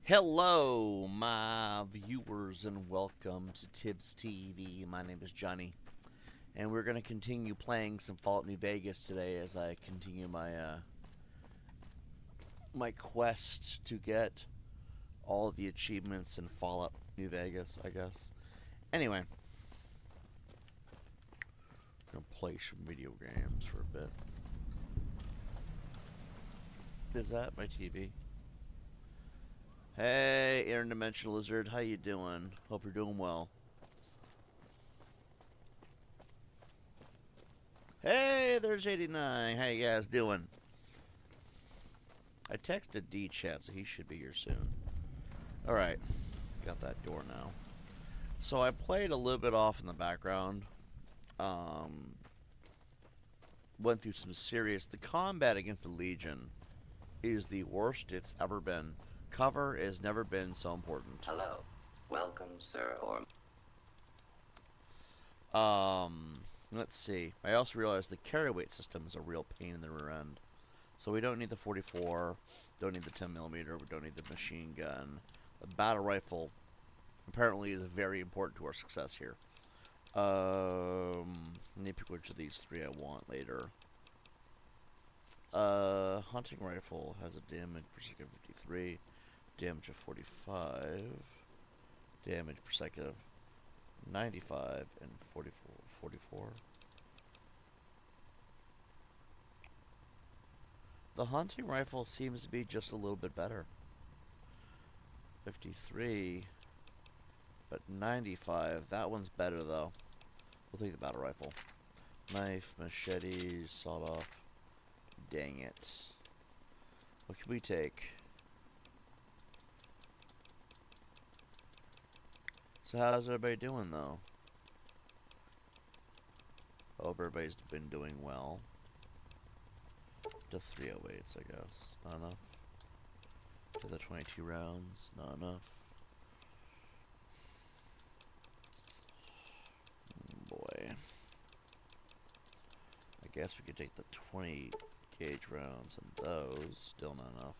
Hello, my viewers, and welcome to TiBBzTV. My name is Johnny, and we're going to continue playing some Fallout New Vegas today as I continue my quest to get all of the achievements in Fallout New Vegas, I guess. Anyway, I'm going to play some video games for a bit. Is that my TV? Hey, interdimensional lizard, how you doing? Hope you're doing well. Hey, there's 89. How you guys doing? I texted D-Chat, so he should be here soon. Alright, got that door now. So I played a little bit off in the background. Went through some serious... The combat against the Legion is the worst it's ever been. Cover has never been so important. Hello. Welcome, sir, or... Let's see. I also realized the carry weight system is a real pain in the rear end. So we don't need the 44, don't need the 10mm, we don't need the machine gun. The battle rifle apparently is very important to our success here. Let me pick which of these three I want later. Hunting rifle has a damage per second of 53. Damage of 45, damage per second of 95, and 44. The hunting rifle seems to be just a little bit better. 53, but 95. That one's better though. We'll take the battle rifle. Knife, machete, sawed off. Dang it. What can we take? So how's everybody doing, though? Hope everybody's been doing well. To 308s, I guess. Not enough. To the 22 rounds. Not enough. Boy. I guess we could take the 20 gauge rounds and those. Still not enough.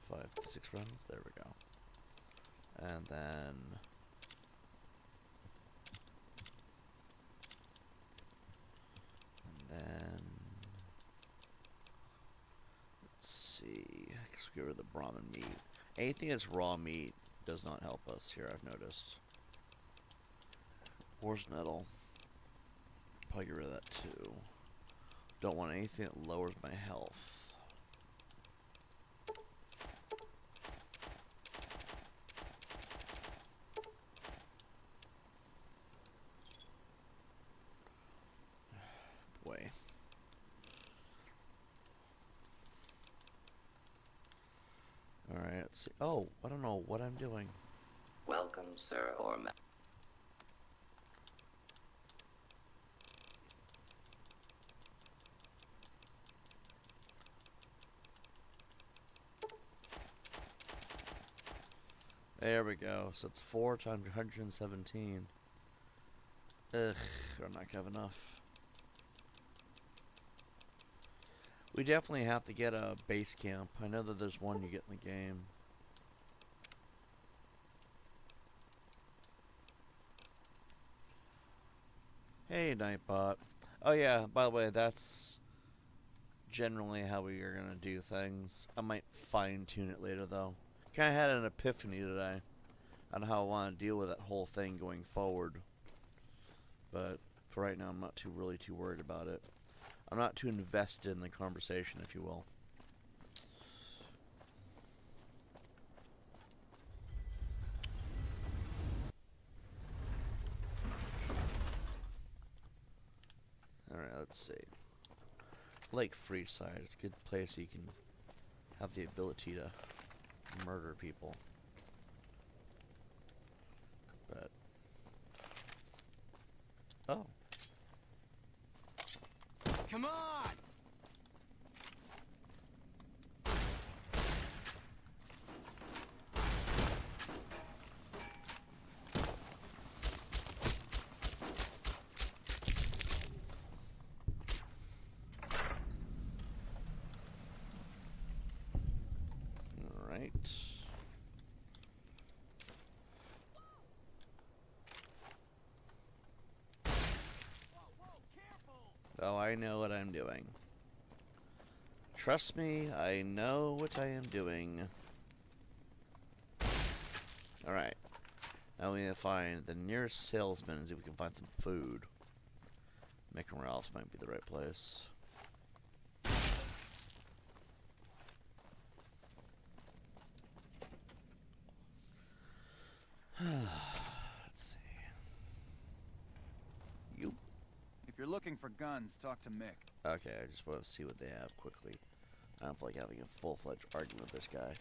5 to 6 rounds. There we go. And then let's see. Let's get rid of the Brahmin meat. Anything that's raw meat does not help us here, I've noticed. Ores metal. Probably get rid of that too. Don't want anything that lowers my health. Alright, let's see. Oh, I don't know what I'm doing. Welcome, sir, or ma... There we go. So it's 4 times 117. Ugh, we're not gonna have enough. We definitely have to get a base camp. I know that there's one you get in the game. Hey, Nightbot. Oh yeah, by the way, that's generally how we are gonna do things. I might fine-tune it later, though. Kinda had an epiphany today on how I want to deal with that whole thing going forward. But for right now, I'm not really too worried about it. I'm not too invested in the conversation, if you will. Alright, let's see. Lake Freeside. It's a good place you can have the ability to murder people. But... Oh. Come on! Alright. Oh, I know what I'm doing. Trust me, I know what I am doing. Alright. Now we need to find the nearest salesman and see if we can find some food. Mick and Ralph's might be the right place. Let's see. You. If you're looking for guns, talk to Mick. Okay, I just want to see what they have quickly. I don't feel like having a full-fledged argument with this guy.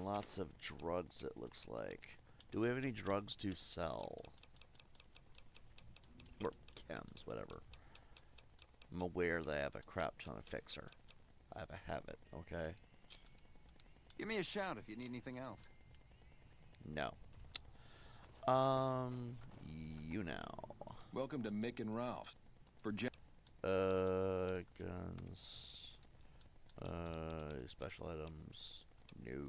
Lots of drugs, it looks like. Do we have any drugs to sell? Or chems, whatever. I'm aware that I have a crap ton of fixer. I have a habit, okay? Give me a shout if you need anything else. No. You now. Welcome to Mick and Ralph's. For Guns. Special items. No.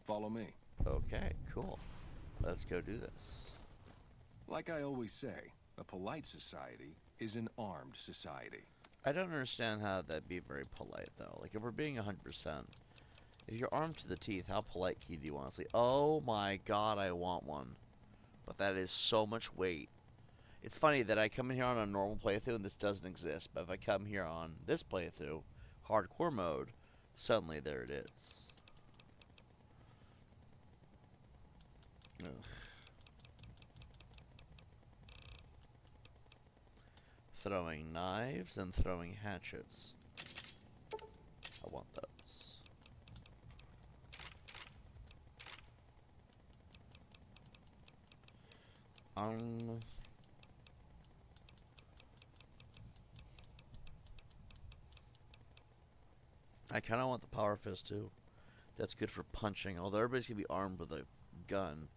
follow me. Okay, cool. Let's go do this. Like I always say, a polite society is an armed society. I don't understand how that'd be very polite, though. Like, if we're being 100%, if you're armed to the teeth, how polite can you be, honestly? Oh my god, I want one. But that is so much weight. It's funny that I come in here on a normal playthrough and this doesn't exist, but if I come here on this playthrough, hardcore mode, suddenly there it is. Ugh. Throwing knives and throwing hatchets. I want those. I kind of want the power fist too. That's good for punching, although everybody's gonna be armed with a gun,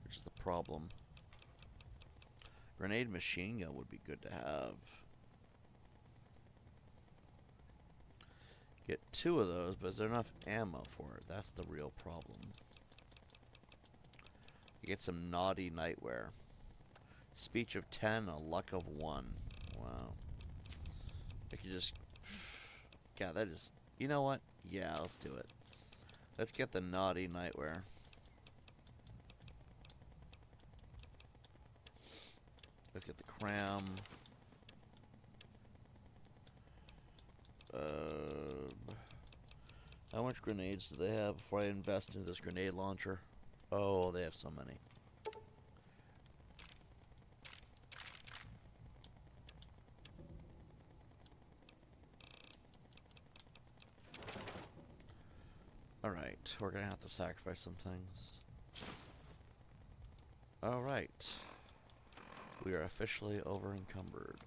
which is the problem. Grenade machine gun would be good to have. Get 2 of those, but is there enough ammo for it? That's the real problem. You get some naughty nightwear. Speech of 10, a luck of 1. Wow. I could just... God, that is... You know what? Yeah, let's do it. Let's get the naughty nightwear. Let's get the cram. How much grenades do they have before I invest into this grenade launcher? Oh, they have so many. Alright, we're gonna have to sacrifice some things. Alright. We are officially over encumbered.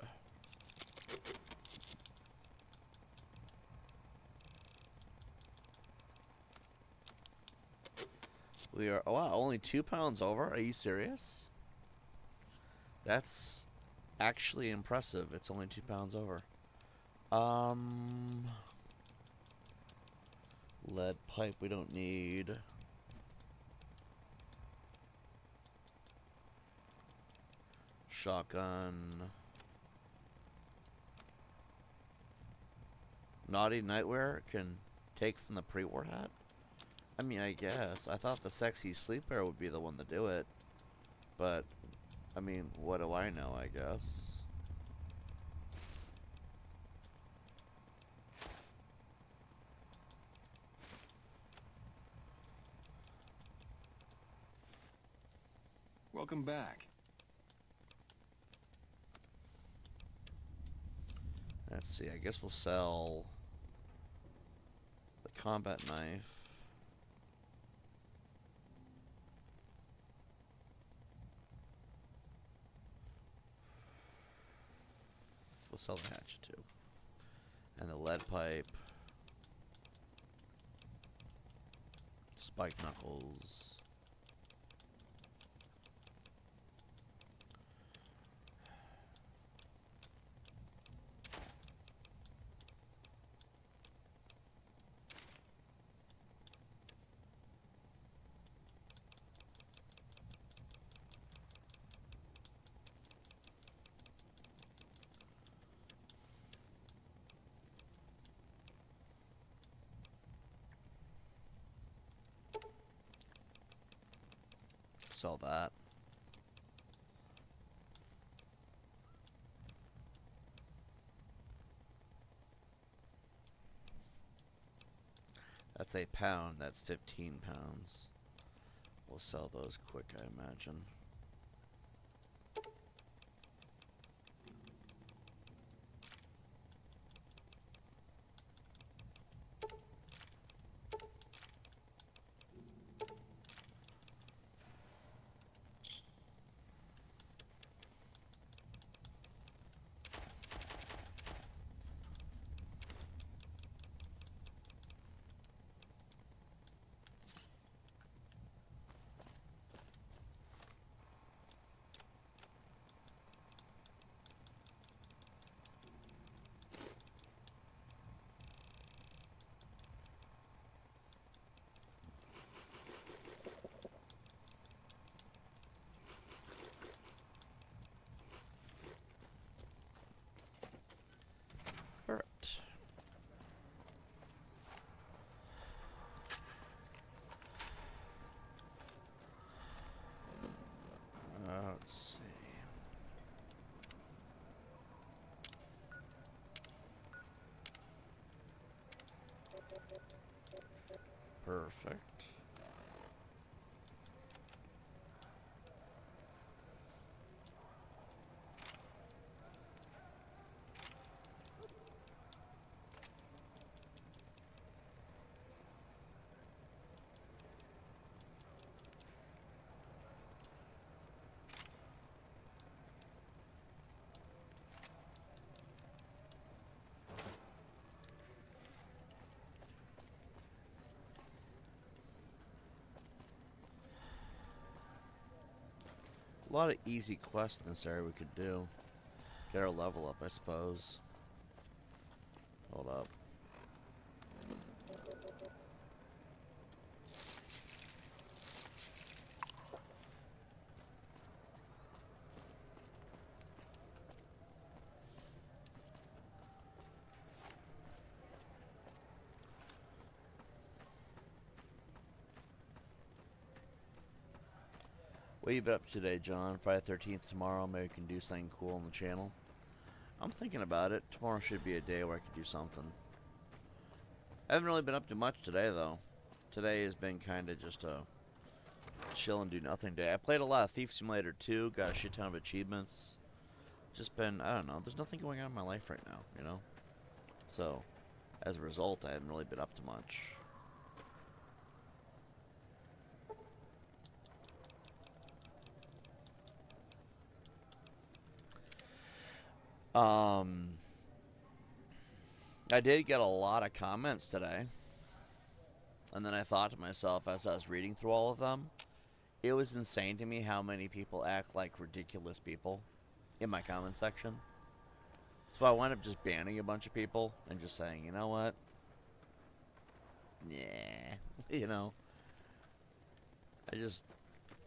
We are, oh wow, only 2 pounds over? Are you serious? That's actually impressive. It's only 2 pounds over. Lead pipe we don't need. Shotgun. Naughty nightwear can take from the pre-war hat? I mean, I guess. I thought the sexy sleepwear would be the one to do it. But, I mean, what do I know, I guess. Welcome back. Let's see, I guess we'll sell the combat knife. We'll sell the hatchet too. And the lead pipe. Spike knuckles. sell that. That's a pound. That's 15 pounds. We'll sell those quick, I imagine. Alright. Let's see. Perfect. A lot of easy quests in this area we could do. Get our level up, I suppose. Hold up. What you been up to today, John? Friday 13th tomorrow. Maybe we can do something cool on the channel. I'm thinking about it. Tomorrow should be a day where I could do something. I haven't really been up to much today, though. Today has been kind of just a chill and do nothing day. I played a lot of Thief Simulator 2. Got a shit ton of achievements. Just been, I don't know. There's nothing going on in my life right now, you know? So, as a result, I haven't really been up to much. I did get a lot of comments today. And then I thought to myself as I was reading through all of them, it was insane to me how many people act like ridiculous people in my comment section. So I wound up just banning a bunch of people and just saying, you know what? Yeah, you know. I just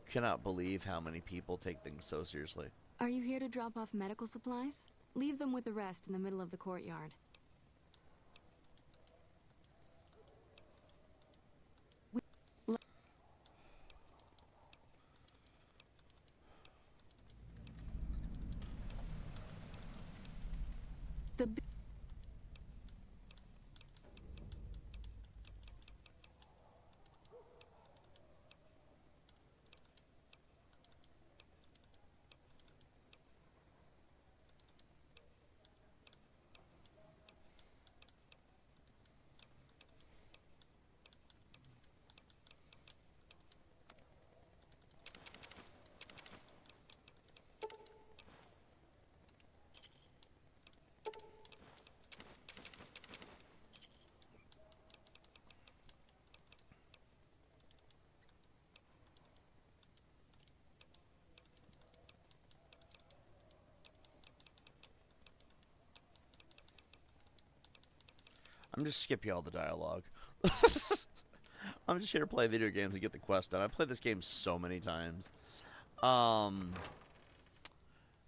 cannot believe how many people take things so seriously. Are you here to drop off medical supplies? Leave them with the rest in the middle of the courtyard. The I'm just skipping all the dialogue. I'm just here to play video games and get the quest done. I've played this game so many times.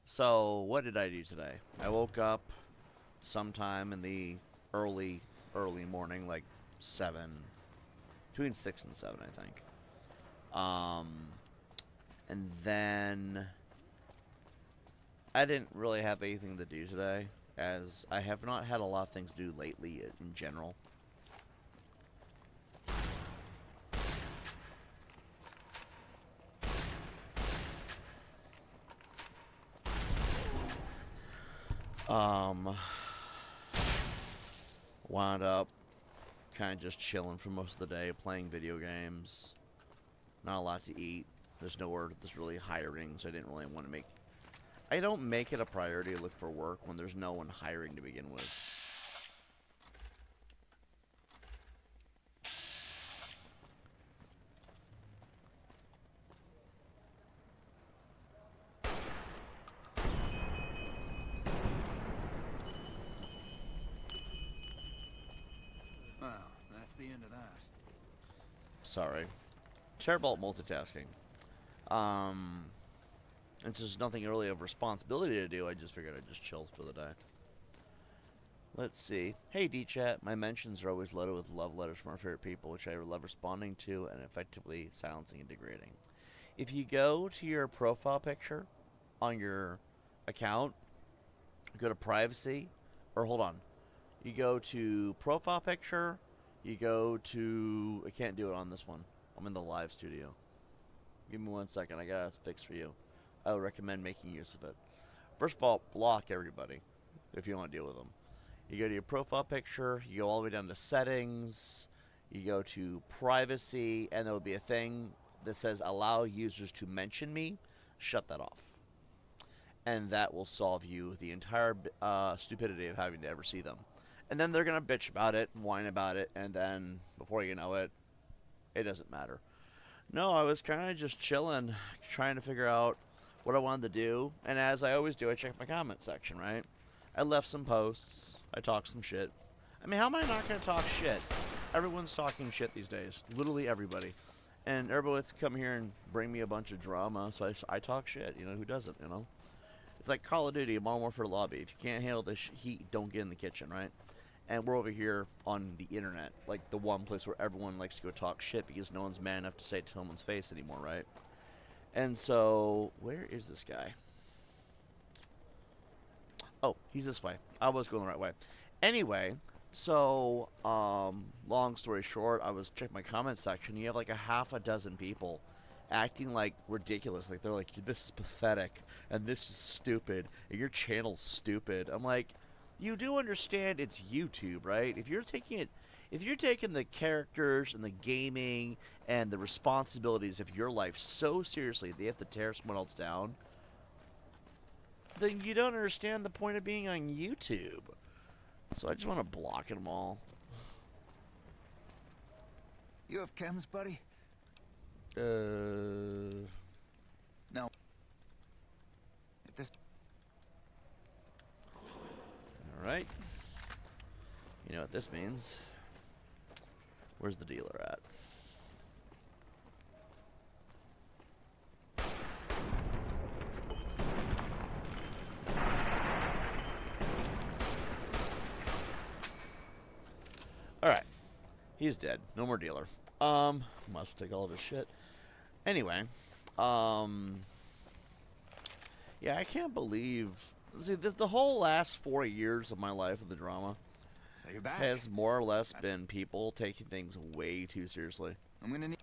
So, what did I do today? I woke up sometime in the early morning, like 7, between 6 and 7, I think. And then I didn't really have anything to do today, as I have not had a lot of things to do lately in general. Wound up kind of just chilling for most of the day, playing video games. Not a lot to eat. There's nowhere that's really hiring, so I didn't really want to make... I don't make it a priority to look for work when there's no one hiring to begin with. Well, that's the end of that. Sorry. Terrible at multitasking. And since there's nothing really of responsibility to do, I just figured I'd just chill for the day. Let's see. Hey, D-Chat. My mentions are always loaded with love letters from our favorite people, which I love responding to and effectively silencing and degrading. If you go to your profile picture on your account, go to privacy, or hold on. You go to profile picture, you go to... I can't do it on this one. I'm in the live studio. Give me 1 second. I got a fix for you. I would recommend making use of it. First of all, block everybody if you don't want to deal with them. You go to your profile picture, you go all the way down to settings, you go to privacy, and there will be a thing that says allow users to mention me. Shut that off. And that will solve you the entire stupidity of having to ever see them. And then they're going to bitch about it and whine about it, and then before you know it, it doesn't matter. No, I was kind of just chilling, trying to figure out what I wanted to do. And as I always do, I check my comment section, right? I left some posts. I talked some shit. I mean, how am I not going to talk shit? Everyone's talking shit these days. Literally everybody. And everybody's come here and bring me a bunch of drama, so I talk shit. You know, who doesn't, you know? It's like Call of Duty, Modern Warfare Lobby. If you can't handle the heat, don't get in the kitchen, right? And we're over here on the internet, like the one place where everyone likes to go talk shit because no one's man enough to say it to someone's face anymore, right? And so, where is this guy? Oh, he's this way. I was going the right way. Anyway, so, long story short, I was checking my comment section. You have like a half a dozen people acting like ridiculous. Like, they're like, this is pathetic, and this is stupid, and your channel's stupid. I'm like, you do understand it's YouTube, right? If you're taking the characters and the gaming and the responsibilities of your life so seriously that you have to tear someone else down, then you don't understand the point of being on YouTube. So I just want to block them all. You have chems, buddy? No. At this... Alright. You know what this means. Where's the dealer at? Alright. He's dead. No more dealer. Might as well take all of his shit. Anyway. Yeah, I can't believe... See, the whole last 4 years of my life of the drama So you're back. has more or less been people taking things way too seriously. I'm gonna need...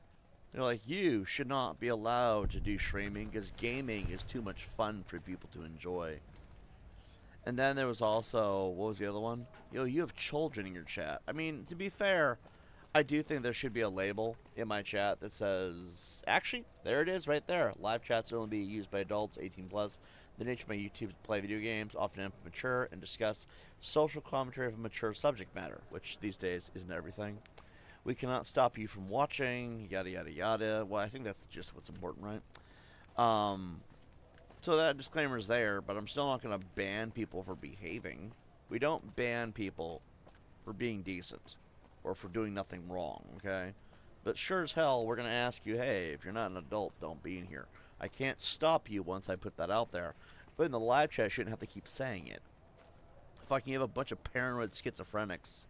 They're like, you should not be allowed to do streaming because gaming is too much fun for people to enjoy. And then there was also, what was the other one? Yo, you have children in your chat. I mean, to be fair, I do think there should be a label in my chat that says, actually, there it is right there. Live chats will only be used by adults 18 plus. The nature of my YouTube is to play video games, often mature, and discuss social commentary of a mature subject matter, which these days isn't everything. We cannot stop you from watching, yada yada yada. Well, I think that's just what's important, right? So that disclaimer's there, but I'm still not going to ban people for behaving. We don't ban people for being decent or for doing nothing wrong, okay? But sure as hell, we're going to ask you, hey, if you're not an adult, don't be in here. I can't stop you once I put that out there. But in the live chat, I shouldn't have to keep saying it. Fucking have a bunch of paranoid schizophrenics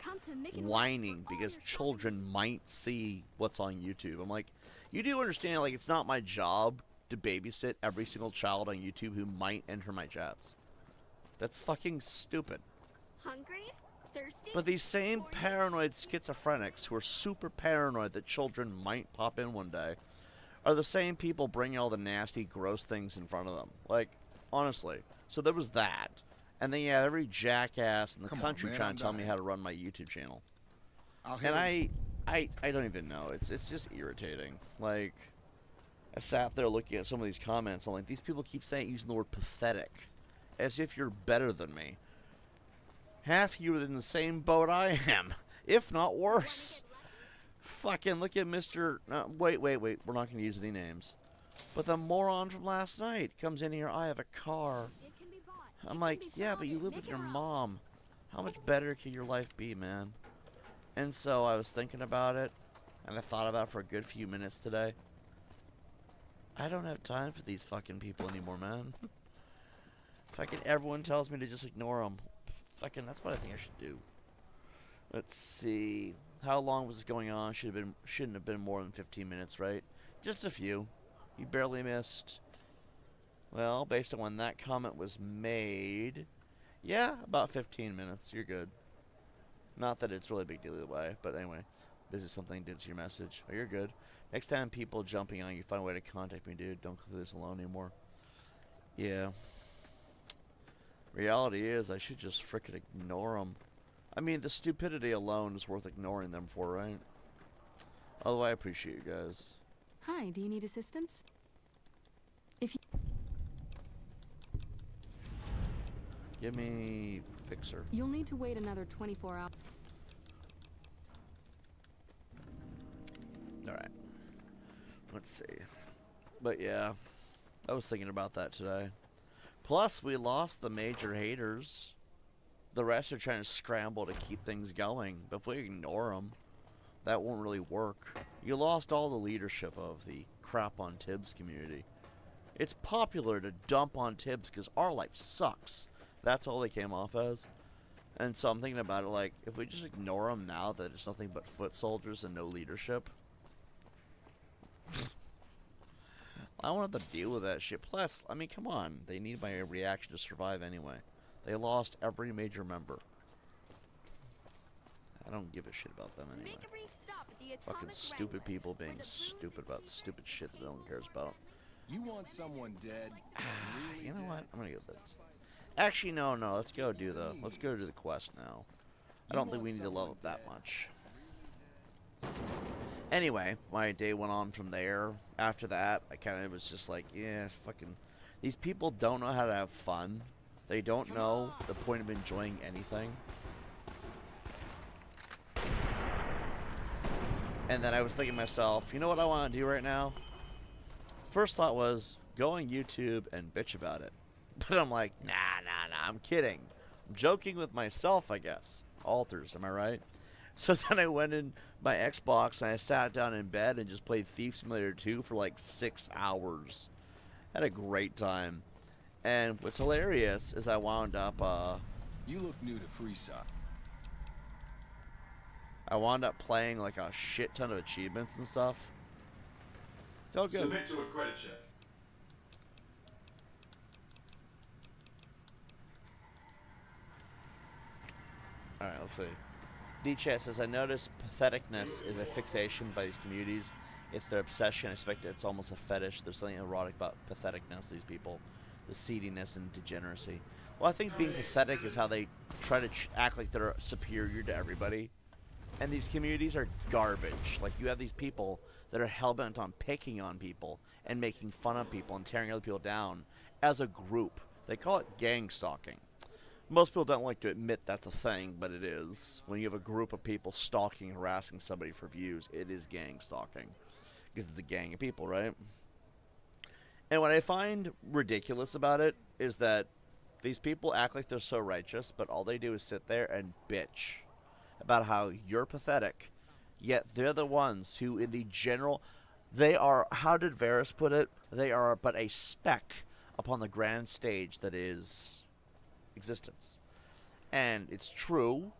whining because children might see what's on YouTube. I'm like, you do understand, like, it's not my job to babysit every single child on YouTube who might enter my chats. That's fucking stupid. Hungry? Thirsty? But these same paranoid schizophrenics who are super paranoid that children might pop in one day are the same people bringing all the nasty, gross things in front of them. Like, honestly. So there was that. And then you have every jackass in the country trying to tell me how to run my YouTube channel. And I don't even know. It's just irritating. Like, I sat there looking at some of these comments. I'm like, these people keep using the word pathetic. As if you're better than me. Half you are in the same boat I am. If not worse. Fucking look at Mr. Wait. We're not going to use any names. But the moron from last night comes in here. I have a car. I'm like, yeah, but you live with your mom. How much better can your life be, man? And so I was thinking about it. And I thought about it for a good few minutes today. I don't have time for these fucking people anymore, man. Fucking everyone tells me to just ignore them. Fucking, that's what I think I should do. Let's see. How long was this going on? Shouldn't have been more than 15 minutes, right? Just a few. You barely missed. Well, based on when that comment was made, yeah, about 15 minutes. You're good. Not that it's really a big deal either way, but anyway. This is something did see your message. Oh, you're good. Next time people jumping on you, find a way to contact me, dude. Don't go through this alone anymore. Yeah. Reality is, I should just frickin' ignore them. I mean, the stupidity alone is worth ignoring them for, right? Although I appreciate you guys. Hi, do you need assistance? If you... Give me Fixer. You'll need to wait another 24 hours. Alright. Let's see. But yeah, I was thinking about that today. Plus, we lost the major haters. The rest are trying to scramble to keep things going. But if we ignore them, that won't really work. You lost all the leadership of the crap on TiBBz community. It's popular to dump on TiBBz because our life sucks. That's all they came off as. And so I'm thinking about it like, if we just ignore them now that it's nothing but foot soldiers and no leadership, I don't have to deal with that shit. Plus, I mean, come on. They need my reaction to survive anyway. They lost every major member. I don't give a shit about them anyway. Fucking stupid people being stupid about stupid shit that no one cares about. You want someone dead? You know what? I'm gonna go this. Actually, no. Let's go do the quest now. I don't think we need to love it that much. Anyway, my day went on from there. After that, I kind of was just like, yeah, fucking... These people don't know how to have fun. They don't know the point of enjoying anything. And then I was thinking to myself, you know what I want to do right now? First thought was, go on YouTube and bitch about it. But I'm like, nah, I'm kidding. I'm joking with myself, I guess. Alters, am I right? So then I went in my Xbox and I sat down in bed and just played Thief Simulator 2 for like 6 hours. Had a great time. And what's hilarious is I wound up, You look new to Freeside. I wound up playing like a shit ton of achievements and stuff. Felt good. Submit to a credit check. Alright, let's see. D-Chat says, I notice patheticness is a fixation by these communities. It's their obsession. I expect it's almost a fetish. There's something erotic about patheticness, these people. The seediness and degeneracy. Well, I think being pathetic is how they try to act like they're superior to everybody. And these communities are garbage. Like, you have these people that are hell-bent on picking on people and making fun of people and tearing other people down as a group. They call it gang stalking. Most people don't like to admit that's a thing, but it is. When you have a group of people stalking, harassing somebody for views, it is gang stalking. Because it's a gang of people, right? And what I find ridiculous about it is that these people act like they're so righteous, but all they do is sit there and bitch about how you're pathetic. Yet they're the ones who, in the general, they are, how did Varys put it? They are but a speck upon the grand stage that is existence. And it's true,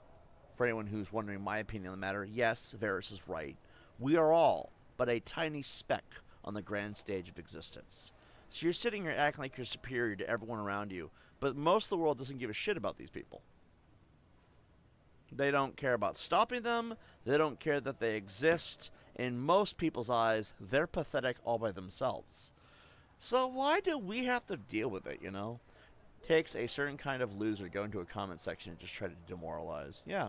for anyone who's wondering my opinion on the matter, yes, Varys is right. We are all but a tiny speck on the grand stage of existence. So you're sitting here acting like you're superior to everyone around you, but most of the world doesn't give a shit about these people. They don't care about stopping them. They don't care that they exist. In most people's eyes, they're pathetic all by themselves. So why do we have to deal with it, you know? Takes a certain kind of loser to go into a comment section and just try to demoralize. Yeah.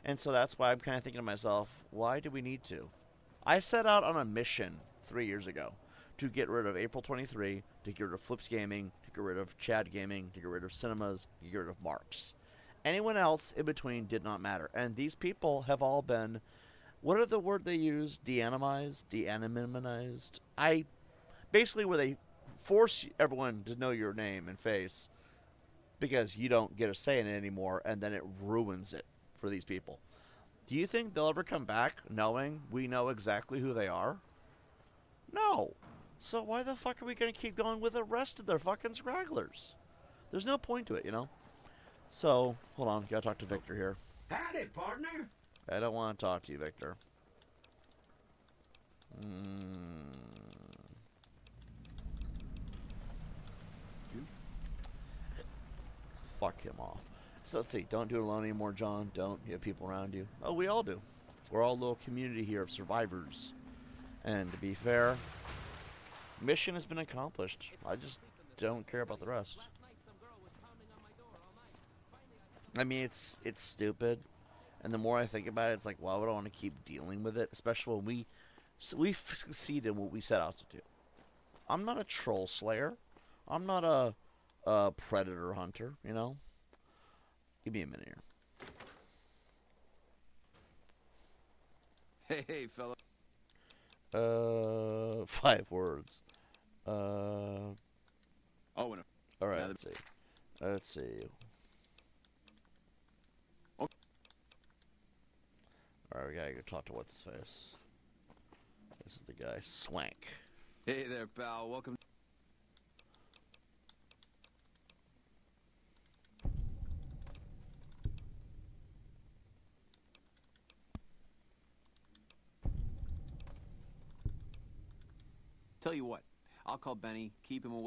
And so that's why I'm kind of thinking to myself, why do we need to? I set out on a mission 3 years ago to get rid of April 23, to get rid of Flips Gaming, to get rid of Chad Gaming, to get rid of Cinemas, to get rid of Marks. Anyone else in between did not matter. And these people have all been, what are the word they use? De-animized? De-anonymized? Basically where they force everyone to know your name and face because you don't get a say in it anymore, and then it ruins it for these people. Do you think they'll ever come back knowing we know exactly who they are? No. So why the fuck are we going to keep going with the rest of their fucking scragglers? There's no point to it, you know? So, hold on. Gotta talk to Victor here. Howdy, partner. I don't want to talk to you, Victor. Fuck him off. So let's see. Don't do it alone anymore, John. Don't. You have people around you. Oh, we all do. We're all a little community here of survivors. And to be fair, mission has been accomplished. I just don't care about the rest. I mean, it's stupid. And the more I think about it, it's like, why would I want to keep dealing with it? Especially when we succeed in what we set out to do. I'm not a troll slayer. I'm not a predator hunter, you know? Give me a minute here. Hey, fella. 5 words. Oh, and All right, let's see. Let's see. Oh. All right, we gotta go talk to what's his face. This is the guy, Swank. hey there, pal. Welcome. Tell you what, I'll call Benny, keep him away.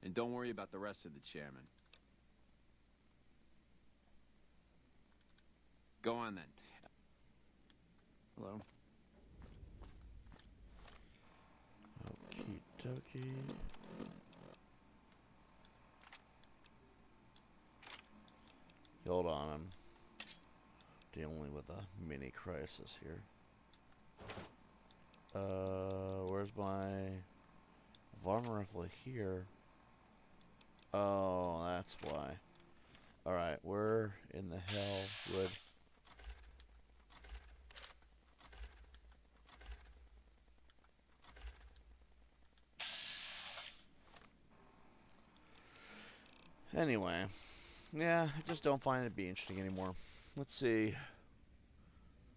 And don't worry about the rest of the chairman. Go on then. Hello. Okie dokie. Hold on, I'm dealing with a mini crisis here. Where's my varmint rifle here? Oh, that's why. Alright, where in the hell would... Anyway. Yeah, I just don't find it to be interesting anymore. Let's see.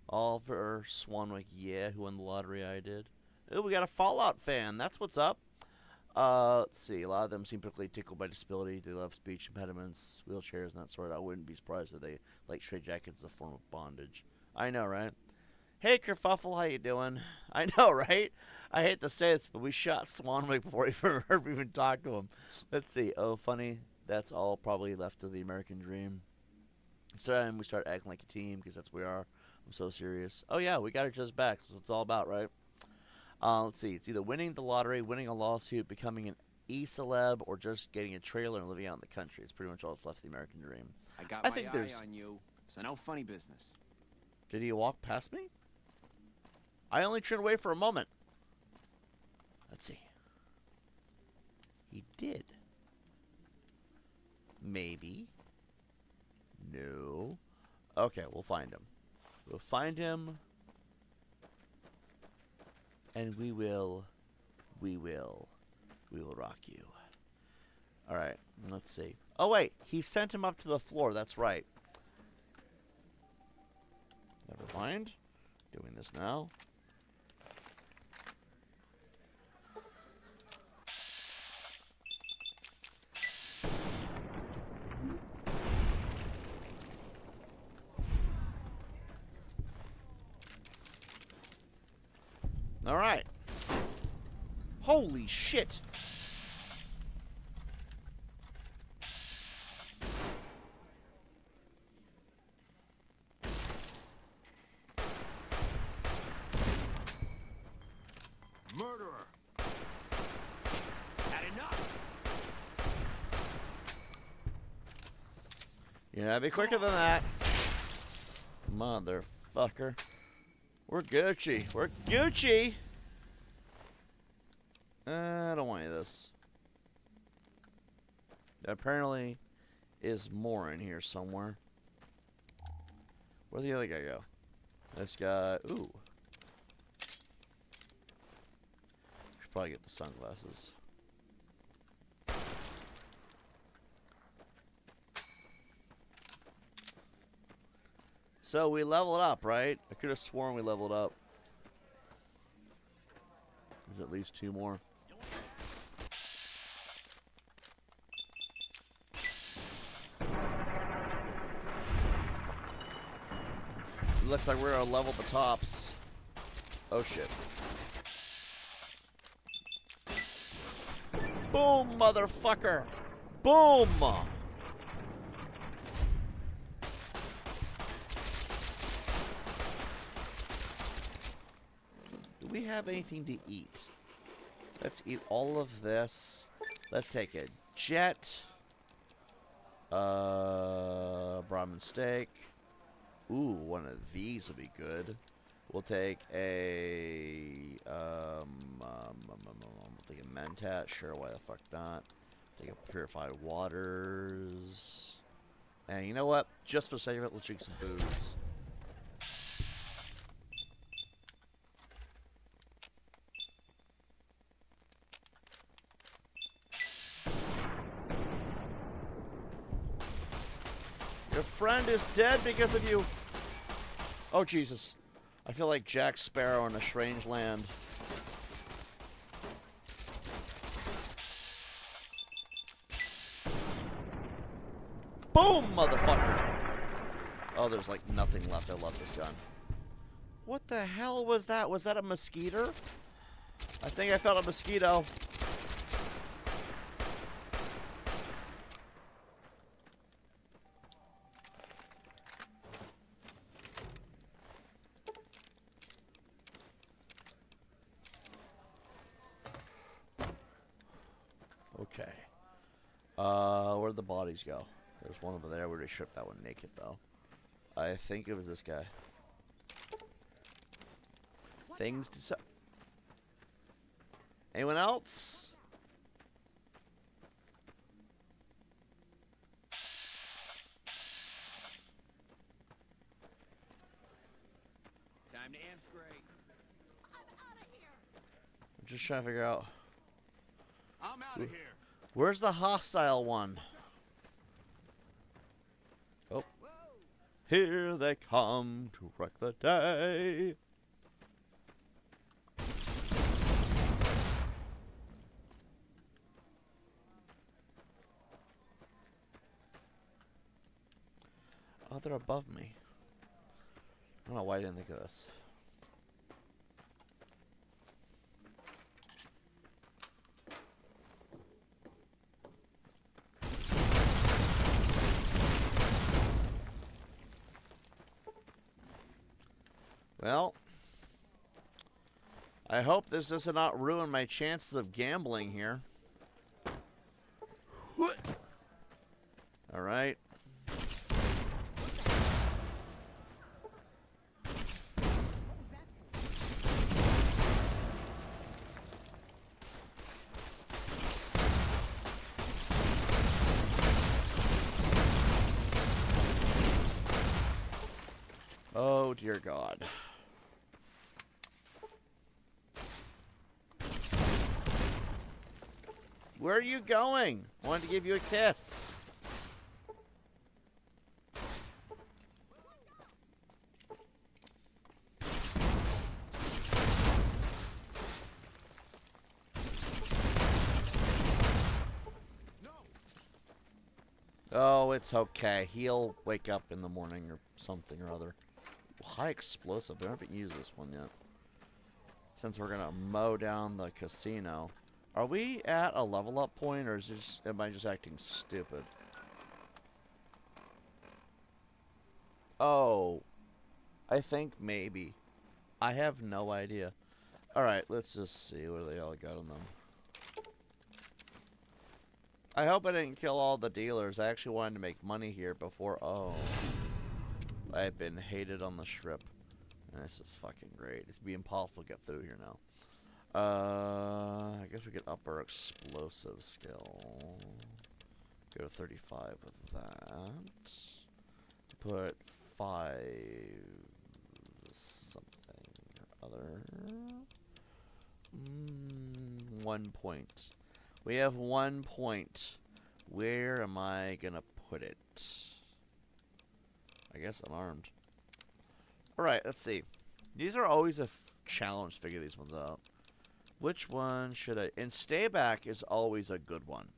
Oliver Swanwick, yeah, who won the lottery? I did. Oh, we got a Fallout fan. That's what's up. Let's see. A lot of them seem particularly tickled by disability. They love speech impediments, wheelchairs, and that sort. I wouldn't be surprised if they like straitjackets as a form of bondage. I know, right? Hey, Kerfuffle, how you doing? I know, right? I hate to say this, but we shot Swanwick before we even talked to him. Let's see. Oh, funny. That's all probably left of the American dream. Instead, we start acting like a team because that's what we are. I'm so serious. Oh, yeah, we got it just back. That's what it's all about, right? Let's see. It's either winning the lottery, winning a lawsuit, becoming an e-celeb, or just getting a trailer and living out in the country. It's pretty much all that's left of the American dream. I got I my think eye there's- on you, so no funny business. Did he walk past me? I only turned away for a moment. Let's see. He did. Maybe. No. Okay, we'll find him. We'll find him. And we will rock you. Alright, let's see. Oh wait, he sent him up to the floor, that's right. Never mind. Doing this now. Alright. Holy shit! Murderer! Had enough! You gotta be quicker than that. Motherfucker. We're Gucci. We're Gucci! I don't want any of this. There apparently is more in here somewhere. Where'd the other guy go? This guy. Ooh. Should probably get the sunglasses. So we leveled up, right? I could have sworn we leveled up. There's at least 2 more. Looks like we're gonna level the tops. Oh shit. Boom, motherfucker! Boom! Do we have anything to eat? Let's eat all of this. Let's take a jet. Brahmin steak. Ooh, one of these will be good. We'll take a take a mentat. Sure, why the fuck not? Take a purified waters. And you know what? Just for the sake of it, let's drink some booze. Your friend is dead because of you. Oh, Jesus. I feel like Jack Sparrow in a strange land. Boom, motherfucker. Oh, there's like nothing left. I love this gun. What the hell was that? Was that a mosquito? I think I felt a mosquito. Okay. Where'd the bodies go? There's one over there. We already stripped that one naked, though. I think it was this guy. Things to say. Anyone else? Time to amp scrape. I'm just trying to figure out. I'm out of here. Where's the hostile one? Oh. Here they come to wreck the day. Oh, they're above me. I don't know why I didn't think of this. Well, I hope this does not ruin my chances of gambling here. All right. Oh, dear God. Where are you going? I wanted to give you a kiss. Oh, it's okay. He'll wake up in the morning or something or other. High explosive. I haven't used this one yet. since we're gonna mow down the casino. Are we at a level up point, or is this, am I just acting stupid? Oh, I think maybe. I have no idea. Alright, let's just see what they all got on them. I hope I didn't kill all the dealers. I actually wanted to make money here before. Oh. I've been hated on the strip. This is fucking great. It's be impossible to get through here now. I guess we could up our explosive skill. Go to 35 with that. Put 5 something or other. 1 point. We have 1 point. Where am I gonna put it? I guess unarmed. Alright, let's see. These are always a challenge to figure these ones out. Which one should I... And stay back is always a good one.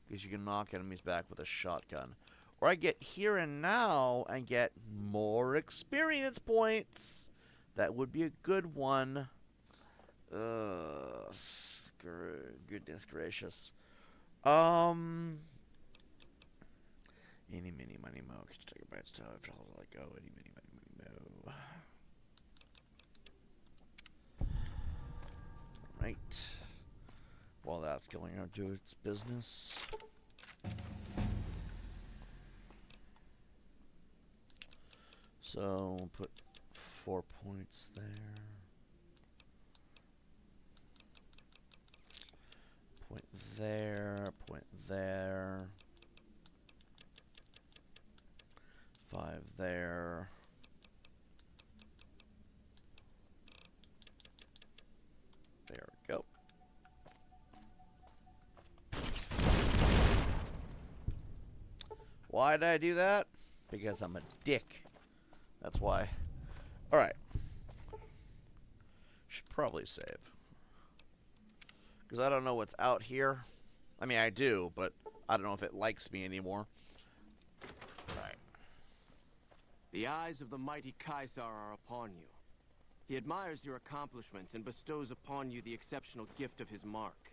Because you can knock enemies back with a shotgun. Or I get here and now and get more experience points. That would be a good one. Goodness gracious. Eeny, meeny, miny, mo. Can you take a bite to it? Let go. Eeny, meeny, miny, mo. Right. While that's going on to its business. So we'll put 4 points there. Point there, point there. 5 there. There we go. Why did I do that? Because I'm a dick. That's why. Alright. Should probably save. Because I don't know what's out here. I mean, I do, but I don't know if it likes me anymore. Alright. The eyes of the mighty Caesar are upon you. He admires your accomplishments and bestows upon you the exceptional gift of his mark.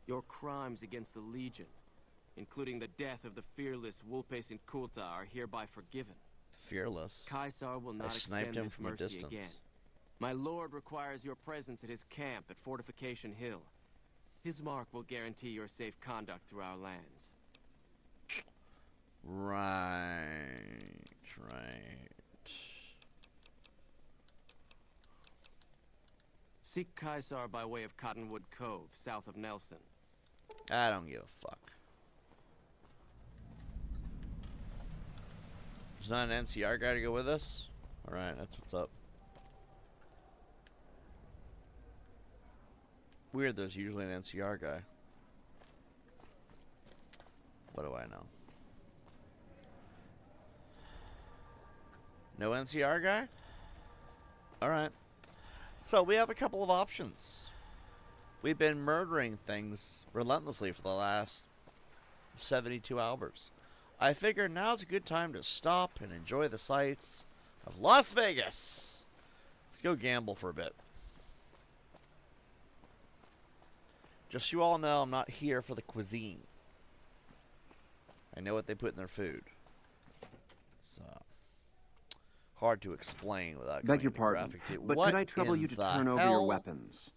Your crimes against the Legion, including the death of the fearless Vulpes Inculta, are hereby forgiven. Fearless? Caesar will not extend this mercy again. My lord requires your presence at his camp at Fortification Hill. His mark will guarantee your safe conduct through our lands. Right. Seek Caesar by way of Cottonwood Cove, south of Nelson. I don't give a fuck. There's not an NCR guy to go with us? Alright, that's what's up. Weird, there's usually an NCR guy. What do I know? No NCR guy? Alright. So, we have a couple of options. We've been murdering things relentlessly for the last 72 hours. I figure now's a good time to stop and enjoy the sights of Las Vegas. Let's go gamble for a bit. Just so you all know, I'm not here for the cuisine. I know what they put in their food. It's hard to explain without Beg going your into pardon, graphic but what could I trouble in you to the turn over hell? your weapons?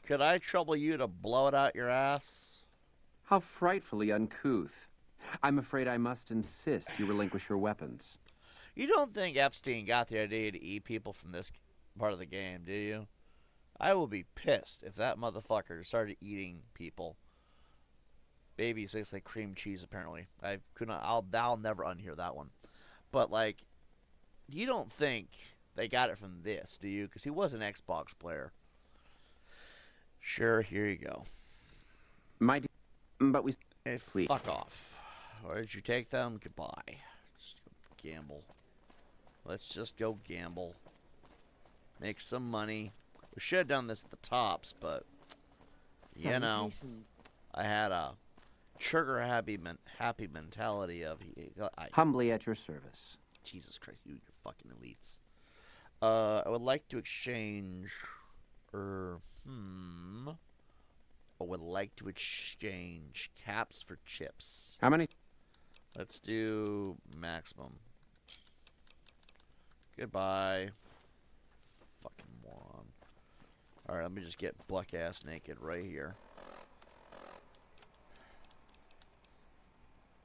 Could I trouble you to blow it out your ass? How frightfully uncouth. I'm afraid I must insist you relinquish your weapons. You don't think Epstein got the idea to eat people from this part of the game, do you? I will be pissed if that motherfucker started eating people. Babies taste like cream cheese, apparently. I'll never unhear that one. But, like, you don't think they got it from this, do you? Because he was an Xbox player. Sure, here you go. But we... Hey, Please. fuck off. Where did you take them? Goodbye. Just go gamble. Let's just go gamble. Make some money. We should have done this at the tops, but, you know, I had a trigger-happy mentality of... Humbly at your service. Jesus Christ, you fucking elites. I would like to exchange I would like to exchange caps for chips. How many? Let's do maximum. Goodbye. Fucking moron. Alright, let me just get buck-ass naked right here.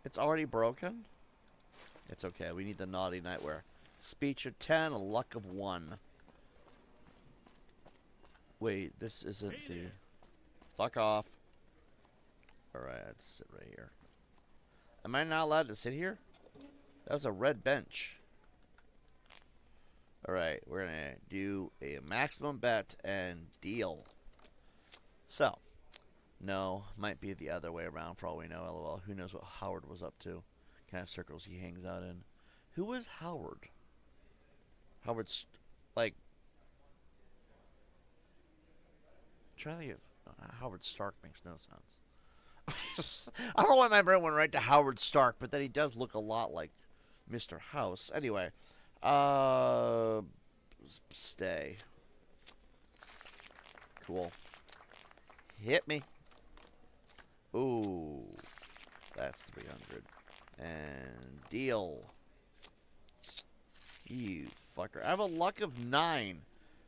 It's already broken? It's okay, we need the naughty nightwear. Speech of 10, a luck of 1. Wait, this isn't the... Fuck off. Alright, let's sit right here. Am I not allowed to sit here? That was a red bench. Alright, we're gonna do a maximum bet and deal. So, no, might be the other way around for all we know, lol. Who knows what Howard was up to? Kind of circles he hangs out in. Who was Howard? Howard's, like... Try to think of... Howard Stark makes no sense. I don't know why my brain went right to Howard Stark, but then he does look a lot like Mr. House. Anyway, stay. Cool. Hit me. Ooh, that's 300. And deal. You fucker. I have a luck of 9.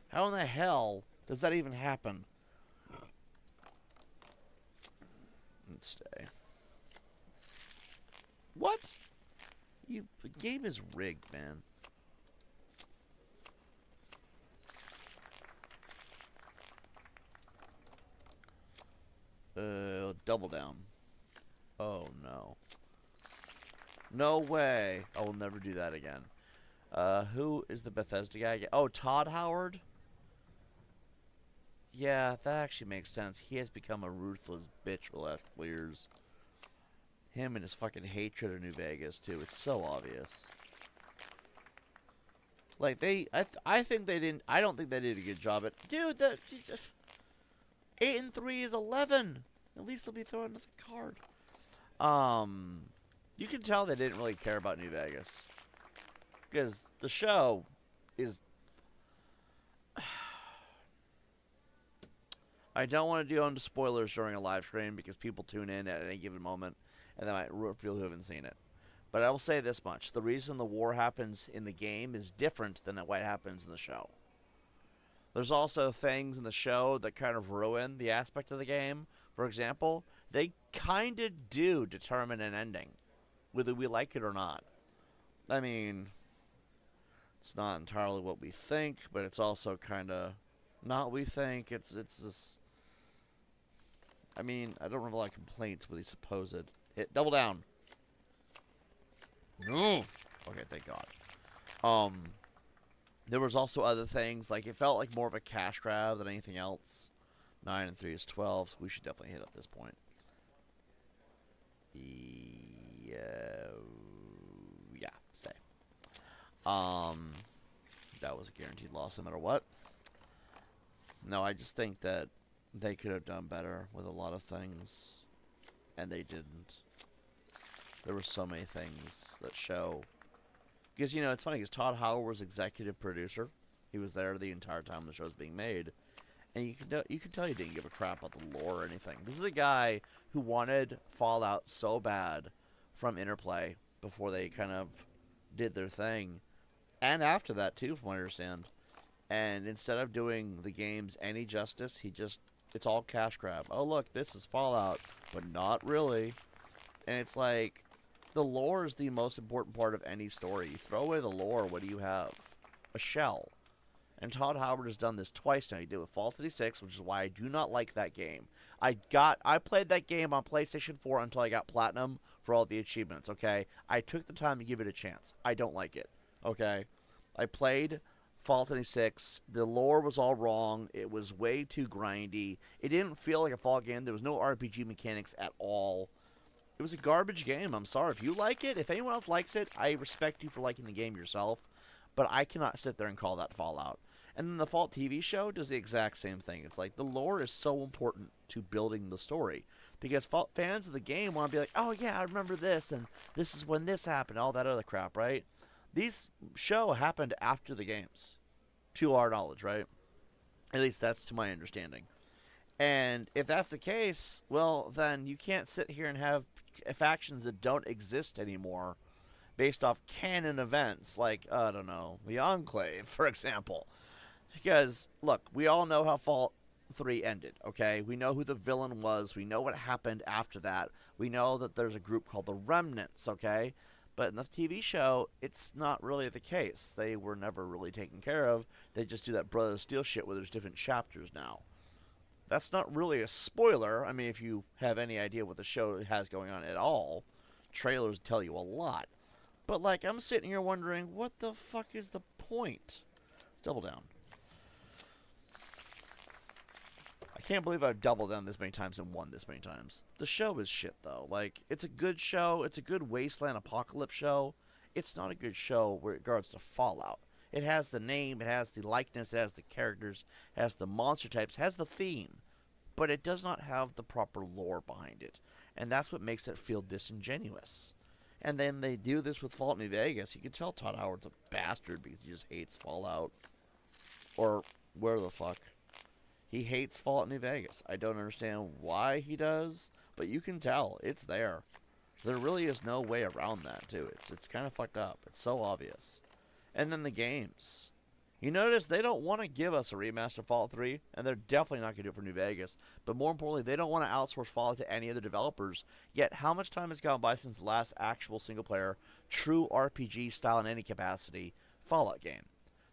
How in the hell does that even happen? Let's stay. What? The game is rigged, man. Double down. Oh, no. No way. I will never do that again. Who is the Bethesda guy? Oh, Todd Howard? Yeah, that actually makes sense. He has become a ruthless bitch for the last couple years. Him and his fucking hatred of New Vegas, too. It's so obvious. Like, I think they didn't... I don't think they did a good job at... Dude, 8 and 3 is 11. At least they'll be throwing another card. You can tell they didn't really care about New Vegas. Because the show is... I don't want to do on spoilers during a live stream because people tune in at any given moment and they might ruin people who haven't seen it. But I will say this much. The reason the war happens in the game is different than what happens in the show. There's also things in the show that kind of ruin the aspect of the game. For example, they kind of do determine an ending, whether we like it or not. I mean, it's not entirely what we think, but it's also kind of not what we think. It's this... I mean, I don't have a lot of complaints with the supposed hit. Double down. No. Okay, thank God. There was also other things. Like, it felt like more of a cash grab than anything else. 9 and 3 is 12, so we should definitely hit at this point. Yeah, stay. That was a guaranteed loss no matter what. No, I just think that they could have done better with a lot of things, and they didn't. There were so many things that show. Because, you know, it's funny, because Todd Howard was executive producer. He was there the entire time the show was being made. And you can tell he didn't give a crap about the lore or anything. This is a guy who wanted Fallout so bad from Interplay before they kind of did their thing. And after that, too, from what I understand. And instead of doing the games any justice, it's all cash grab. Oh, look, this is Fallout, but not really. And it's like, the lore is the most important part of any story. You throw away the lore, what do you have? A shell. And Todd Howard has done this twice now. He did it with Fallout 76, which is why I do not like that game. I played that game on PlayStation 4 until I got Platinum for all the achievements, okay? I took the time to give it a chance. I don't like it, okay? I played Fallout 76. The lore was all wrong. It was way too grindy. It didn't feel like a Fallout game. There was no RPG mechanics at all. It was a garbage game. I'm sorry. If you like it, if anyone else likes it, I respect you for liking the game yourself. But I cannot sit there and call that Fallout. And then the Fallout TV show does the exact same thing. It's like the lore is so important to building the story. Because fans of the game want to be like, oh yeah, I remember this, and this is when this happened, all that other crap, right? These show happened after the games, to our knowledge, right? At least that's to my understanding. And if that's the case, well, then you can't sit here and have factions that don't exist anymore based off canon events like, I don't know, the Enclave, for example. Because, look, we all know how Fallout 3 ended, okay? We know who the villain was. We know what happened after that. We know that there's a group called the Remnants, okay? But in the TV show, it's not really the case. They were never really taken care of. They just do that Brother Steel shit where there's different chapters now. That's not really a spoiler. I mean, if you have any idea what the show has going on at all, trailers tell you a lot. But, like, I'm sitting here wondering, what the fuck is the point? Let's double down. I can't believe I've doubled down this many times and won this many times. The show is shit, though. Like, it's a good show. It's a good Wasteland Apocalypse show. It's not a good show with regards to Fallout. It has the name, it has the likeness, it has the characters, it has the monster types, it has the theme. But it does not have the proper lore behind it. And that's what makes it feel disingenuous. And then they do this with Fallout New Vegas. You can tell Todd Howard's a bastard because he just hates Fallout. Or where the fuck. He hates Fallout New Vegas. I don't understand why he does, but you can tell. It's there. There really is no way around that, too. It's kind of fucked up. It's so obvious. And then the games. You notice they don't want to give us a remaster of Fallout 3, and they're definitely not going to do it for New Vegas. But more importantly, they don't want to outsource Fallout to any other developers. Yet, how much time has gone by since the last actual single-player, true RPG style in any capacity Fallout game?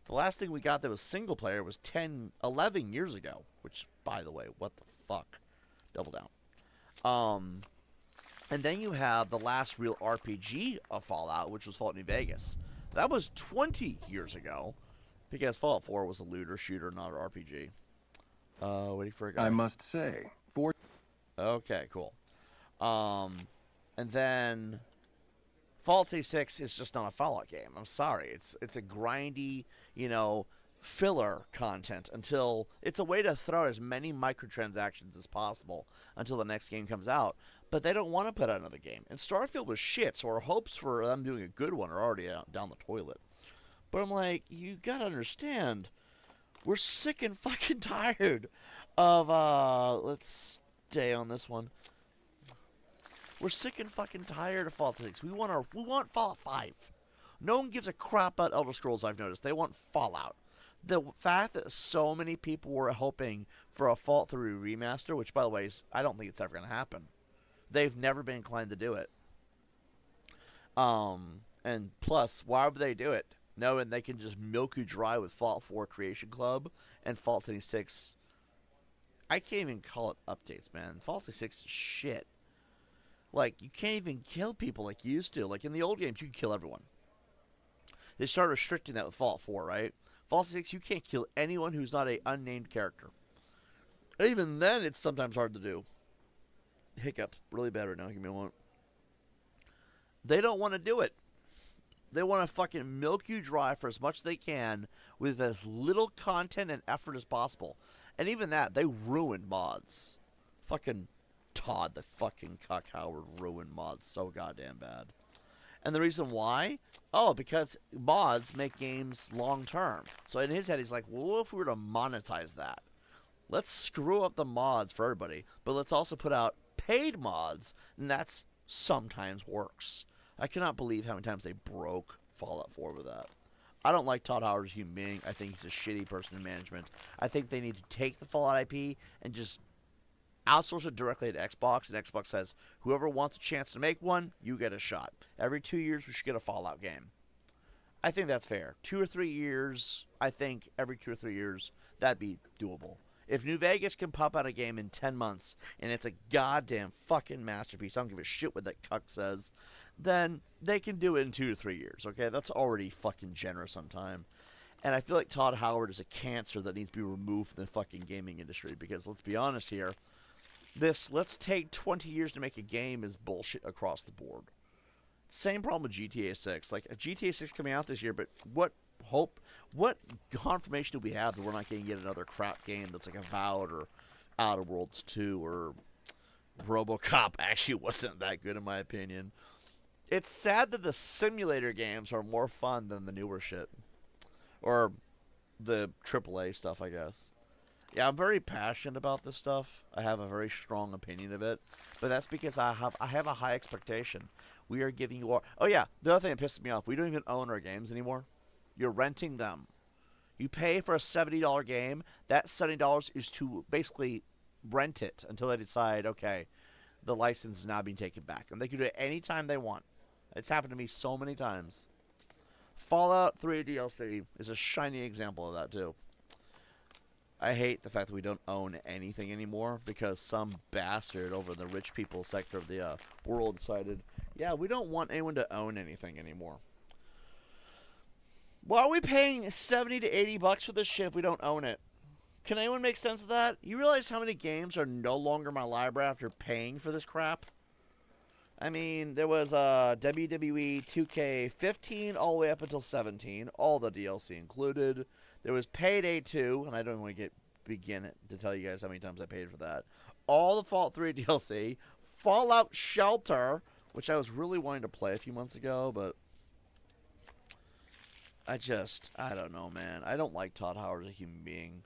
The last thing we got that was single-player was 11 years ago. Which, by the way, what the fuck? Double down. And then you have the last real RPG of Fallout, which was Fallout New Vegas. That was 20 years ago. Because Fallout 4 was a looter shooter, not an RPG. Waiting for a guy. I must say, Okay, cool. And then Fallout 66 is just not a Fallout game. I'm sorry. It's a grindy, filler content until it's a way to throw as many microtransactions as possible until the next game comes out. But they don't want to put out another game. And Starfield was shit, so our hopes for them doing a good one are already down the toilet. But I'm like, you gotta understand, we're sick and fucking tired of, let's stay on this one. We're sick and fucking tired of Fallout 6. We want Fallout 5. No one gives a crap about Elder Scrolls, I've noticed. They want Fallout. The fact that so many people were hoping for a Fallout 3 remaster, which, by the way, I don't think it's ever going to happen. They've never been inclined to do it. And plus, why would they do it? Knowing they can just milk you dry with Fallout 4 Creation Club and Fallout 76. I can't even call it updates, man. Fallout 76 is shit. Like, you can't even kill people like you used to. Like, in the old games, you could kill everyone. They started restricting that with Fallout 4, right? Fallout 6, you can't kill anyone who's not an unnamed character. Even then, it's sometimes hard to do. Hiccups. Really bad right now. Give me a moment. They don't want to do it. They want to fucking milk you dry for as much as they can with as little content and effort as possible. And even that, they ruined mods. Fucking Todd, the fucking cuck Howard, ruined mods so goddamn bad. And the reason why? Oh, because mods make games long term. So in his head, he's like, well, what if we were to monetize that? Let's screw up the mods for everybody, but let's also put out paid mods, and that's sometimes works. I cannot believe how many times they broke Fallout 4 with that. I don't like Todd Howard as a human being. I think he's a shitty person in management. I think they need to take the Fallout IP and just outsource it directly to Xbox, and Xbox says, whoever wants a chance to make one, you get a shot. Every 2 years, we should get a Fallout game. I think that's fair. 2 or 3 years, I think every 2 or 3 years, that'd be doable. If New Vegas can pop out a game in 10 months, and it's a goddamn fucking masterpiece, I don't give a shit what that cuck says, then they can do it in 2 to 3 years, okay? That's already fucking generous on time. And I feel like Todd Howard is a cancer that needs to be removed from the fucking gaming industry, because let's be honest here, this let's take 20 years to make a game is bullshit across the board. Same problem with GTA 6. Like, a GTA 6 coming out this year, but what confirmation do we have that we're not getting yet another crap game that's like Avowed or Outer Worlds 2 or RoboCop actually wasn't that good in my opinion. It's sad that the simulator games are more fun than the newer shit. Or the AAA stuff, I guess. Yeah, I'm very passionate about this stuff. I have a very strong opinion of it, but that's because I have a high expectation. We are giving you all. Oh yeah, the other thing that pisses me off: we don't even own our games anymore. You're renting them. You pay for a $70 game. That $70 is to basically rent it until they decide, okay, the license is now being taken back, and they can do it anytime they want. It's happened to me so many times. Fallout 3 DLC is a shining example of that too. I hate the fact that we don't own anything anymore because some bastard over in the rich people sector of the world decided, yeah, we don't want anyone to own anything anymore. Why are we paying 70 to 80 bucks for this shit if we don't own it? Can anyone make sense of that? You realize how many games are no longer in my library after paying for this crap? I mean, there was WWE 2K15 all the way up until 17, all the DLC included. There was Payday 2, and I don't want to begin to tell you guys how many times I paid for that. All the Fallout 3 DLC, Fallout Shelter, which I was really wanting to play a few months ago, but I don't know, man. I don't like Todd Howard as a human being.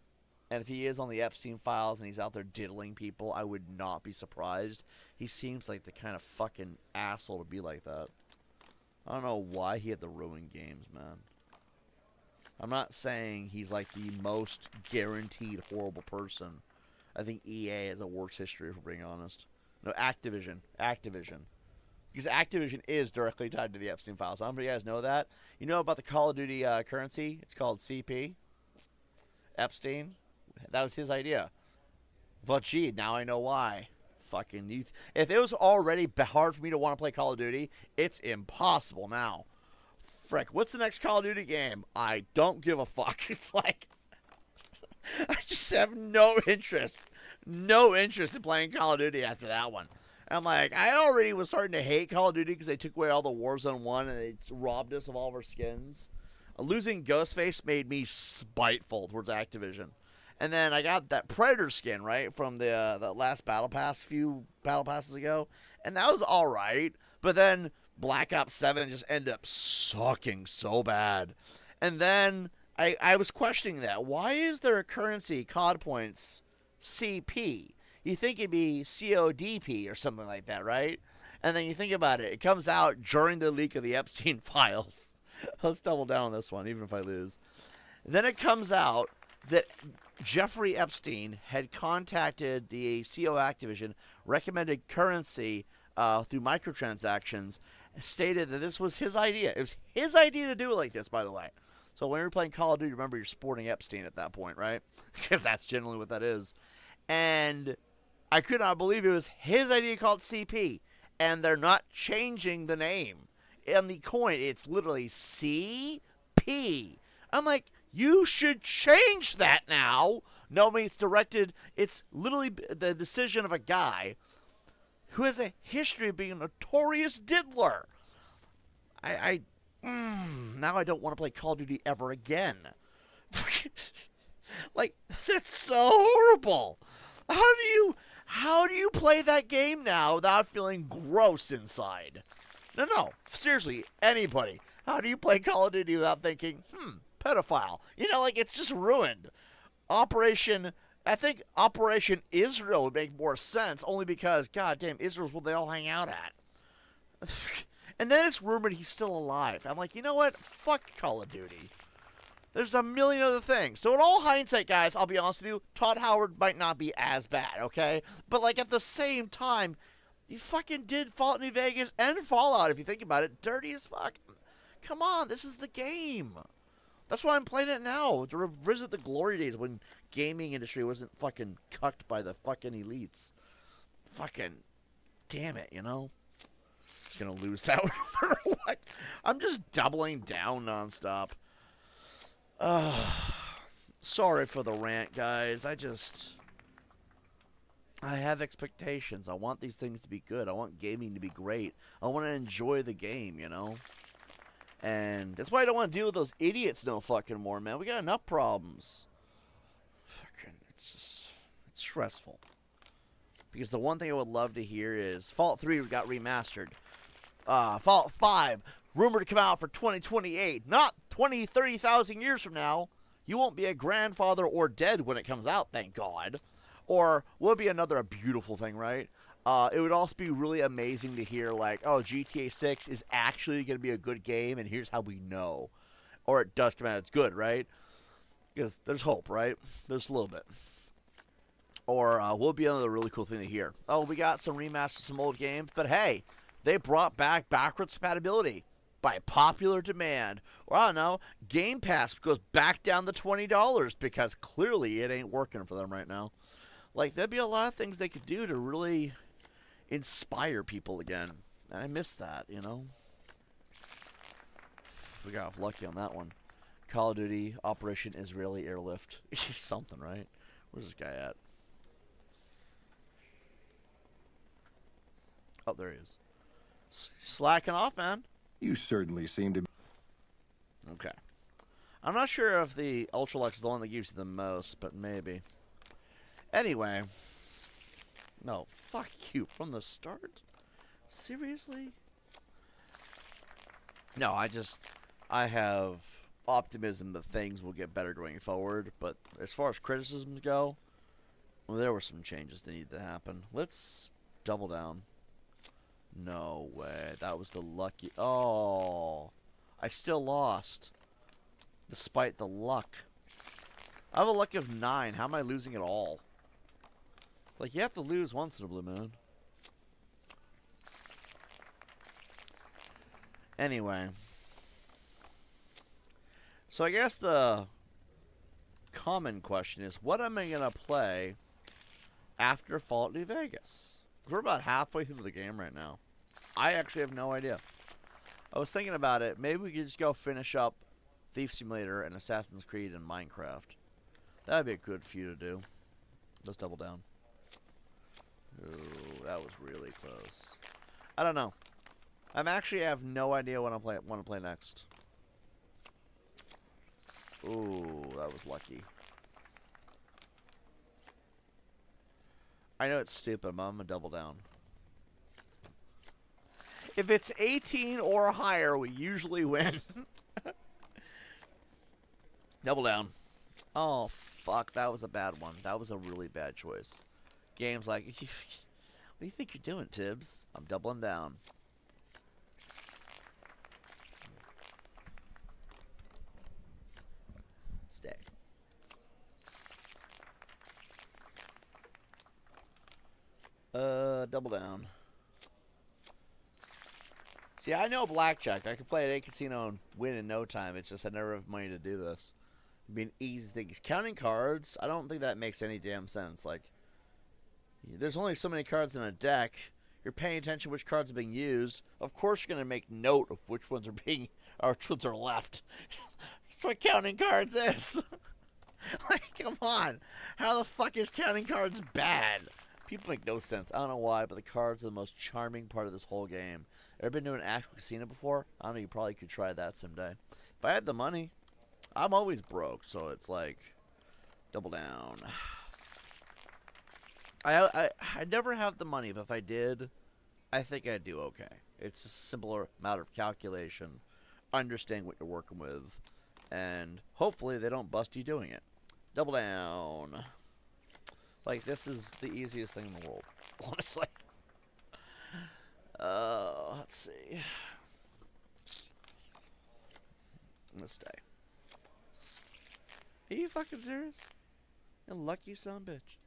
And if he is on the Epstein files and he's out there diddling people, I would not be surprised. He seems like the kind of fucking asshole to be like that. I don't know why he had to ruin games, man. I'm not saying he's like the most guaranteed horrible person. I think EA has a worse history, if we're being honest. No, Activision. Because Activision is directly tied to the Epstein files. I don't know if you guys know that. You know about the Call of Duty currency? It's called CP. Epstein. That was his idea. But gee, now I know why. Fucking youth. If it was already hard for me to want to play Call of Duty, it's impossible now. Frick, what's the next Call of Duty game? I don't give a fuck. It's like, I just have no interest. No interest in playing Call of Duty after that one. I'm like, I already was starting to hate Call of Duty because they took away all the Warzone 1 and they robbed us of all of our skins. Losing Ghostface made me spiteful towards Activision. And then I got that Predator skin, right, from the last Battle Pass, few Battle Passes ago. And that was alright. But then Black Ops 7 just ended up sucking so bad. And then I was questioning that. Why is there a currency, COD points, CP? You think it'd be CODP or something like that, right? And then you think about it. It comes out during the leak of the Epstein files. Let's double down on this one, even if I lose. Then it comes out that Jeffrey Epstein had contacted the CEO of Activision, recommended currency through microtransactions, stated that this was his idea. It was his idea to do it like this, by the way. So when you're playing Call of Duty, remember you're sporting Epstein at that point, right? Because that's generally what that is. And I could not believe it was his idea called CP. And they're not changing the name. On the coin, it's literally CP. I'm like, you should change that now. No, I mean, it's literally the decision of a guy who has a history of being a notorious diddler. Now I don't want to play Call of Duty ever again. Like, that's so horrible. How do you play that game now without feeling gross inside? No, seriously, anybody. How do you play Call of Duty without thinking, pedophile? You know, like, it's just ruined. I think Operation Israel would make more sense, only because, goddamn, Israel's where they all hang out at. And then it's rumored he's still alive. I'm like, you know what? Fuck Call of Duty. There's a million other things. So in all hindsight, guys, I'll be honest with you, Todd Howard might not be as bad, okay? But, like, at the same time, you fucking did Fallout New Vegas and Fallout, if you think about it, dirty as fuck. Come on, this is the game. That's why I'm playing it now, to revisit the glory days when gaming industry wasn't fucking cucked by the fucking elites. Fucking damn it, you know? Just gonna lose that one no matter what. I'm just doubling down nonstop. Sorry for the rant, guys. I have expectations. I want these things to be good. I want gaming to be great. I want to enjoy the game, you know? And that's why I don't want to deal with those idiots no fucking more, man. We got enough problems. Fucking, it's stressful. Because the one thing I would love to hear is Fallout 3 got remastered. Fallout 5, rumored to come out for 2028. Not 20, 30,000 years from now. He won't be a grandfather or dead when it comes out, thank God. Or will be another beautiful thing, right? It would also be really amazing to hear, like, oh, GTA 6 is actually going to be a good game, and here's how we know. Or it does come out, it's good, right? Because there's hope, right? There's a little bit. Or will be another really cool thing to hear. Oh, we got some remasters of some old games, but hey, they brought back backwards compatibility by popular demand. Or I don't know, Game Pass goes back down to $20 because clearly it ain't working for them right now. Like, there'd be a lot of things they could do to really inspire people again. And I miss that, you know? We got off lucky on that one. Call of Duty, Operation Israeli Airlift. Something, right? Where's this guy at? Oh, there he is. Slacking off, man. You certainly seem to be. Okay. I'm not sure if the Ultralux is the one that gives you the most, but maybe. Anyway. No, fuck you. From the start? Seriously? No, I have optimism that things will get better going forward, but as far as criticisms go, well, there were some changes that needed to happen. Let's double down. No way. That was the lucky... Oh. I still lost. Despite the luck. I have a luck of 9. How am I losing at all? Like, you have to lose once in a blue moon. Anyway. So I guess the common question is, what am I going to play after Fallout New Vegas? We're about halfway through the game right now. I actually have no idea. I was thinking about it. Maybe we could just go finish up Thief Simulator and Assassin's Creed and Minecraft. That'd be a good few to do. Let's double down. Ooh, that was really close. I don't know. I have no idea what I want to play next. Ooh, that was lucky. I know it's stupid, but I'm gonna double down. If it's 18 or higher, we usually win. Double down. Oh, fuck. That was a bad one. That was a really bad choice. Game's like, what do you think you're doing, TiBBz? I'm doubling down. Stay. Double down. See, I know blackjack. I could play at a casino and win in no time. It's just I never have money to do this. It'd be an easy thing. Counting cards, I don't think that makes any damn sense. Like, there's only so many cards in a deck. You're paying attention to which cards are being used. Of course, you're gonna make note of which ones are being, or which ones are left. That's what counting cards is. Like, come on. How the fuck is counting cards bad? People make no sense. I don't know why, but the cards are the most charming part of this whole game. Ever been to an actual casino before? I don't know, you probably could try that someday. If I had the money, I'm always broke, so it's like, double down. I never have the money, but if I did, I think I'd do okay. It's a simpler matter of calculation, understanding what you're working with, and hopefully they don't bust you doing it. Double down. Like, this is the easiest thing in the world, honestly. Let's see. Let's stay. Are you fucking serious? You lucky son of a bitch.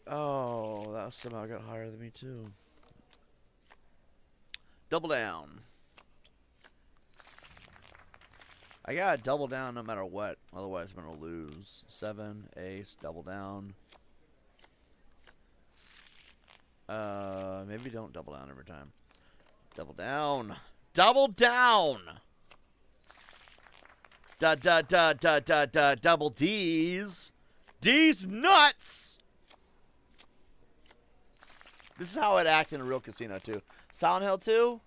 Oh, that somehow got higher than me too. Double down. I gotta double down no matter what, otherwise I'm gonna lose. 7, ace, double down. Maybe don't double down every time. Double down. Double down! Double D's. D's nuts! This is how I'd act in a real casino, too. Silent Hill 2?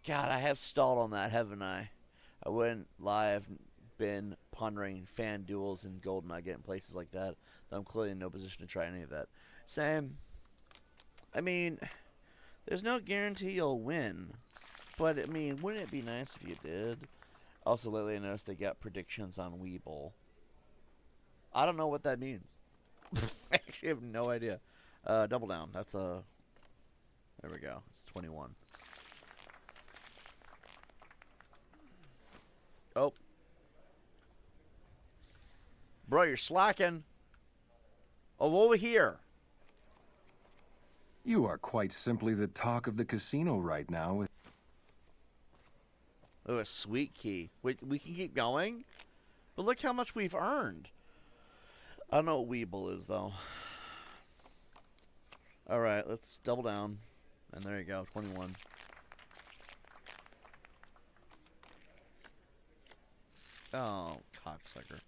God, I have stalled on that, haven't I? I wouldn't lie, I've been pondering fan duels and Gold Nugget and places like that. I'm clearly in no position to try any of that. Same. I mean, there's no guarantee you'll win. But, I mean, wouldn't it be nice if you did? Also, lately I noticed they got predictions on Weeble. I don't know what that means. I actually have no idea. Double down. That's a... There we go. It's 21. Oh. Bro, you're slacking. Oh, over here. You are quite simply the talk of the casino right now. Oh, a sweet key. Wait, we can keep going? But look how much we've earned. I don't know what Weeble is, though. Alright, let's double down. And there you go, 21. Oh, cocksucker.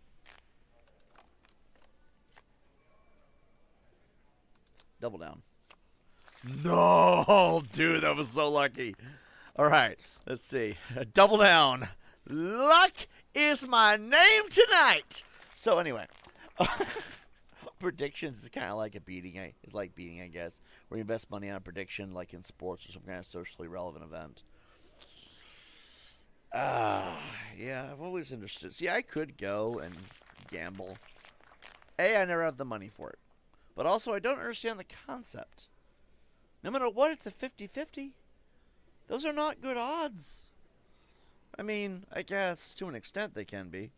Double down. No, dude, that was so lucky. All right, let's see. Double down. Luck is my name tonight. So anyway, predictions is kind of like a beating. It's like beating, I guess. Where you invest money on a prediction, like in sports or some kind of socially relevant event. Yeah, I've always understood. See, I could go and gamble. I never have the money for it. But also, I don't understand the concept. No matter what, it's a 50-50. Those are not good odds. I mean, I guess to an extent they can be.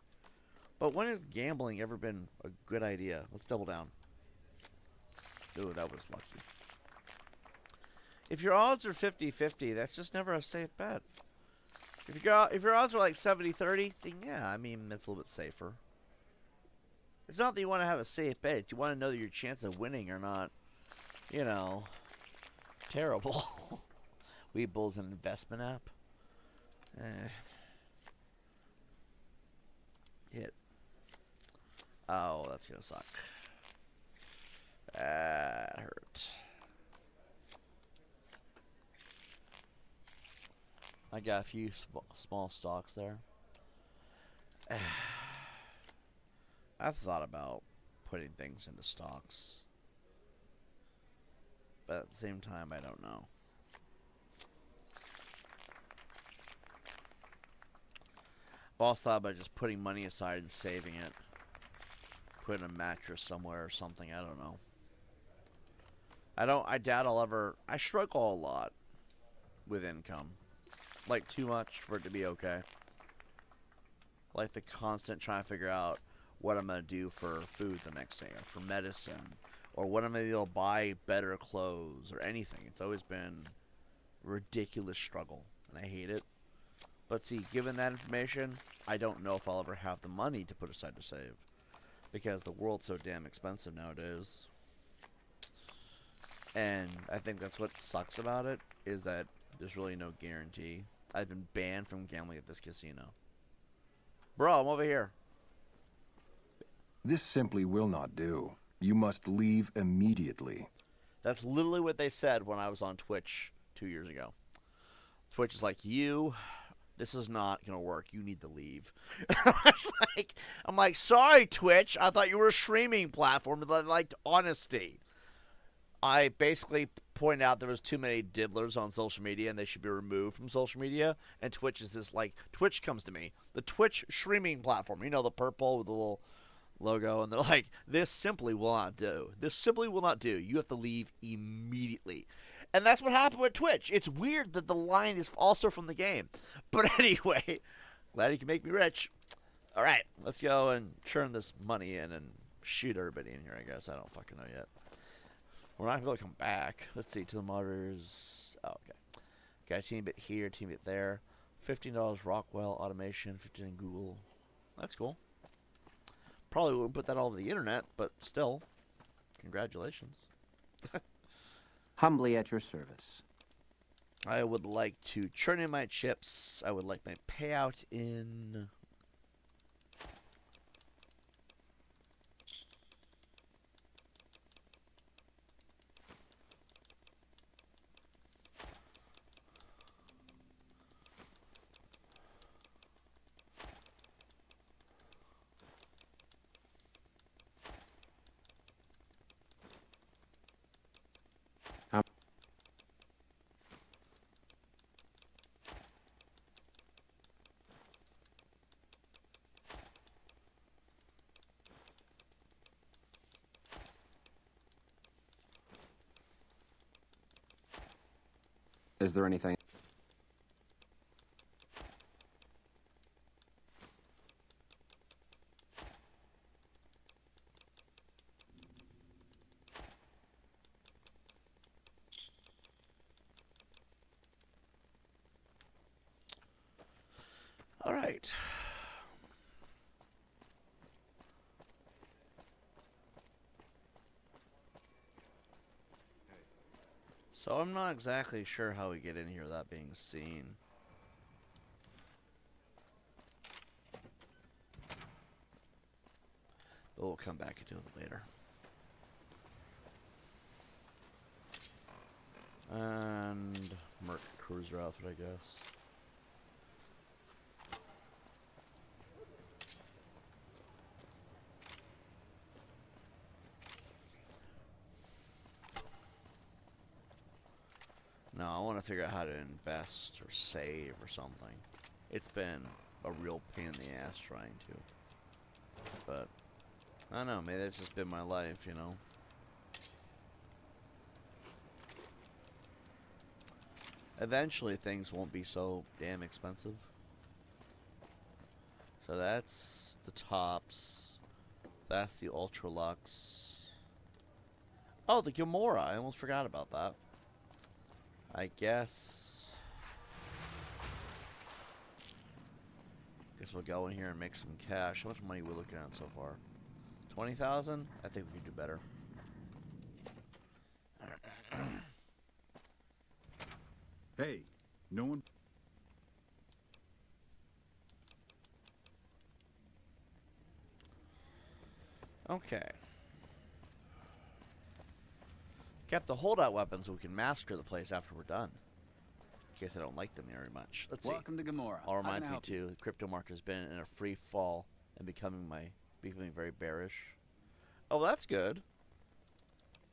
But when has gambling ever been a good idea? Let's double down. Ooh, that was lucky. If your odds are 50-50, that's just never a safe bet. If your odds are like 70-30, then yeah, I mean, that's a little bit safer. It's not that you want to have a safe bet. You want to know that your chance of winning are not, you know, terrible. Weeble's an investment app. Hit. Oh, that's going to suck. That hurt. I got a few small stocks there. I've thought about putting things into stocks. But at the same time, I don't know. I've also thought about just putting money aside and saving it. Putting a mattress somewhere or something, I don't know. I doubt I'll ever... I struggle a lot with income. Like, too much for it to be okay. Like the constant trying to figure out what I'm going to do for food the next day, or for medicine, or what I'm going to be able to buy better clothes, or anything. It's always been a ridiculous struggle, and I hate it. But see, given that information, I don't know if I'll ever have the money to put aside to save. Because the world's so damn expensive nowadays. And I think that's what sucks about it, is that there's really no guarantee. I've been banned from gambling at this casino. Bro, I'm over here. This simply will not do. You must leave immediately. That's literally what they said when I was on Twitch 2 years ago. Twitch is like, this is not going to work. You need to leave. I'm like, sorry, Twitch. I thought you were a streaming platform that liked honesty. I basically pointed out there was too many diddlers on social media and they should be removed from social media. And Twitch is this, like, Twitch comes to me. The Twitch streaming platform. You know, the purple with the little logo. And they're like, this simply will not do. This simply will not do. You have to leave immediately. And that's what happened with Twitch. It's weird that the line is also from the game. But anyway, glad you can make me rich. All right, let's go and churn this money in and shoot everybody in here, I guess. I don't fucking know yet. We're not going to be able to come back. Let's see, to the monitors. Oh, okay. Got a team bit here, team bit there. $15 Rockwell Automation, $15 Google. That's cool. Probably wouldn't put that all over the internet, but still, congratulations. Humbly at your service. I would like to churn in my chips. I would like my payout in... Is there anything? All right. So I'm not exactly sure how we get in here without being seen. But we'll come back and do it later. And Merc cruiser outfit, I guess. No, I want to figure out how to invest or save or something. It's been a real pain in the ass trying to. But, I don't know, maybe that's just been my life, you know? Eventually things won't be so damn expensive. So that's the tops. That's the Ultra Lux. Oh, the Gamora. I almost forgot about that. I guess we'll go in here and make some cash. How much money are we looking at so far? 20,000? I think we can do better. Hey, no one... Okay. Kept the holdout weapons so we can massacre the place after we're done. In case I don't like them very much. Let's see. Welcome to Gamora. All How can I reminds me help you? too, the crypto market has been in a free fall and becoming very bearish. Oh, that's good.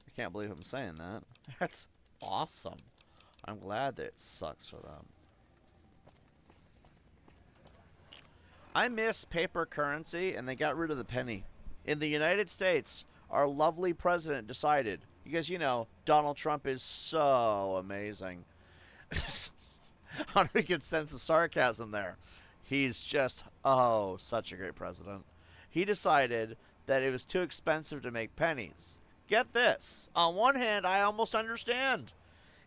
I can't believe I'm saying that. That's awesome. I'm glad that it sucks for them. I miss paper currency, and they got rid of the penny. In the United States, our lovely president decided, because, you know, Donald Trump is so amazing. I don't think you can sense the sarcasm there. He's just, oh, such a great president. He decided that it was too expensive to make pennies. Get this. On one hand, I almost understand.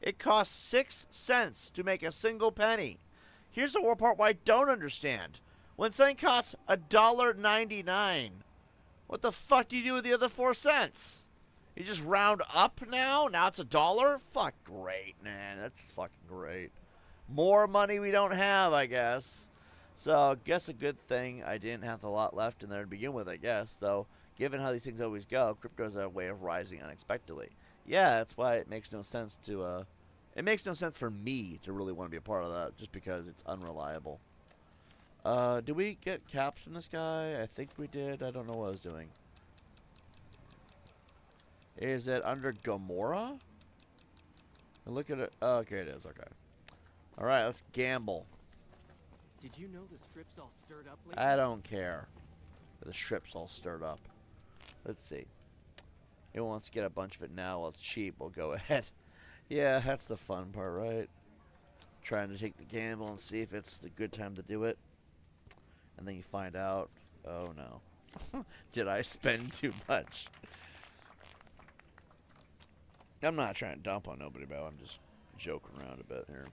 It costs 6 cents to make a single penny. Here's the part why I don't understand. When something costs $1.99, what the fuck do you do with the other 4 cents? You just round up now? Now it's $1? Fuck, great, man. That's fucking great. More money we don't have, I guess. So, I guess a good thing I didn't have a lot left in there to begin with, I guess. Though, given how these things always go, crypto's a way of rising unexpectedly. Yeah, that's why it makes no sense to, it makes no sense for me to really want to be a part of that, just because it's unreliable. Did we get caps from this guy? I think we did. I don't know what I was doing. Is it under Gamora? Look at it. Oh, okay, it is. Okay. All right, let's gamble. Did you know the strip's all stirred up lately? I don't care. The strip's all stirred up. Let's see. He wants to get a bunch of it now while it's cheap. We'll go ahead. Yeah, that's the fun part, right? Trying to take the gamble and see if it's the good time to do it. And then you find out, oh no. Did I spend too much? I'm not trying to dump on nobody, but I'm just joking around a bit here.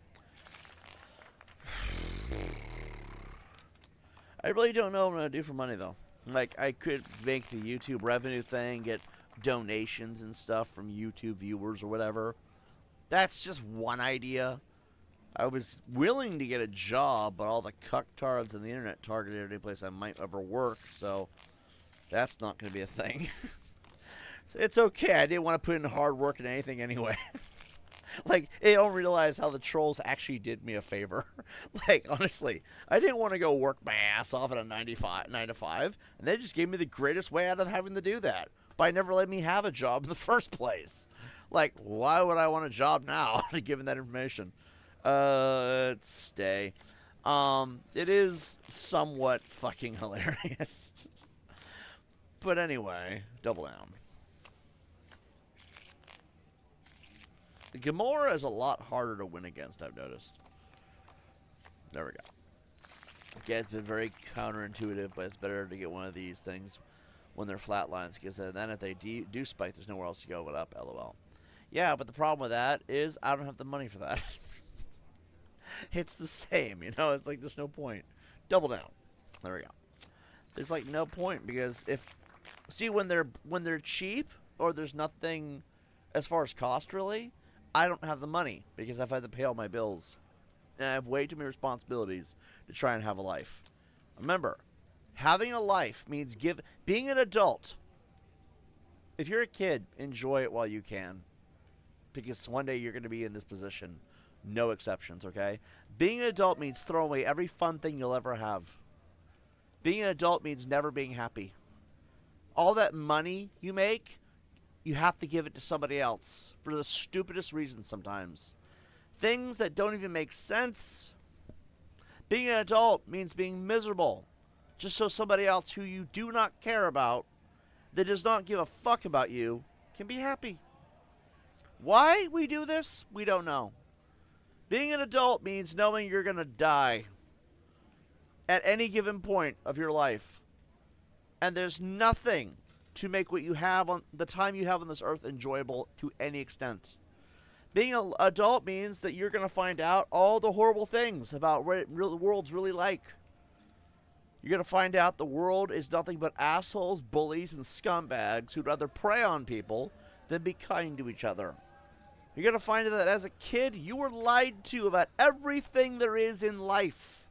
I really don't know what I'm going to do for money, though. Like, I could make the YouTube revenue thing, get donations and stuff from YouTube viewers or whatever. That's just one idea. I was willing to get a job, but all the cucktards on the internet targeted any place I might ever work, so that's not going to be a thing. So it's okay. I didn't want to put in hard work in anything anyway. Like, they don't realize how the trolls actually did me a favor. Like, honestly, I didn't want to go work my ass off at a 9 to 5, and they just gave me the greatest way out of having to do that by never letting me have a job in the first place. Like, why would I want a job now, given that information? Let's stay. It is somewhat fucking hilarious. But anyway, double down. Gamora is a lot harder to win against, I've noticed. There we go. Yeah, it's been very counterintuitive, but it's better to get one of these things when they're flatlines, because then if they do spike, there's nowhere else to go but up, lol. Yeah, but the problem with that is I don't have the money for that. It's the same, you know? It's like there's no point. Double down. There we go. There's like no point, because see, when they're cheap or there's nothing as far as cost really, I don't have the money because I've had to pay all my bills. And I have way too many responsibilities to try and have a life. Remember, having a life means being an adult. If you're a kid, enjoy it while you can. Because one day you're going to be in this position. No exceptions, okay? Being an adult means throwing away every fun thing you'll ever have. Being an adult means never being happy. All that money you make, you have to give it to somebody else for the stupidest reasons sometimes. Things that don't even make sense. Being an adult means being miserable just so somebody else who you do not care about, that does not give a fuck about you, can be happy. Why we do this, we don't know. Being an adult means knowing you're going to die at any given point of your life. And there's nothing to make what you have on the time you have on this earth enjoyable to any extent. Being an adult means that you're going to find out all the horrible things about what the world's really like. You're going to find out the world is nothing but assholes, bullies, and scumbags who'd rather prey on people than be kind to each other. You're going to find that as a kid, you were lied to about everything there is in life.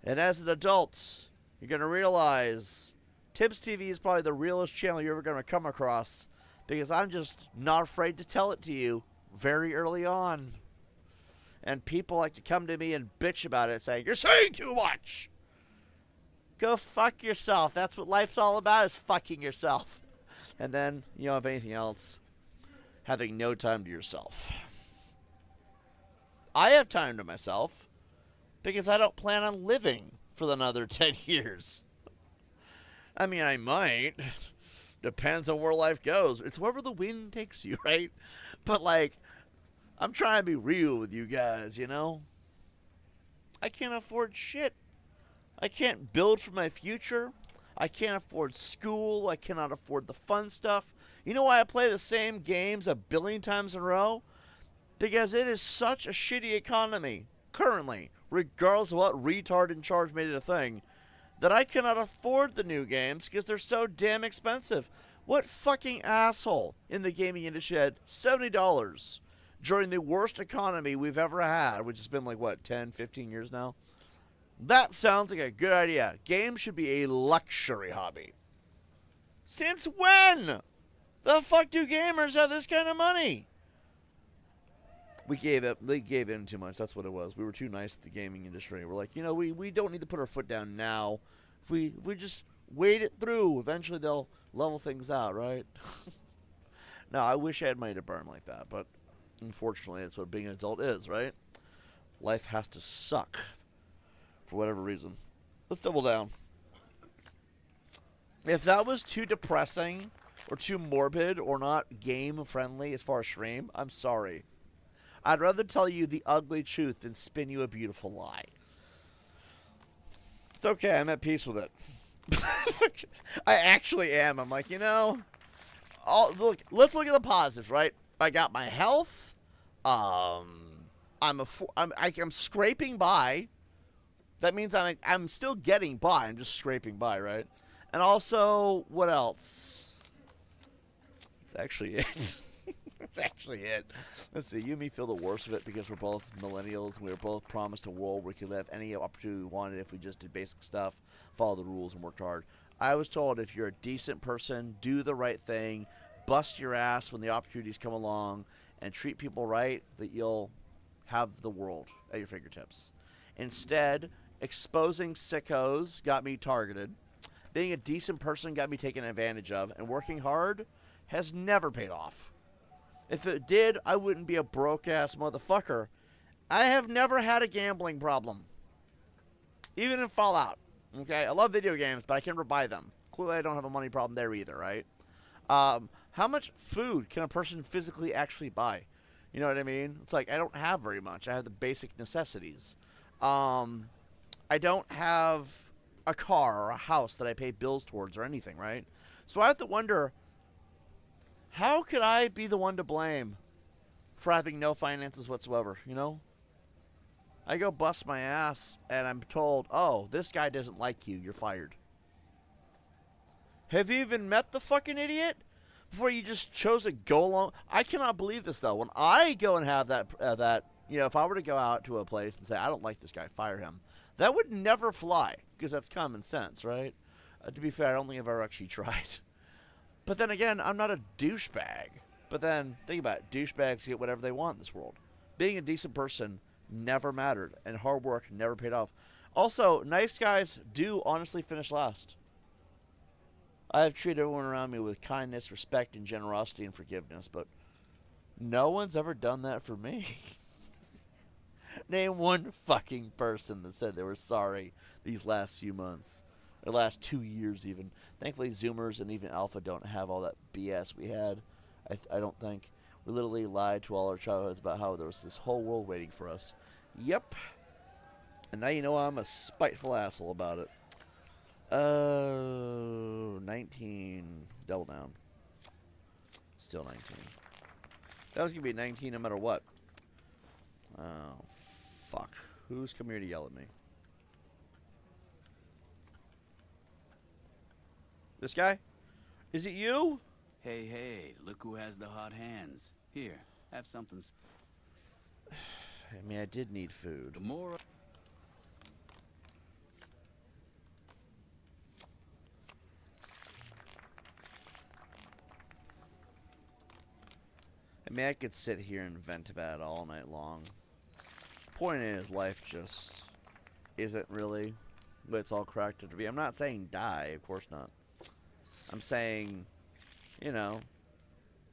And as an adult, you're going to realize TiBBzTV is probably the realest channel you're ever going to come across, because I'm just not afraid to tell it to you very early on. And people like to come to me and bitch about it, saying, "You're saying too much." Go fuck yourself. That's what life's all about, is fucking yourself. And then, you know, if anything else, having no time to yourself. I have time to myself because I don't plan on living for another 10 years. I mean, I might. Depends on where life goes. It's wherever the wind takes you, right? But, like, I'm trying to be real with you guys, you know? I can't afford shit. I can't build for my future. I can't afford school. I cannot afford the fun stuff. You know why I play the same games a billion times in a row? Because it is such a shitty economy, currently, regardless of what retard in charge made it a thing, that I cannot afford the new games because they're so damn expensive. What fucking asshole in the gaming industry had $70 during the worst economy we've ever had, which has been like, what, 10, 15 years now? That sounds like a good idea. Games should be a luxury hobby. Since when? The fuck do gamers have this kind of money? They gave in too much. That's what it was. We were too nice to the gaming industry. We're like, you know, we don't need to put our foot down now. If we just wait it through, eventually they'll level things out, right? No, I wish I had money to burn like that, but unfortunately, that's what being an adult is, right? Life has to suck for whatever reason. Let's double down. If that was too depressing or too morbid or not game friendly as far as stream, I'm sorry. I'd rather tell you the ugly truth than spin you a beautiful lie. It's okay, I'm at peace with it. I actually am. I'm like, you know, let's look at the positives, right? I got my health. I'm scraping by. That means I'm still getting by. I'm just scraping by, right? And also, what else? That's actually it. That's actually it. Let's see. You and me feel the worst of it because we're both millennials. And we were both promised a world where we could have any opportunity we wanted if we just did basic stuff, follow the rules, and worked hard. I was told if you're a decent person, do the right thing, bust your ass when the opportunities come along, and treat people right, that you'll have the world at your fingertips. Instead, exposing sickos got me targeted. Being a decent person got me taken advantage of, and working hard has never paid off. If it did, I wouldn't be a broke-ass motherfucker. I have never had a gambling problem. Even in Fallout. Okay? I love video games, but I can never buy them. Clearly, I don't have a money problem there either, right? How much food can a person physically actually buy? You know what I mean? It's like I don't have very much. I have the basic necessities. I don't have a car or a house that I pay bills towards or anything, right? So I have to wonder, how could I be the one to blame for having no finances whatsoever, you know? I go bust my ass and I'm told, oh, this guy doesn't like you, you're fired. Have you even met the fucking idiot before you just chose to go along? I cannot believe this, though. When I go and have that, you know, if I were to go out to a place and say, I don't like this guy, fire him, that would never fly, because that's common sense, right? To be fair, I don't think I've ever actually tried. But then again, I'm not a douchebag. But then, think about it. Douchebags get whatever they want in this world. Being a decent person never mattered, and hard work never paid off. Also, nice guys do honestly finish last. I have treated everyone around me with kindness, respect, and generosity and forgiveness, but no one's ever done that for me. Name one fucking person that said they were sorry these last few months. Or last 2 years even. Thankfully, Zoomers and even Alpha don't have all that BS we had. I don't think. We literally lied to all our childhoods about how there was this whole world waiting for us. Yep. And now you know I'm a spiteful asshole about it. 19. Double down. Still 19. That was going to be 19 no matter what. Oh, fuck. Who's come here to yell at me? This guy? Is it you? Hey, hey, look who has the hot hands. Here, have something. I mean, I did need food. The more... I mean, I could sit here and vent about it all night long. Point is, life just isn't really what it's all cracked up to be. I'm not saying die, of course not. I'm saying, you know,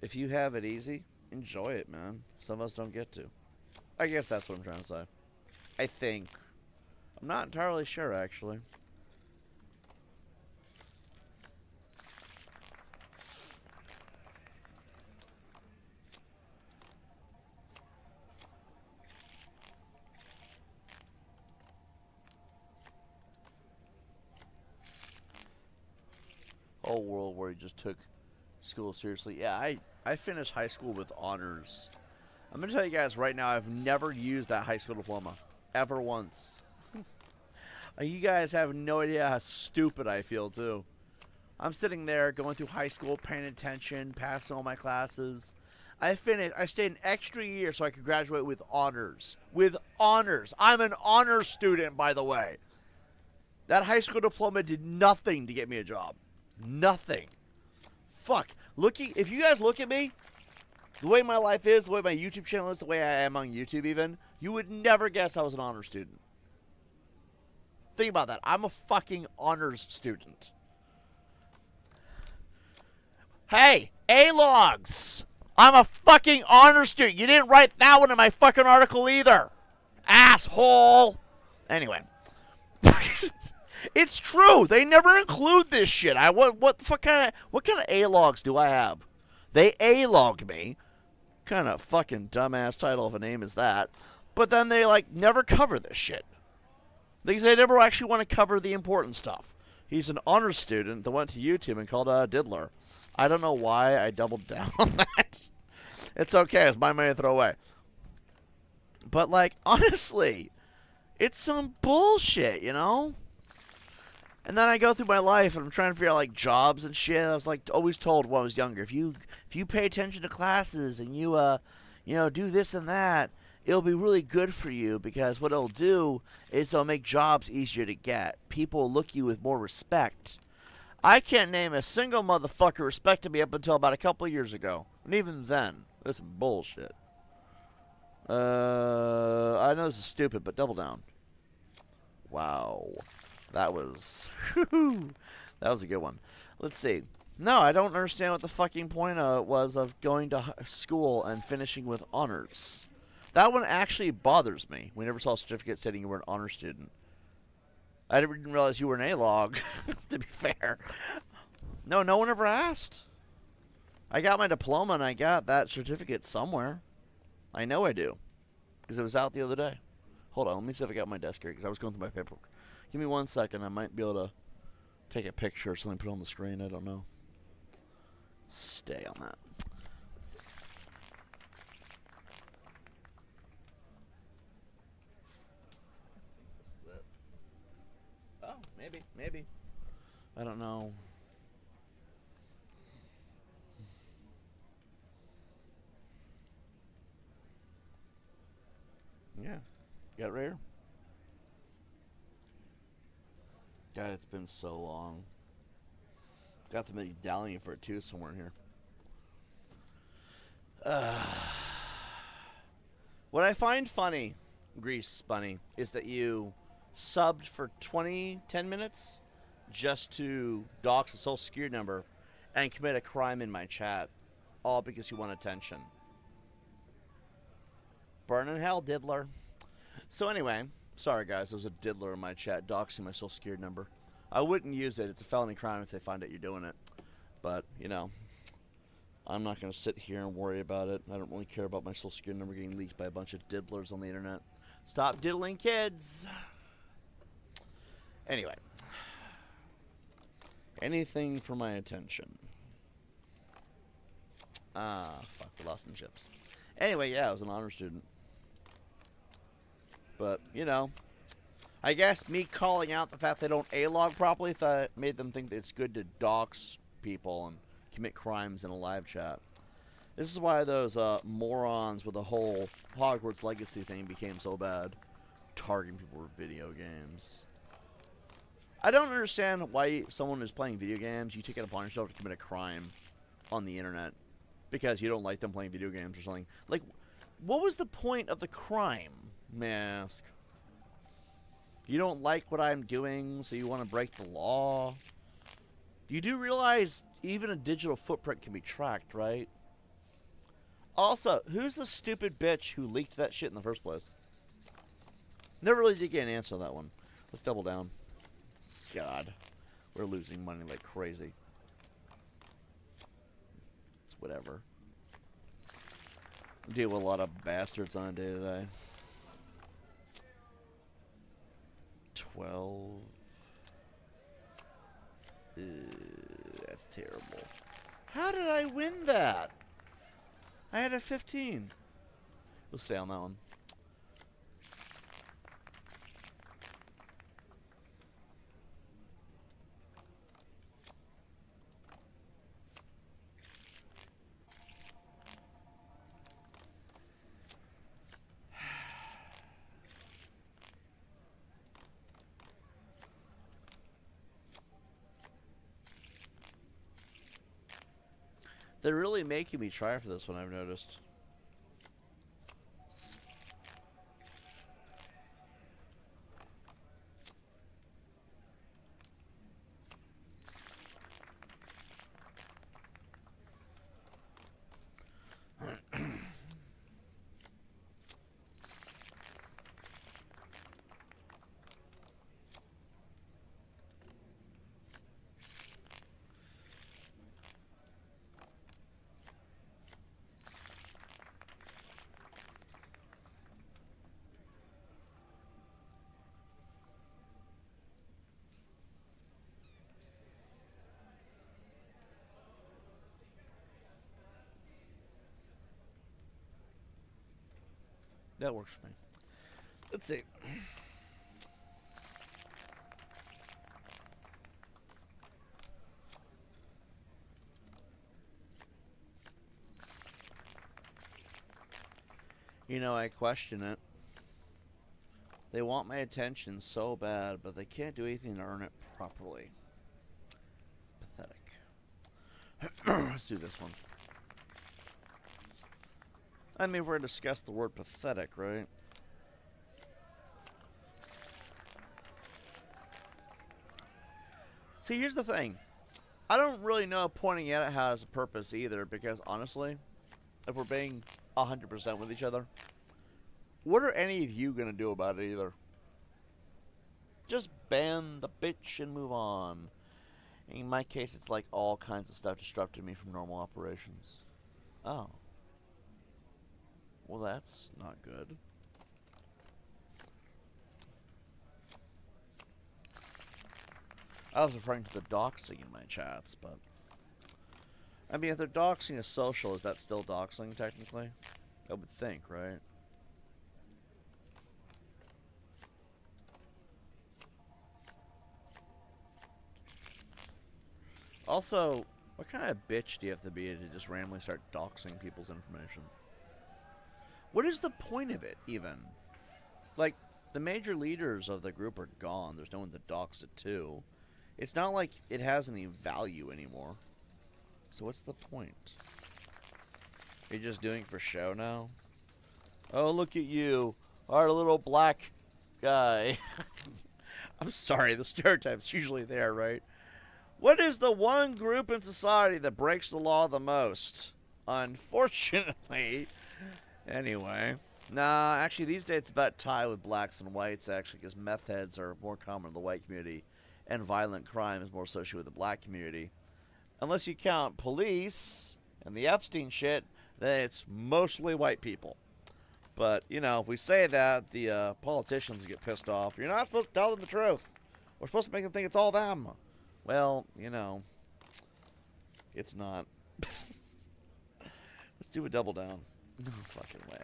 if you have it easy, enjoy it, man. Some of us don't get to. I guess that's what I'm trying to say. I think. I'm not entirely sure, actually. Whole world where he just took school seriously. Yeah, I finished high school with honors. I'm going to tell you guys right now, I've never used that high school diploma. Ever once. You guys have no idea how stupid I feel, too. I'm sitting there going through high school, paying attention, passing all my classes. I stayed an extra year so I could graduate with honors. With honors. I'm an honors student, by the way. That high school diploma did nothing to get me a job. Nothing. Fuck. If you guys look at me, the way my life is, the way my YouTube channel is, the way I am on YouTube even, you would never guess I was an honors student. Think about that. I'm a fucking honors student. Hey, A-logs. I'm a fucking honors student. You didn't write that one in my fucking article either. Asshole. Anyway. It's true. They never include this shit. What kind of A-logs do I have? They A-logged me. Kind of fucking dumbass title of a name is that? But then they like never cover this shit. Because they never actually want to cover the important stuff. He's an honors student that went to YouTube and called a diddler. I don't know why I doubled down on that. It's okay. It's my money to throw away. But like honestly, it's some bullshit, you know? And then I go through my life and I'm trying to figure out like jobs and shit. I was like always told when I was younger, if you pay attention to classes and you do this and that, it'll be really good for you because what it'll do is it'll make jobs easier to get. People will look at you with more respect. I can't name a single motherfucker respected me up until about a couple of years ago. And even then, that's some bullshit. I know this is stupid, but double down. Wow. That was a good one. Let's see. No, I don't understand what the fucking point was of going to school and finishing with honors. That one actually bothers me. We never saw a certificate stating you were an honor student. I didn't realize you were an A-log, to be fair. No one ever asked. I got my diploma and I got that certificate somewhere. I know I do. Because it was out the other day. Hold on, let me see if I got my desk here, because I was going through my paperwork. Give me 1 second, I might be able to take a picture or something, put it on the screen, I don't know. Stay on that. Oh, maybe. I don't know. Yeah, got it right here. God, it's been so long. Got the medallion for it too, somewhere in here. What I find funny, Grease Bunny, is that you subbed for 10 minutes just to dox a social security number and commit a crime in my chat, all because you want attention. Burn in hell, diddler. So anyway, sorry guys, there was a diddler in my chat doxing my social security number. I wouldn't use it. It's a felony crime if they find out you're doing it. But, you know, I'm not going to sit here and worry about it. I don't really care about my social security number getting leaked by a bunch of diddlers on the internet. Stop diddling kids. Anyway. Anything for my attention. Fuck, we lost some chips. Anyway, yeah, I was an honor student. But, you know, I guess me calling out the fact they don't A-log properly made them think that it's good to dox people and commit crimes in a live chat. This is why those morons with the whole Hogwarts Legacy thing became so bad. Targeting people with video games. I don't understand why someone who's playing video games, you take it upon yourself to commit a crime on the internet because you don't like them playing video games or something. Like, what was the point of the crime, may I ask? You don't like what I'm doing, so you want to break the law? You do realize even a digital footprint can be tracked, right? Also, who's the stupid bitch who leaked that shit in the first place? Never really did get an answer to that one. Let's double down. God, we're losing money like crazy. It's whatever. I deal with a lot of bastards on a day-to-day. 12. That's terrible. How did I win that? I had a 15. We'll stay on that one. They're really making me try for this one, I've noticed. That works for me. Let's see. You know, I question it. They want my attention so bad, but they can't do anything to earn it properly. It's pathetic. Let's do this one. I mean, we're going to discuss the word pathetic, right? See, here's the thing. I don't really know pointing at it has a purpose either, because honestly, if we're being 100% with each other, what are any of you going to do about it either? Just ban the bitch and move on. In my case, it's like all kinds of stuff disrupted me from normal operations. Oh. Well, that's not good. I was referring to the doxing in my chats, but... I mean, if they're doxing a social, is that still doxing, technically? I would think, right? Also, what kind of bitch do you have to be to just randomly start doxing people's information? What is the point of it, even? Like, the major leaders of the group are gone. There's no one to dox it to. It's not like it has any value anymore. So what's the point? You're just doing it for show now? Oh, look at you. Our little black guy. I'm sorry, the stereotype's usually there, right? What is the one group in society that breaks the law the most? Unfortunately. Anyway. Nah, actually, these days it's about tie with blacks and whites, actually, because meth heads are more common in the white community, and violent crime is more associated with the black community. Unless you count police and the Epstein shit, then it's mostly white people. But, you know, if we say that, the politicians get pissed off. You're not supposed to tell them the truth. We're supposed to make them think it's all them. Well, you know, it's not. Let's do a double down. No fucking way.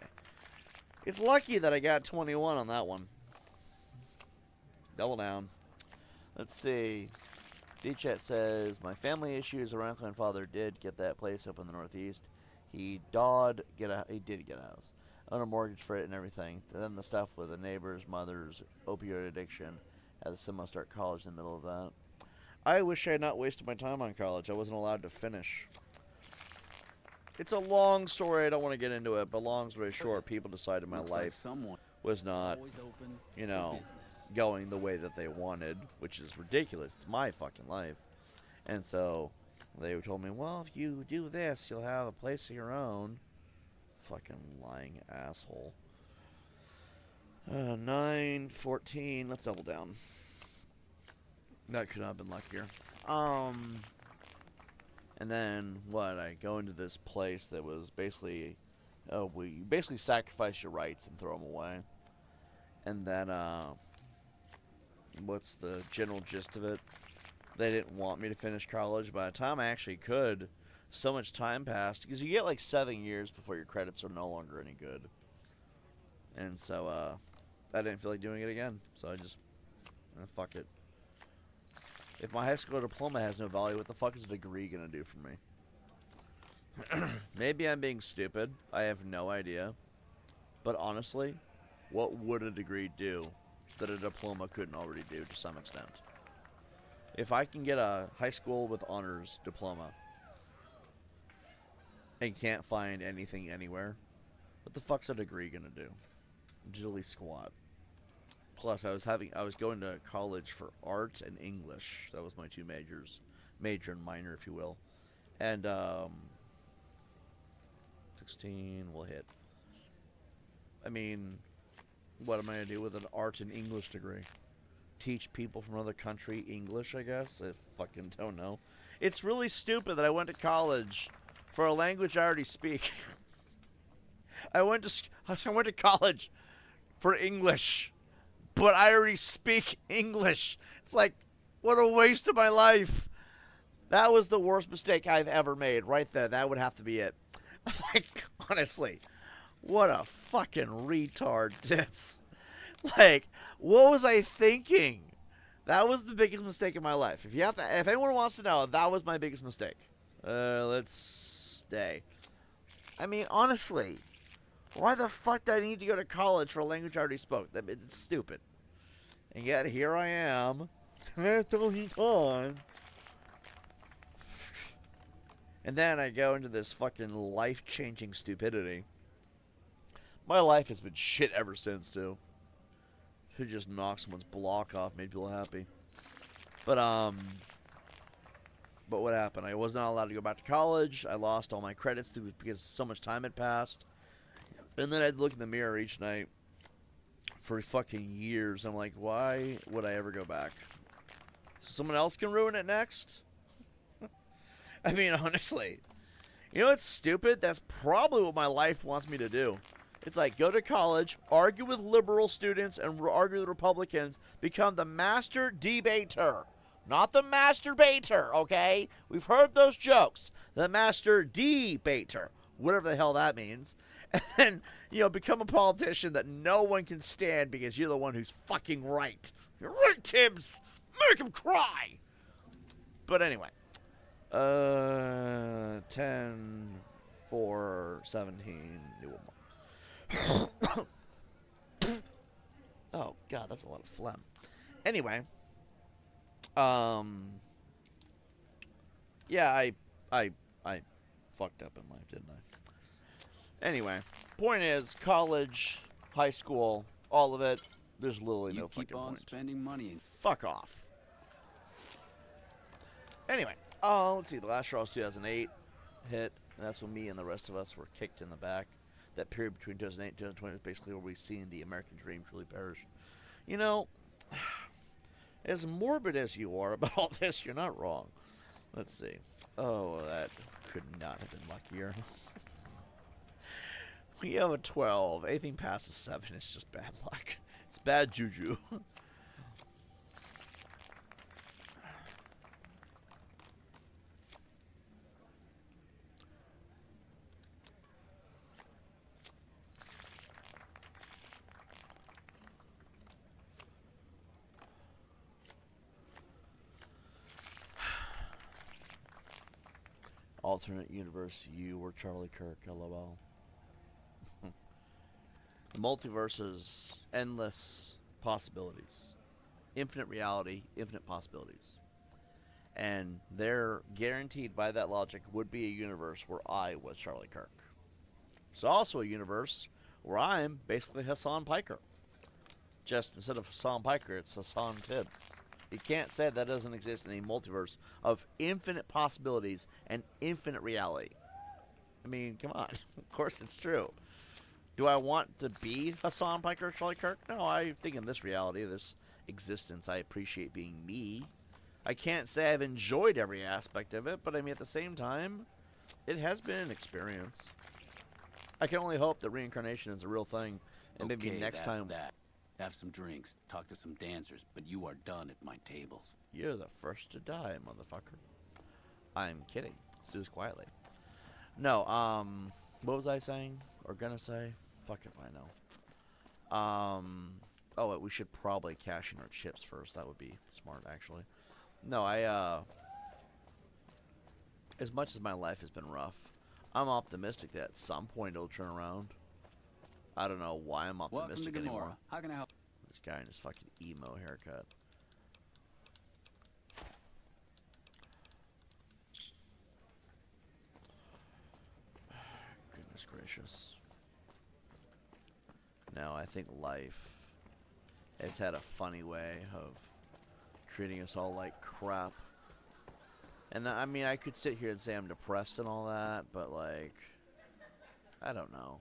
It's lucky that I got 21 on that one. Double down. Let's see. D-Chat says, my family issues, our uncle and father did get that place up in the Northeast. He did get a house. Own a mortgage for it and everything. Then the stuff with the neighbors, mothers, opioid addiction. Had the son start college in the middle of that. I wish I had not wasted my time on college. I wasn't allowed to finish. It's a long story. I don't want to get into it, but long story short, people decided my life was not, you know, going the way that they wanted, which is ridiculous. It's my fucking life. And so they told me, well, if you do this, you'll have a place of your own. Fucking lying asshole. 9:14. Let's double down. That could not have been luckier. And then, what? I go into this place that was basically... Oh, we basically sacrifice your rights and throw them away. And then, what's the general gist of it? They didn't want me to finish college. By the time I actually could, so much time passed. Because you get like 7 years before your credits are no longer any good. And so, I didn't feel like doing it again. So I just... fuck it. If my high school diploma has no value, what the fuck is a degree gonna do for me? Maybe I'm being stupid. I have no idea. But honestly, what would a degree do that a diploma couldn't already do to some extent? If I can get a high school with honors diploma and can't find anything anywhere, what the fuck's a degree gonna do? Diddly squat. Plus, I was going to college for art and English. That was my two majors. Major and minor, if you will. And, 16 will hit. I mean, what am I going to do with an art and English degree? Teach people from another country English, I guess? I fucking don't know. It's really stupid that I went to college for a language I already speak. I went to college for English. But I already speak English. It's like, what a waste of my life. That was the worst mistake I've ever made. Right there. That would have to be it. Like, honestly, what a fucking retard, Tips. Like, what was I thinking? That was the biggest mistake in my life. If anyone wants to know, that was my biggest mistake. Let's stay. I mean, honestly, why the fuck did I need to go to college for a language I already spoke? It's stupid. And yet, here I am. And then I go into this fucking life-changing stupidity. My life has been shit ever since, too. Should just knock someone's block off, made people happy. But what happened? I was not allowed to go back to college. I lost all my credits because so much time had passed. And then I'd look in the mirror each night for fucking years. I'm like, why would I ever go back? Someone else can ruin it next? I mean, honestly. You know what's stupid? That's probably what my life wants me to do. It's like, go to college, argue with liberal students, and argue with Republicans, become the master debater. Not the masturbator, okay? We've heard those jokes. The master debater, whatever the hell that means. And then, you know, become a politician that no one can stand because you're the one who's fucking right. You're right, Tibbs. Make him cry. But anyway. 10, 4, 17. Do one more. Oh, God, that's a lot of phlegm. Anyway. Yeah, I fucked up in life, didn't I? Anyway, point is, college, high school, all of it, there's literally no fucking point. You keep on spending money and fuck off. Anyway, let's see, the last straw was 2008 hit, and that's when me and the rest of us were kicked in the back. That period between 2008 and 2020 is basically where we've seen the American dream truly perish. You know, as morbid as you are about all this, you're not wrong. Let's see. Oh, that could not have been luckier. We have a 12. Anything past a 7 is just bad luck. It's bad juju. Alternate universe, you were Charlie Kirk, LOL. The multiverse is endless possibilities. Infinite reality, infinite possibilities. And there, guaranteed by that logic, would be a universe where I was Charlie Kirk. There's also a universe where I'm basically Hassan Piker. Just instead of Hassan Piker, it's Hassan Tibbs. You can't say that doesn't exist in a multiverse of infinite possibilities and infinite reality. I mean, come on. Of course it's true. Do I want to be Hassan Piker or Charlie Kirk? No, I think in this reality, this existence, I appreciate being me. I can't say I've enjoyed every aspect of it, but I mean, at the same time, it has been an experience. I can only hope that reincarnation is a real thing, and maybe next time... That. Have some drinks, talk to some dancers, but you are done at my tables. You're the first to die, motherfucker. I'm kidding. Let's do this quietly. No, what was I saying? Or gonna say? Fuck if I know. Oh, we should probably cash in our chips first. That would be smart, actually. No, as much as my life has been rough, I'm optimistic that at some point it'll turn around. I don't know why I'm optimistic anymore. How can I help? This guy in his fucking emo haircut. Goodness gracious. No, I think life has had a funny way of treating us all like crap. And I mean, I could sit here and say I'm depressed and all that, but like, I don't know.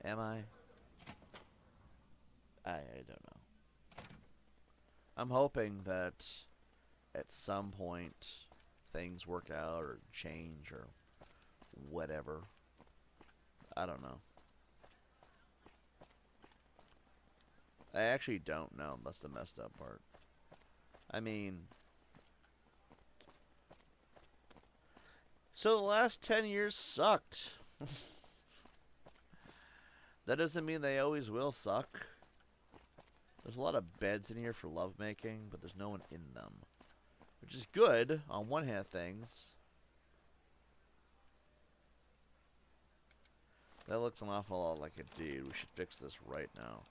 Am I? I don't know. I'm hoping that at some point things work out or change or whatever. I don't know. I actually don't know. That's the messed up part. I mean, so the last 10 years sucked. That doesn't mean they always will suck. There's a lot of beds in here for lovemaking, but there's no one in them. Which is good on one hand of things. That looks an awful lot like a dude. We should fix this right now.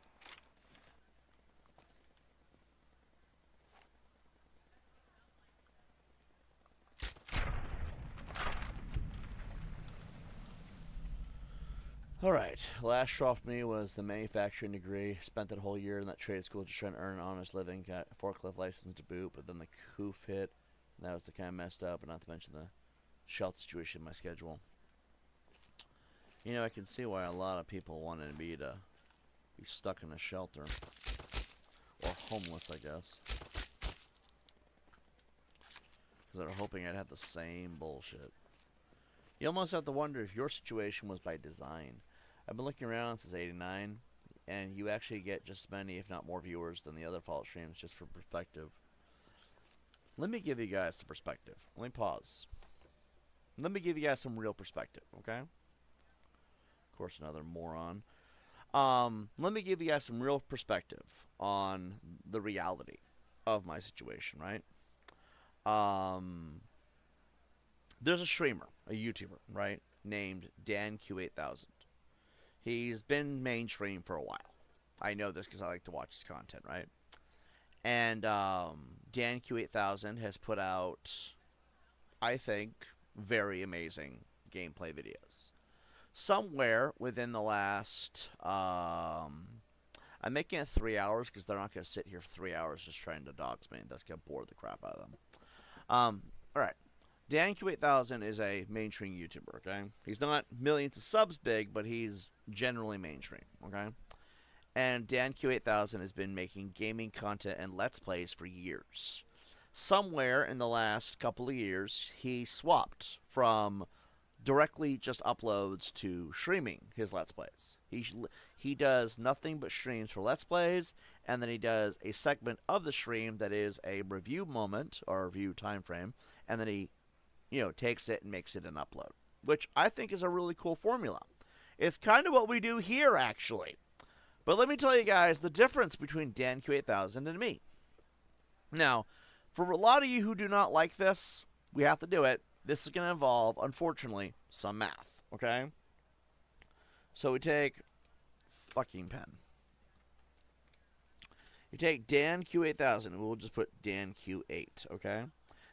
Alright, last straw for me was the manufacturing degree. Spent that whole year in that trade school just trying to earn an honest living. Got a forklift license to boot, but then the coof hit. And that was the kind of messed up, and not to mention the shelter situation in my schedule. You know, I can see why a lot of people wanted me to be stuck in a shelter. Or homeless, I guess. Because they're hoping I'd have the same bullshit. You almost have to wonder if your situation was by design. I've been looking around since '89, and you actually get just as many, if not more, viewers than the other Fallout streams, just for perspective. Let me give you guys some perspective. Let me pause. Let me give you guys some real perspective, okay? Of course, another moron. Let me give you guys some real perspective on the reality of my situation, right? There's a streamer, a YouTuber, right, named DanQ8000. He's been mainstream for a while. I know this because I like to watch his content, right? And DanQ8000 has put out, I think, very amazing gameplay videos. Somewhere within the last, I'm making it 3 hours because they're not going to sit here for 3 hours just trying to dox me. That's going to bore the crap out of them. Alright. DanQ8000 is a mainstream YouTuber, okay? He's not millions of subs big, but he's generally mainstream, okay? And DanQ8000 has been making gaming content and Let's Plays for years. Somewhere in the last couple of years, he swapped from directly just uploads to streaming his Let's Plays. He does nothing but streams for Let's Plays, and then he does a segment of the stream that is a review moment, or review time frame, and then he, takes it and makes it an upload, which I think is a really cool formula. It's kind of what we do here, actually. But let me tell you guys the difference between DanQ8000 and me. Now, for a lot of you who do not like this, we have to do it. This is going to involve, unfortunately, some math, okay? So we take fucking pen. You take DanQ8000, and we'll just put DanQ8, okay?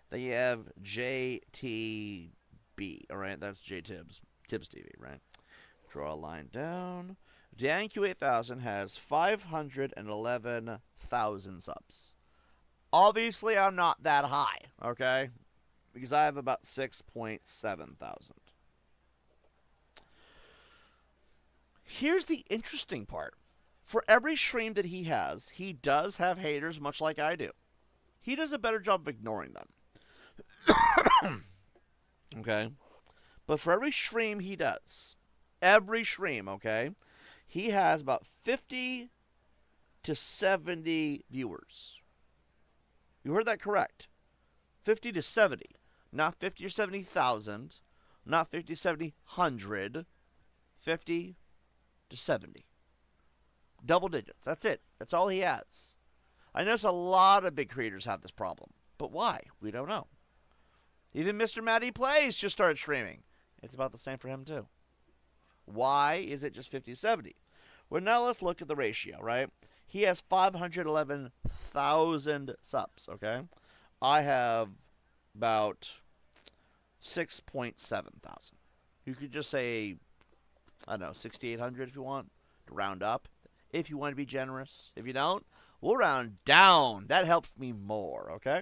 Then you have JTB, all right? That's TiBBzTV, right? Draw a line down. DanQ8000 has 511,000 subs. Obviously, I'm not that high, okay? Because I have about 6.7 thousand. Here's the interesting part. For every stream that he has, he does have haters, much like I do. He does a better job of ignoring them. Okay? But for every stream he does, okay, he has about 50 to 70 viewers. You heard that correct. 50 to 70. Not 50 or 70,000. Not 50 to 70, 100. 50 to 70. Double digits. That's it. That's all he has. I notice a lot of big creators have this problem. But why? We don't know. Even Mr. Matty Plays just started streaming. It's about the same for him too. Why is it just 50 to 70? Well, now let's look at the ratio, right? He has 511,000 subs, okay? I have about 6.7 thousand. You could just say, I don't know, 6,800 if you want to round up. If you want to be generous. If you don't, we'll round down. That helps me more, okay?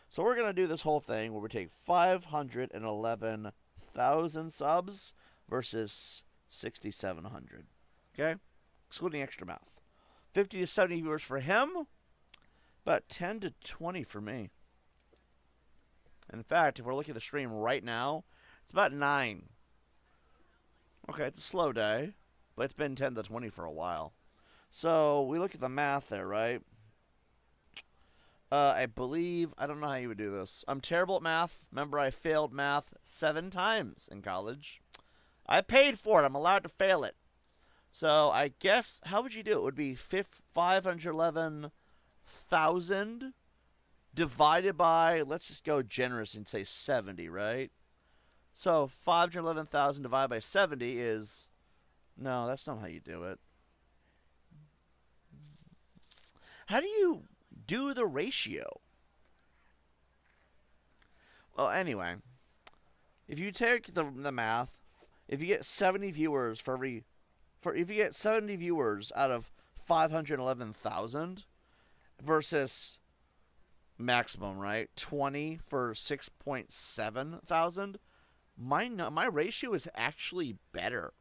So we're going to do this whole thing where we take 511,000 subs versus 6,700, okay? Excluding extra math. 50 to 70 viewers for him, about 10 to 20 for me. In fact, if we're looking at the stream right now, it's about 9. Okay, it's a slow day, but it's been 10 to 20 for a while. So we look at the math there, right? I believe, I don't know how you would do this. I'm terrible at math. Remember, I failed math 7 times in college. I paid for it. I'm allowed to fail it. So I guess, how would you do it? It would be 511,000 divided by, let's just go generous and say 70, right? So 511,000 divided by 70 is, no, that's not how you do it. How do you do the ratio? Well, anyway, if you take the math, if you get 70 viewers if you get 70 viewers out of 511,000 versus maximum, right? 20 for 6.7 thousand. My ratio is actually better.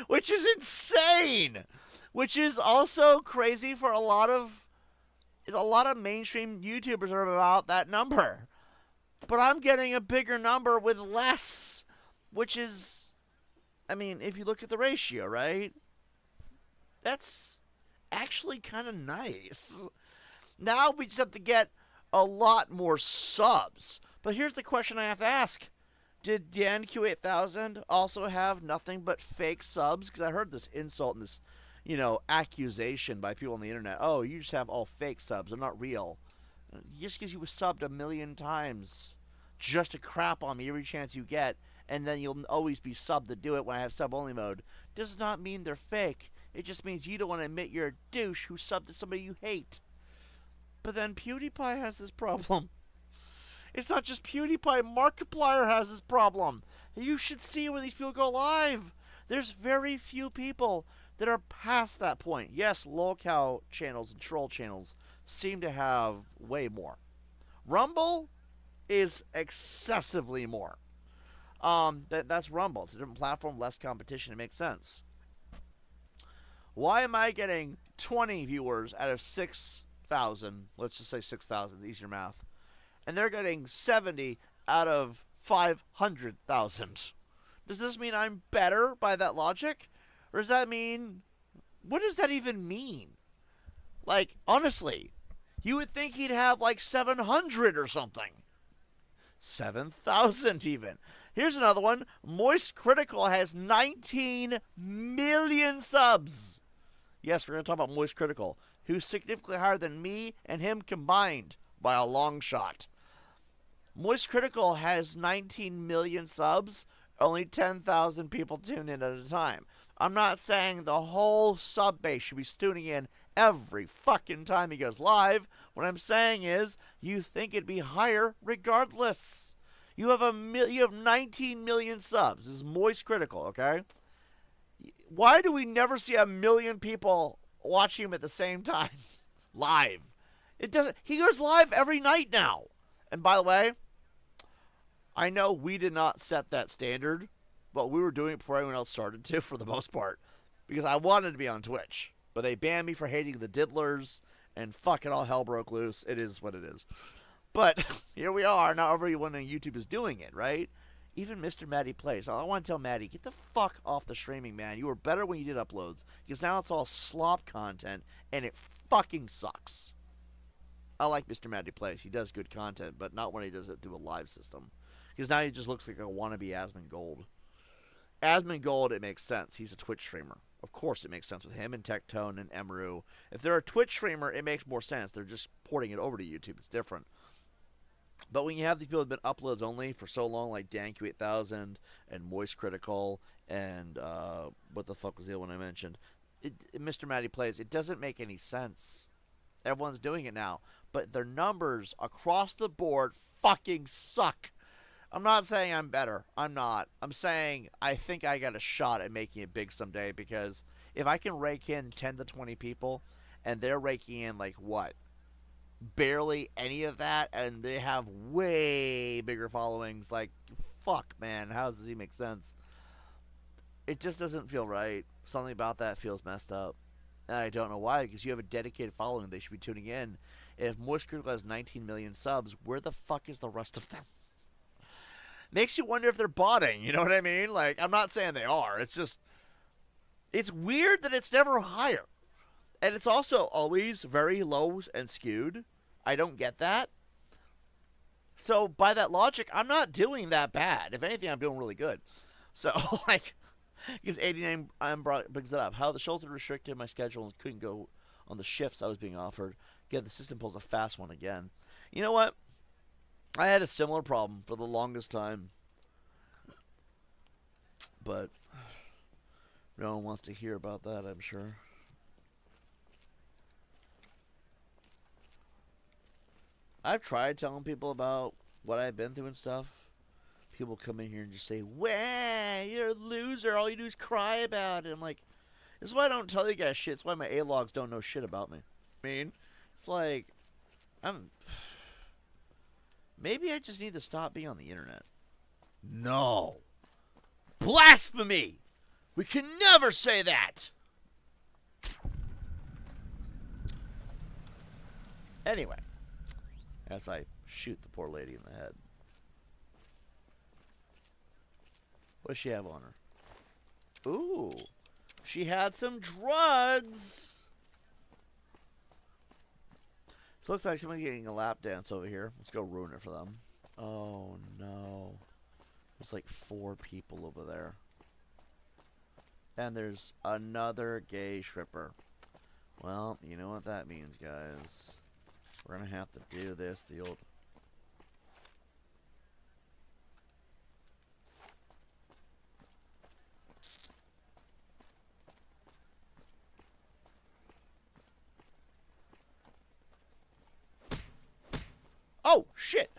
Which is insane. Which is also crazy for a lot of mainstream YouTubers are about that number. But I'm getting a bigger number with less, which is I mean, if you look at the ratio, right? That's actually kind of nice. Now we just have to get a lot more subs. But here's the question I have to ask. Did Dan Q8000 also have nothing but fake subs? Because I heard this insult and this, accusation by people on the internet. Oh, you just have all fake subs. They're not real. Just because you were subbed 1,000,000 times just to crap on me every chance you get, and then you'll always be subbed to do it when I have sub-only mode, does not mean they're fake. It just means you don't want to admit you're a douche who subbed to somebody you hate. But then PewDiePie has this problem. It's not just PewDiePie. Markiplier has this problem. You should see when these people go live. There's very few people that are past that point. Yes, lolcow channels and troll channels seem to have way more. Rumble is excessively more. That's Rumble. It's a different platform, less competition. It makes sense. Why am I getting 20 viewers out of 6,000? Let's just say 6,000. Easier math. And they're getting 70 out of 500,000. Does this mean I'm better by that logic? Or does that mean... What does that even mean? Like, honestly, you would think he'd have like 700 or something. 7,000 even. Here's another one. Moist Critical has 19 million subs. Yes, we're going to talk about Moist Critical, who's significantly higher than me and him combined by a long shot. Moist Critical has 19 million subs. Only 10,000 people tune in at a time. I'm not saying the whole sub base should be tuning in every fucking time he goes live. What I'm saying is, you think it'd be higher regardless. You have 19 million subs. This is Moist Critical, okay? Why do we never see 1 million people watching him at the same time? Live. It doesn't. He goes live every night now. And by the way, I know we did not set that standard, but we were doing it before anyone else started to, for the most part, because I wanted to be on Twitch. But they banned me for hating the diddlers, and fucking all hell broke loose. It is what it is. But here we are. Now everyone on YouTube is doing it, right? Even Mr. Maddie Plays. I want to tell Maddie, get the fuck off the streaming, man. You were better when you did uploads, because now it's all slop content, and it fucking sucks. I like Mr. Maddie Plays. He does good content, but not when he does it through a live system. Because now he just looks like a wannabe Asmongold. Asmongold, it makes sense. He's a Twitch streamer. Of course it makes sense with him and Tectone and Emeru. If they're a Twitch streamer, it makes more sense. They're just porting it over to YouTube. It's different. But when you have these people that have been uploads only for so long, like DanQ8000 and Moist Critical and what the fuck was the other one I mentioned? Mr. Maddie Plays, it doesn't make any sense. Everyone's doing it now. But their numbers across the board fucking suck. I'm not saying I'm better. I'm not. I'm saying I think I got a shot at making it big someday, because if I can rake in 10 to 20 people and they're raking in like what? Barely any of that, and they have way bigger followings, like, fuck, man, how does he make sense? It just doesn't feel right. Something about that feels messed up. And I don't know why, because you have a dedicated following. They should be tuning in. If Moist Critical has 19 million subs, where the fuck is the rest of them? Makes you wonder if they're botting, you know what I mean? Like, I'm not saying they are. It's just, it's weird that it's never higher. And it's also always very low and skewed. I don't get that. So, by that logic, I'm not doing that bad. If anything, I'm doing really good. So, like, because 89 brings it up. How the shelter restricted my schedule and couldn't go on the shifts I was being offered. Again, the system pulls a fast one again. You know what? I had a similar problem for the longest time. But no one wants to hear about that, I'm sure. I've tried telling people about what I've been through and stuff. People come in here and just say, "Wah, you're a loser. All you do is cry about it." I'm like, this is why I don't tell you guys shit. It's why my A-logs don't know shit about me. I mean, it's like, maybe I just need to stop being on the internet. No. Blasphemy! We can never say that! Anyway, as I shoot the poor lady in the head. What does she have on her? Ooh. She had some drugs. So looks like somebody's getting a lap dance over here. Let's go ruin it for them. Oh no. There's like 4 people over there. And there's another gay stripper. Well, you know what that means, guys. We're gonna have to do this the old... Oh, shit!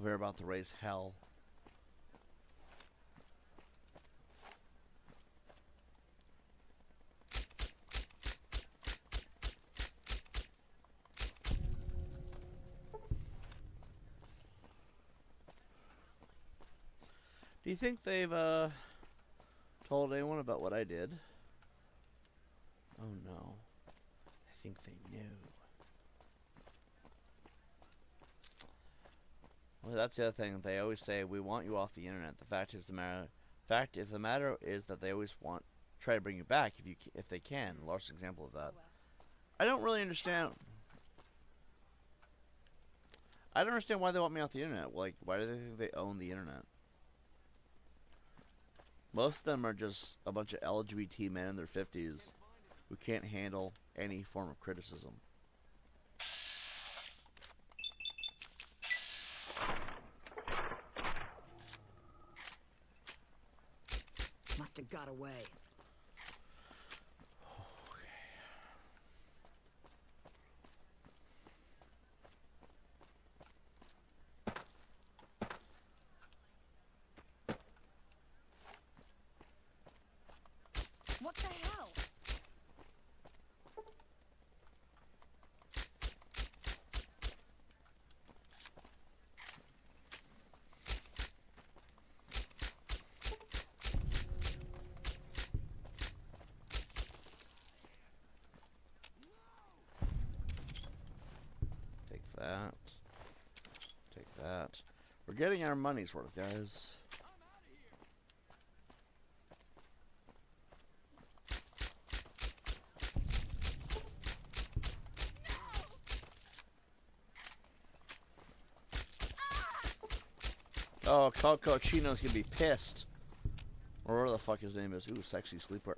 We're about to raise hell. Do you think they've told anyone about what I did? Oh no. I think they knew. Well, that's the other thing. They always say we want you off the internet. The fact is the matter is that they always try to bring you back if they can. Largest example of that. I don't really understand. I don't understand why they want me off the internet. Like, why do they think they own the internet? Most of them are just a bunch of LGBT men in their 50s who can't handle any form of criticism. Must have got away. What the hell? Take that. Take that. We're getting our money's worth, guys. Oh, Cochino's gonna be pissed. Or whatever the fuck his name is. Ooh, sexy sleeper.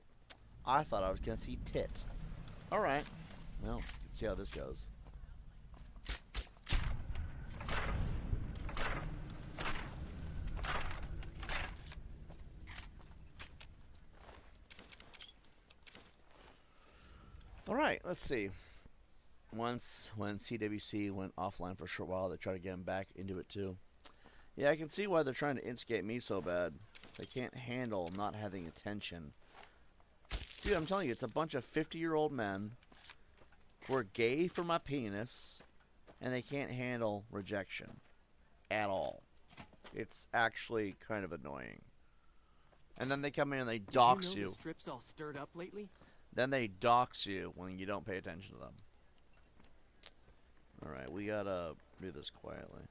I thought I was gonna see tit. Alright. Well, let's see how this goes. Alright, let's see. Once, when TiBBzT went offline for a short while, they tried to get him back into it too. Yeah, I can see why they're trying to instigate me so bad. They can't handle not having attention. Dude, I'm telling you, it's a bunch of 50-year-old men who are gay for my penis, and they can't handle rejection at all. It's actually kind of annoying. And then they come in and they dox Did you know you. the strip's all stirred up lately? Then they dox you when you don't pay attention to them. Alright, we gotta do this quietly.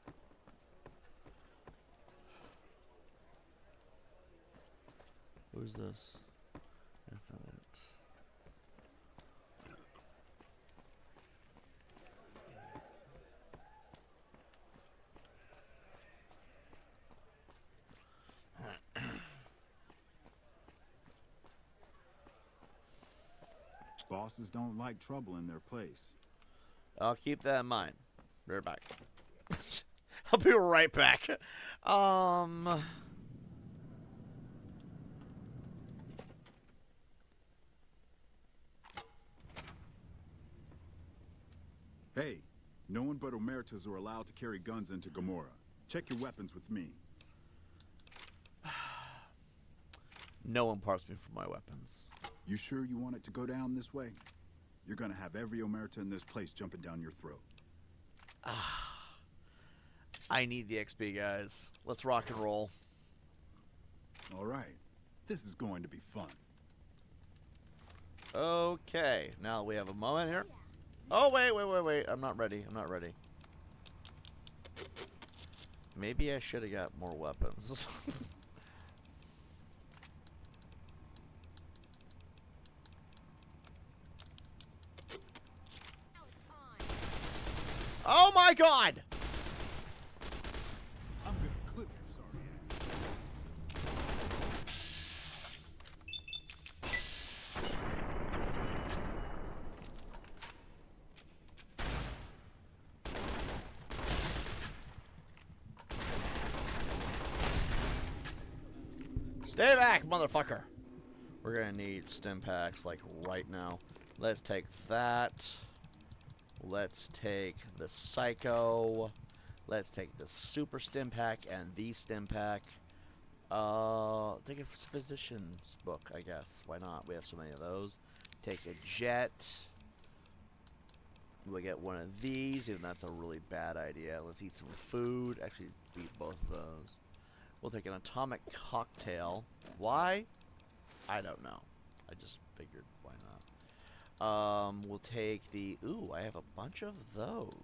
Who's this? That's not it. Bosses don't like trouble in their place. I'll keep that in mind. Be right back. I'll be right back. Hey, no one but Omertas are allowed to carry guns into Gomorrah. Check your weapons with me. No one parts me for my weapons. You sure you want it to go down this way? You're gonna have every omerta in this place jumping down your throat. I need the XP, guys. Let's rock and roll. All right. This is going to be fun. Okay, now we have a moment here. Oh, wait. I'm not ready. Maybe I should have got more weapons. Oh my god! I'm gonna clip your sorry ass. Stay back, motherfucker! We're gonna need stim packs, like, right now. Let's take that. Let's take the Psycho. Let's take the Super Stim Pack and the Stim Pack. Take a physician's book, I guess. Why not? We have so many of those. Take a jet. We'll get one of these, even that's a really bad idea. Let's eat some food. Actually, eat both of those. We'll take an atomic cocktail. Why? I don't know. I just figured, why not? We'll take the... Ooh, I have a bunch of those.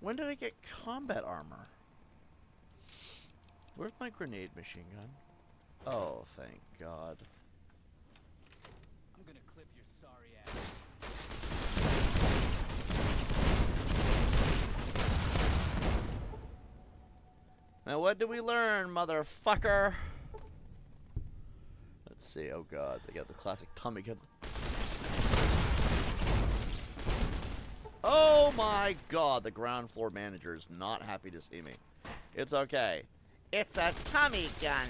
When did I get combat armor? Where's my grenade machine gun? Oh, thank God. I'm gonna clip your sorry ass. Now what did we learn, motherfucker? Let's see. Oh God, they got the classic Tommy gun. Oh my God, the ground floor manager is not happy to see me. It's okay. It's a Tommy gun.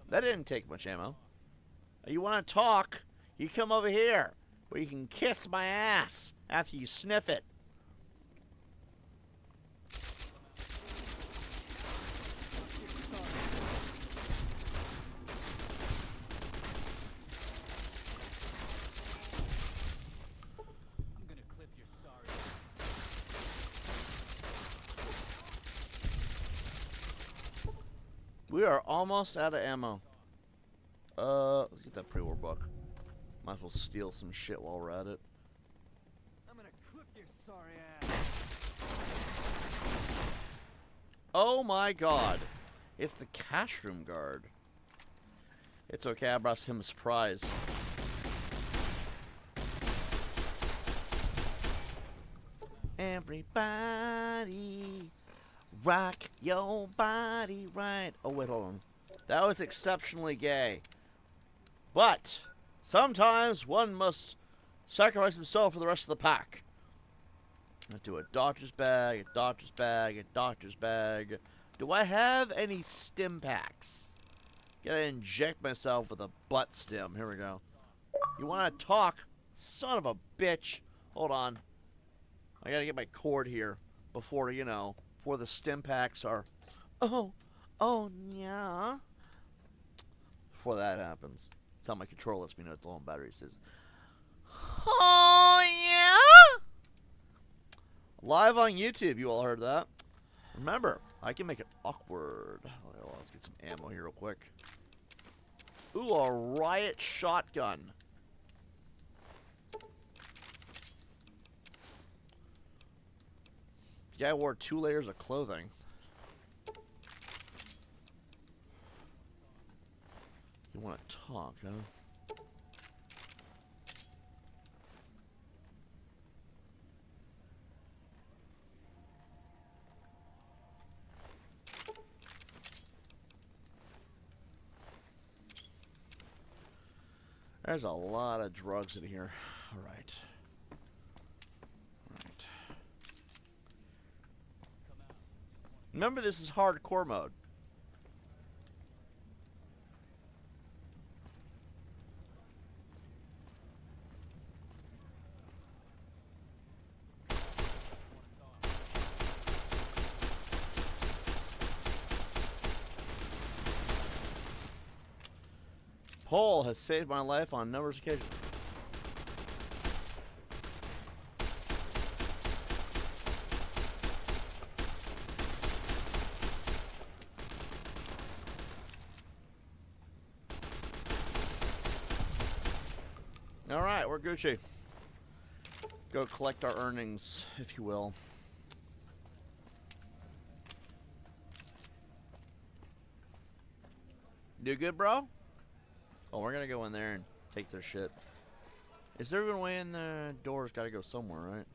That didn't take much ammo. You want to talk? You come over here, where you can kiss my ass after you sniff it. We are almost out of ammo. Let's get that pre-war book. Might as well steal some shit while we're at it. I'm gonna clip your sorry ass. Oh my God. It's the cash room guard. It's okay, I brought him a surprise. Everybody rock your body right. Oh wait, hold on. That was exceptionally gay. But sometimes one must sacrifice himself for the rest of the pack. Let's do a doctor's bag, a doctor's bag, a doctor's bag. Do I have any stim packs? Gotta inject myself with a butt stim. Here we go. You wanna talk? Son of a bitch. Hold on. I gotta get my cord here before, you know, before the stim packs are... Oh, yeah. Before that happens. That's how my controller lets me know it's low on battery. It says, oh, yeah? Live on YouTube, you all heard that. Remember, I can make it awkward. Well, let's get some ammo here real quick. Ooh, a riot shotgun. The guy wore 2 layers of clothing. You want to talk, huh? There's a lot of drugs in here. All right. Remember, this is hardcore mode. Pole has saved my life on numerous occasions. Alright, we're Gucci. Go collect our earnings, if you will. Do good, bro? Oh, we're gonna go in there and take their shit. Is there even a way in the doors? Gotta go somewhere, right?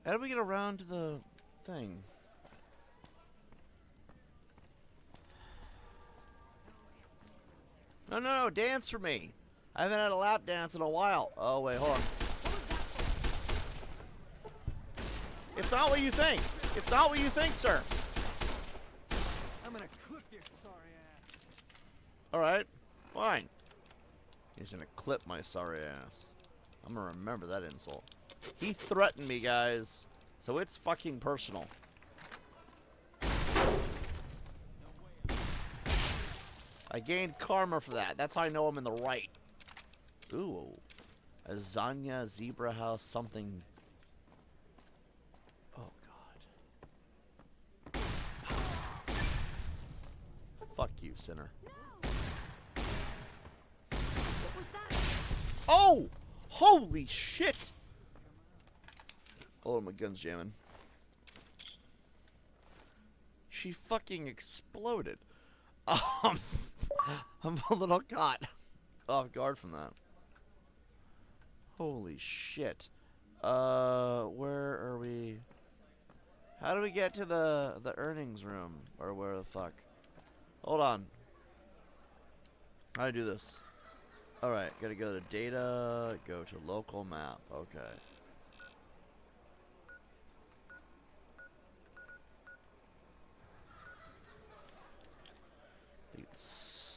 How do we get around to the thing? No, no, no, dance for me. I haven't had a lap dance in a while. Oh, wait, hold on. It's not what you think. It's not what you think, sir. I'm gonna clip your sorry ass. Alright, fine. He's gonna clip my sorry ass. I'm gonna remember that insult. He threatened me, guys. So it's fucking personal. I gained karma for that. That's how I know I'm in the right. Ooh. A Zanya Zebra House something. Oh, God. Fuck you, sinner. What was that? Oh! Holy shit! Oh, my gun's jamming. She fucking exploded. I'm a little caught off guard from that. Holy shit. Where are we? How do we get to the earnings room? Or where the fuck? Hold on. How do I do this? Alright, gotta go to data, go to local map. Okay.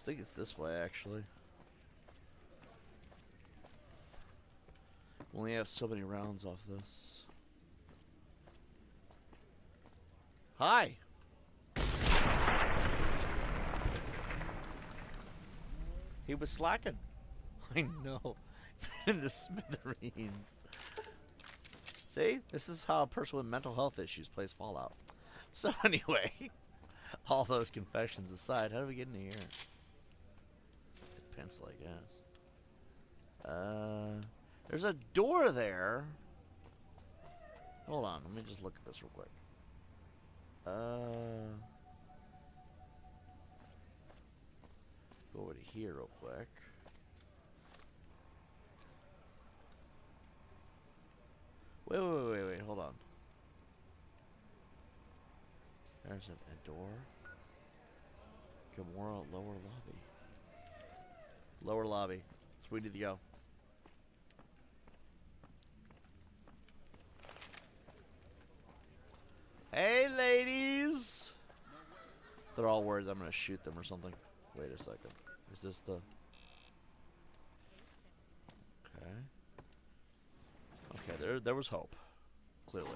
I think it's this way, actually. We only have so many rounds off this. Hi! He was slacking. I know. In the smithereens. See? This is how a person with mental health issues plays Fallout. So anyway, all those confessions aside, how do we get in here? The pencil, I guess. There's a door there. Hold on, let me just look at this real quick. Go over to here real quick. Wait, hold on. There's a door. Gamora, lower lobby. Lower lobby. That's where we need to go. Hey, ladies! They're all worried I'm gonna shoot them or something. Wait a second. Is this the... Okay. Okay, there was hope. Clearly.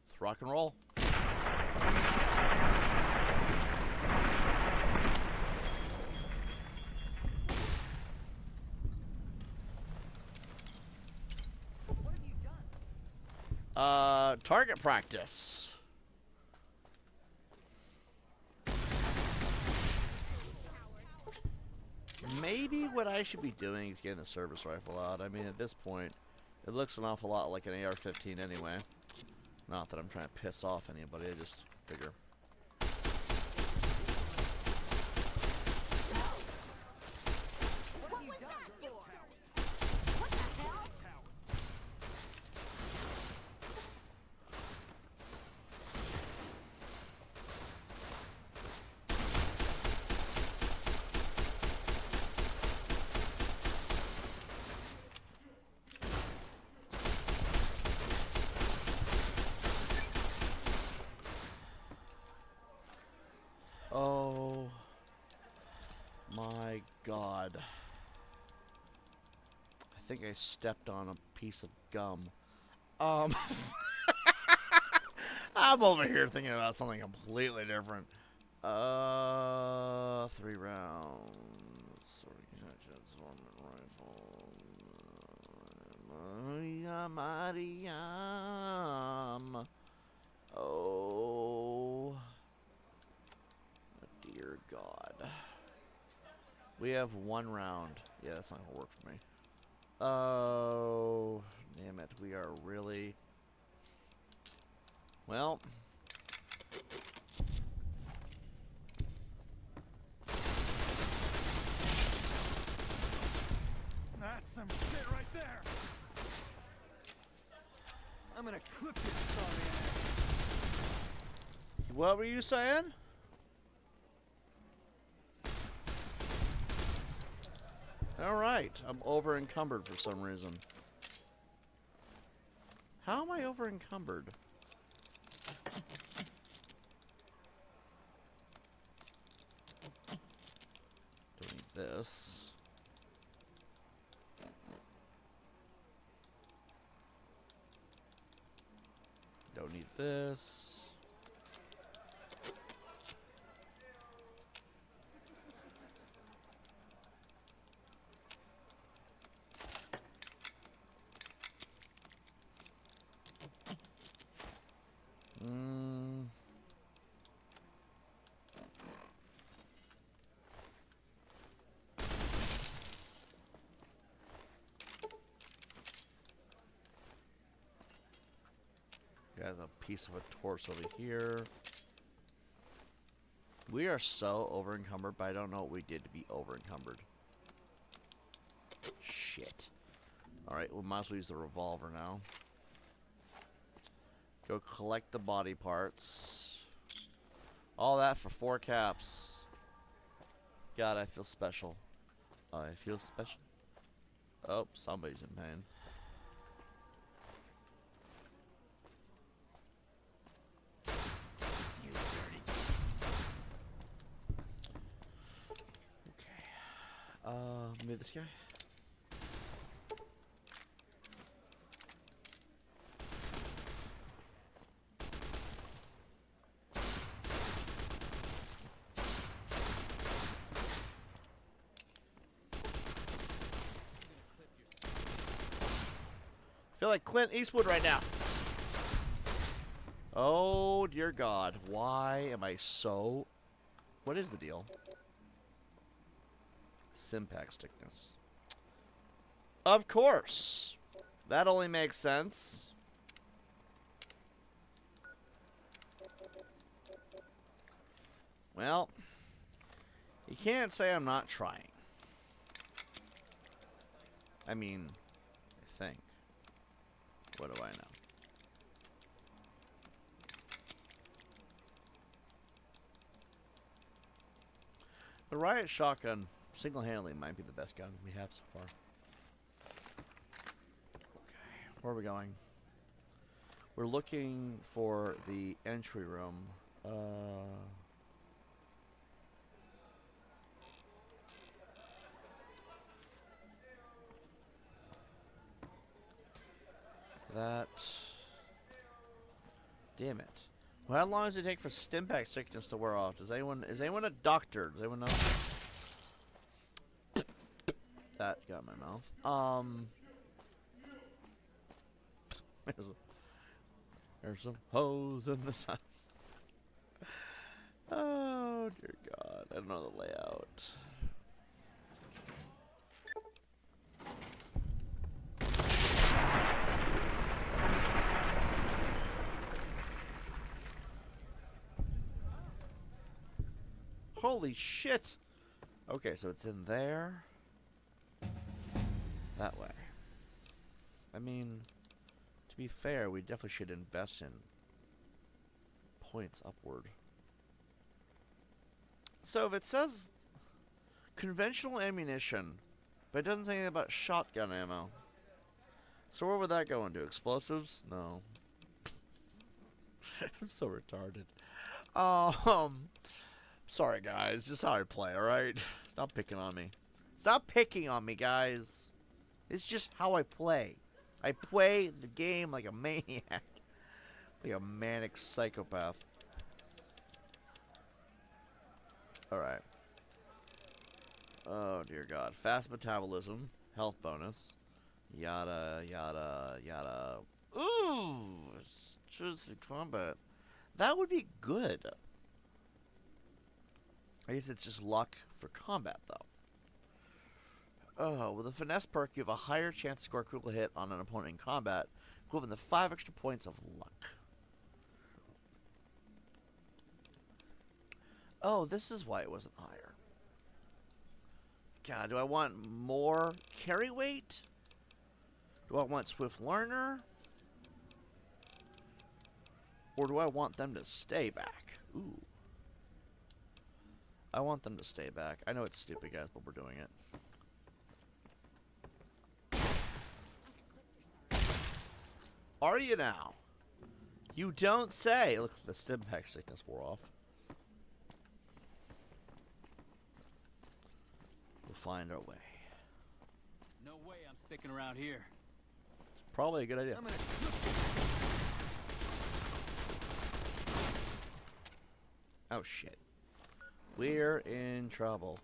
Let's rock and roll. What have you done? Target practice. Maybe what I should be doing is getting a service rifle out. I mean, at this point, it looks an awful lot like an AR-15 anyway. Not that I'm trying to piss off anybody, I just figure. What was that for? What the hell? Oh my God. I think I stepped on a piece of gum. I'm over here thinking about something completely different. 3 rounds. Rifle. Oh, dear God. We have 1 round. Yeah, that's not gonna work for me. Oh, damn it. We are really... Well... That's some shit right there. I'm gonna clip your sorry ass. What were you saying? Alright, I'm over encumbered for some reason. How am I over encumbered? Don't need this. Don't need this. Got a piece of a torso over here. We are so over encumbered, but I don't know what we did to be over encumbered. Shit. Alright, we might as well use the revolver now. Go collect the body parts. All that for 4 caps. God, I feel special. I feel special. Oh, somebody's in pain. Maybe this guy? I feel like Clint Eastwood right now. Oh, dear God. Why am I so... What is the deal? Simpax thickness. Of course. That only makes sense. Well, you can't say I'm not trying. I mean, I think. What do I know? The riot shotgun single-handedly might be the best gun we have so far. Okay, where are we going? We're looking for the entry room. That... Damn it. Well, how long does it take for Stimpack sickness to wear off? Is anyone a doctor? Does anyone know? That got in my mouth. There's some hoes in this house. Oh dear God, I don't know the layout. Holy shit! Okay, so it's in there. That way. I mean, to be fair, we definitely should invest in points upward. So if it says conventional ammunition, but it doesn't say anything about shotgun ammo. So where would that go into? Explosives? No. I'm so retarded. Sorry guys, just how I play, alright? Stop picking on me. Stop picking on me, guys. It's just how I play. I play the game like a maniac. Like a manic psychopath. Alright. Oh dear God. Fast metabolism. Health bonus. Yada, yada, yada. Ooh! Choose the combat. That would be good. I guess it's just luck for combat, though. Oh, with a finesse perk, you have a higher chance to score a critical hit on an opponent in combat, equivalent to 5 extra points of luck. Oh, this is why it wasn't higher. God, do I want more carry weight? Do I want Swift Learner? Or do I want them to stay back? Ooh. I want them to stay back. I know it's stupid, guys, but we're doing it. Are you now? You don't say. Look, the stim pack sickness wore off. We'll find our way. No way I'm sticking around here. It's probably a good idea. Oh, shit. We're in trouble.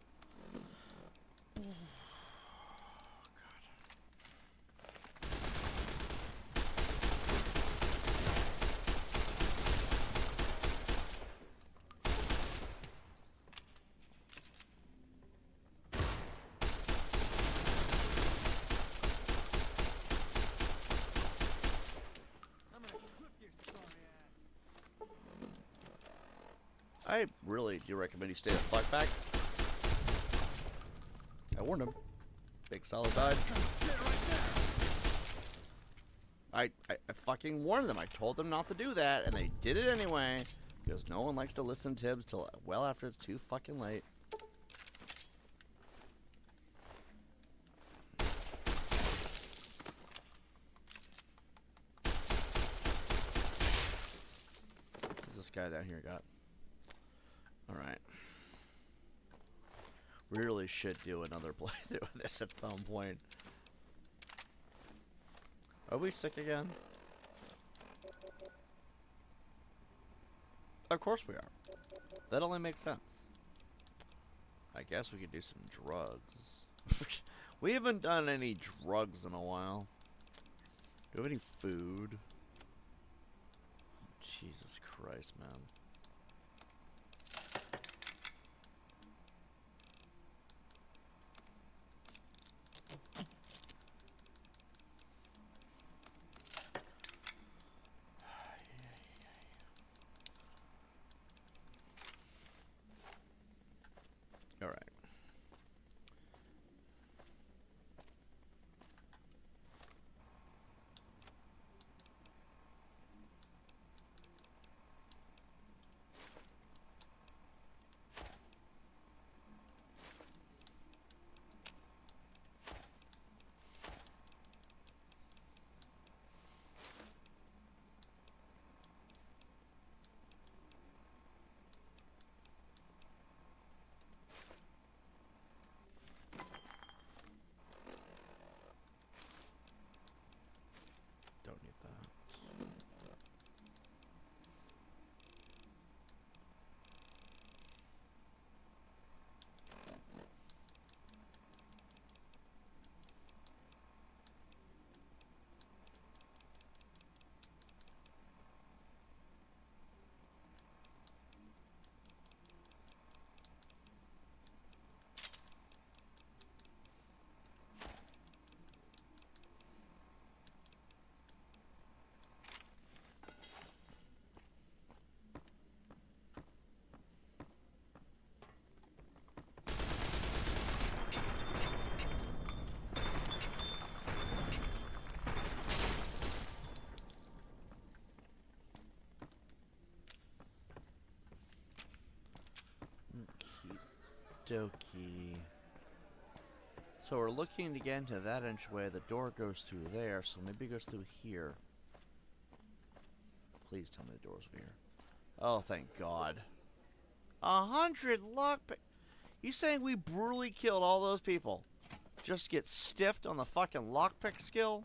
I really do recommend you stay the fuck back. I warned him. Big solid died. I fucking warned them. I told them not to do that, and they did it anyway. Because no one likes to listen to Tibbs till well after it's too fucking late. What's this guy down here got? Alright. We really should do another playthrough of this at some point. Are we sick again? Of course we are. That only makes sense. I guess we could do some drugs. We haven't done any drugs in a while. Do we have any food? Jesus Christ, man. All right. Don't need that. Dokie. So we're looking to get into that entryway. The door goes through there, so maybe it goes through here. Please tell me the door's over here. Oh, thank God. 100 lockpick. You saying we brutally killed all those people just to get stiffed on the fucking lockpick skill?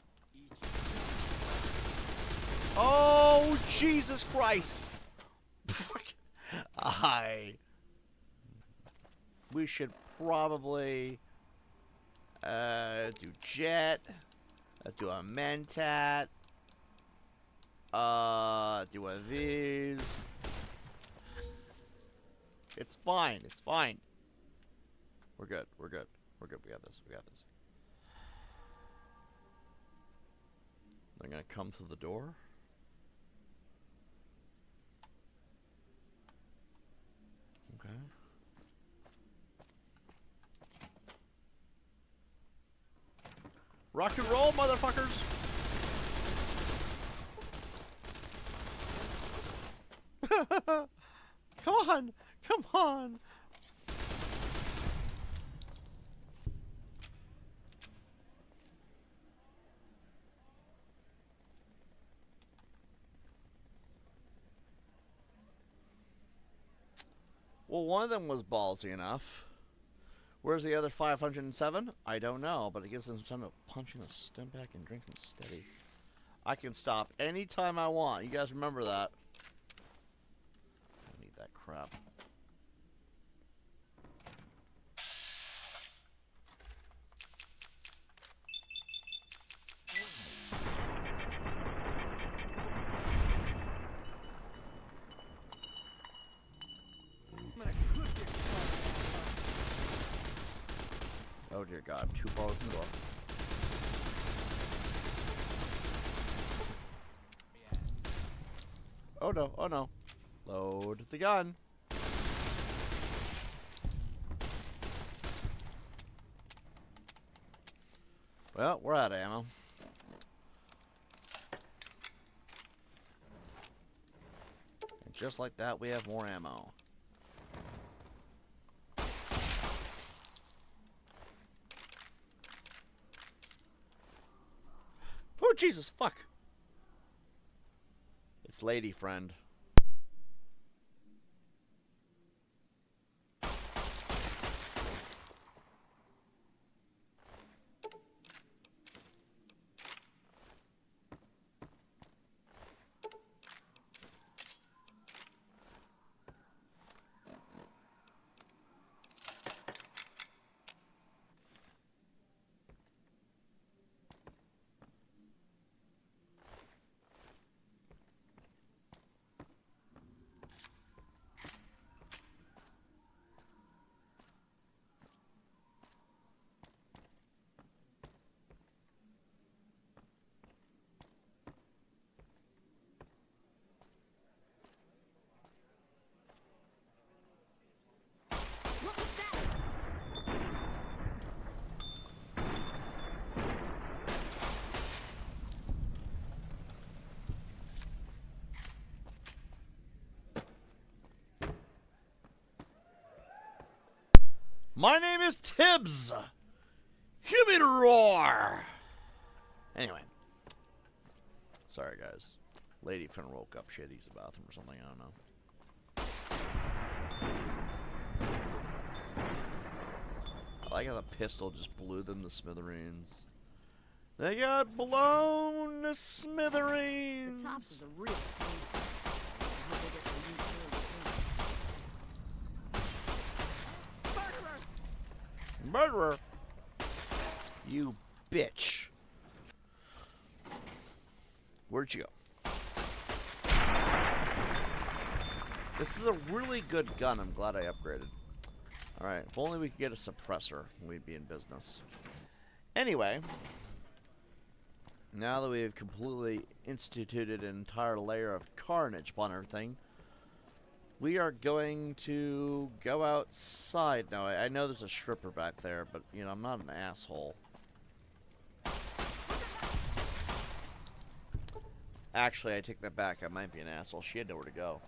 Oh, Jesus Christ! We should probably do jet. Let's do a mentat. Do one of these. It's fine. It's fine. We're good. We're good. We're good. We got this. We got this. They're gonna come through the door. Okay. Rock and roll, motherfuckers! Come on! Come on! Well, one of them was ballsy enough. Where's the other 507? I don't know, but it gives them time to punch in a stem back and drink them steady. I can stop anytime I want. You guys remember that. I need that crap. Oh dear God, I'm too far away from the door. Oh no, oh no. Load the gun. Well, we're out of ammo. And just like that, we have more ammo. Oh, Jesus, fuck. It's lady friend. My name is TiBBz. Hear me roar. Anyway. Sorry, guys. Lady friend woke up. She had to use the bathroom or something. I don't know. I like how the pistol just blew them to smithereens. They got blown to smithereens. The Tops is a real sneeze. Murderer! You bitch. Where'd you go? This is a really good gun. I'm glad I upgraded. Alright, if only we could get a suppressor, we'd be in business. Anyway, now that we've completely instituted an entire layer of carnage upon everything, we are going to go outside. Now, I know there's a stripper back there, but, you know, I'm not an asshole. Actually, I take that back. I might be an asshole. She had nowhere to go.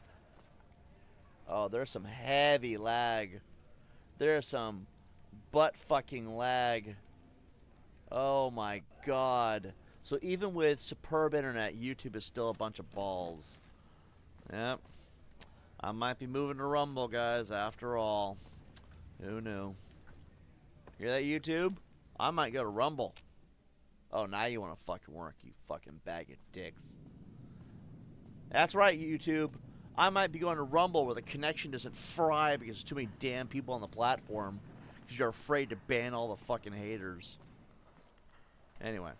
Oh, there's some heavy lag. There's some butt-fucking lag. Oh, my God. So even with superb internet, YouTube is still a bunch of balls. Yep. I might be moving to Rumble, guys, after all. Who knew? Hear that, YouTube? I might go to Rumble. Oh, now you want to fucking work, you fucking bag of dicks. That's right, YouTube. I might be going to Rumble where the connection doesn't fry because there's too many damn people on the platform. Because you're afraid to ban all the fucking haters. Anyway.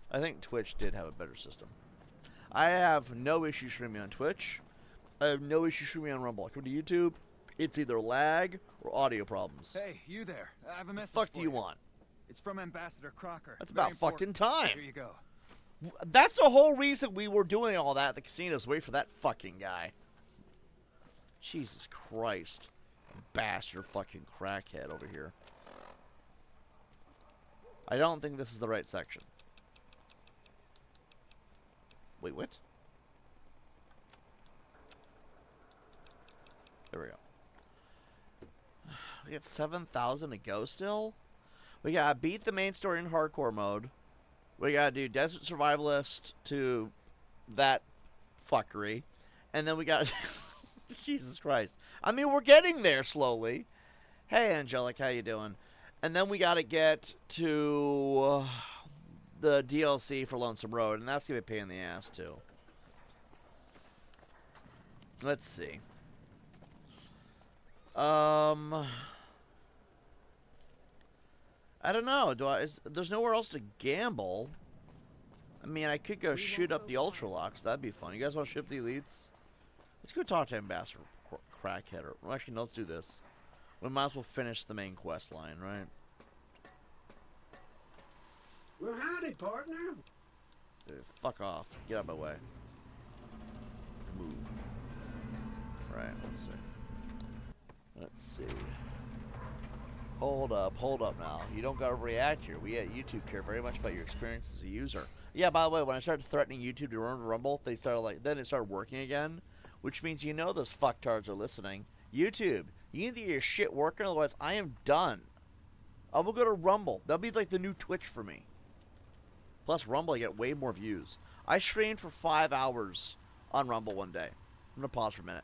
I think Twitch did have a better system. I have no issue streaming on Twitch. I have no issue streaming on Rumble. I come to YouTube, it's either lag or audio problems. Hey, you there. I have a message What the fuck for do you want? It's from Ambassador Crocker. That's Very about fucking important. time. Here you go. That's the whole reason we were doing all that at the casinos. Wait for that fucking guy. Jesus Christ. Bastard fucking crackhead over here. I don't think this is the right section. Wait, what? There we go. We got 7,000 to go still? We gotta beat the main story in hardcore mode. We gotta do Desert Survivalist to that fuckery. And then we got... Jesus Christ. I mean, we're getting there slowly. Hey, Angelic, how you doing? And then we gotta get to... the DLC for Lonesome Road, and that's gonna be a pain in the ass too. Let's see. I don't know. There's nowhere else to gamble. I mean, I could go shoot up the Ultralocks. That'd be fun. You guys want to shoot up the Elites? Let's go talk to Ambassador Crackhead. Well, actually, no, let's do this. We might as well finish the main quest line, right? Well, howdy, partner. Fuck off. Get out of my way. Move. Right, let's see. Let's see. Hold up now. You don't gotta react here. We at YouTube care very much about your experience as a user. Yeah, by the way, when I started threatening YouTube to run Rumble, they started then it started working again, which means you know those fucktards are listening. YouTube, you need to get your shit working, otherwise I am done. I will go to Rumble. That'll be like the new Twitch for me. Plus Rumble, I get way more views. I streamed for 5 hours on Rumble one day. I'm gonna pause for a minute.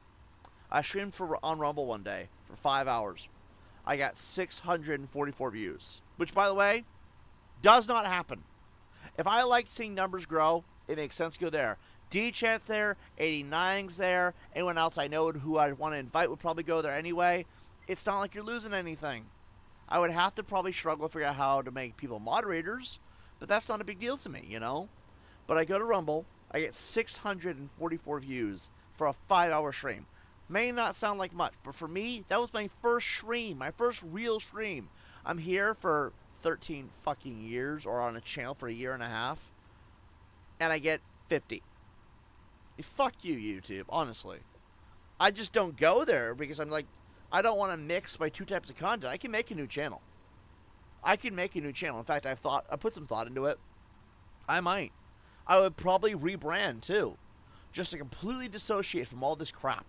I streamed on Rumble one day for 5 hours. I got 644 views, which, by the way, does not happen. If I like seeing numbers grow, it makes sense to go there. D-Chat's there, 89's there, anyone else I know who I want to invite would probably go there anyway. It's not like you're losing anything. I would have to probably struggle to figure out how to make people moderators, but that's not a big deal to me, you know? But I go to Rumble, I get 644 views for a 5-hour stream. May not sound like much, but for me, that was my first stream, my first real stream. I'm here for 13 fucking years, or on a channel for a year and a half, and I get 50. Fuck you, YouTube, honestly. I just don't go there because I'm like, I don't want to mix my two types of content. I can make a new channel. I can make a new channel. In fact, I put some thought into it. I might. I would probably rebrand too, just to completely dissociate from all this crap.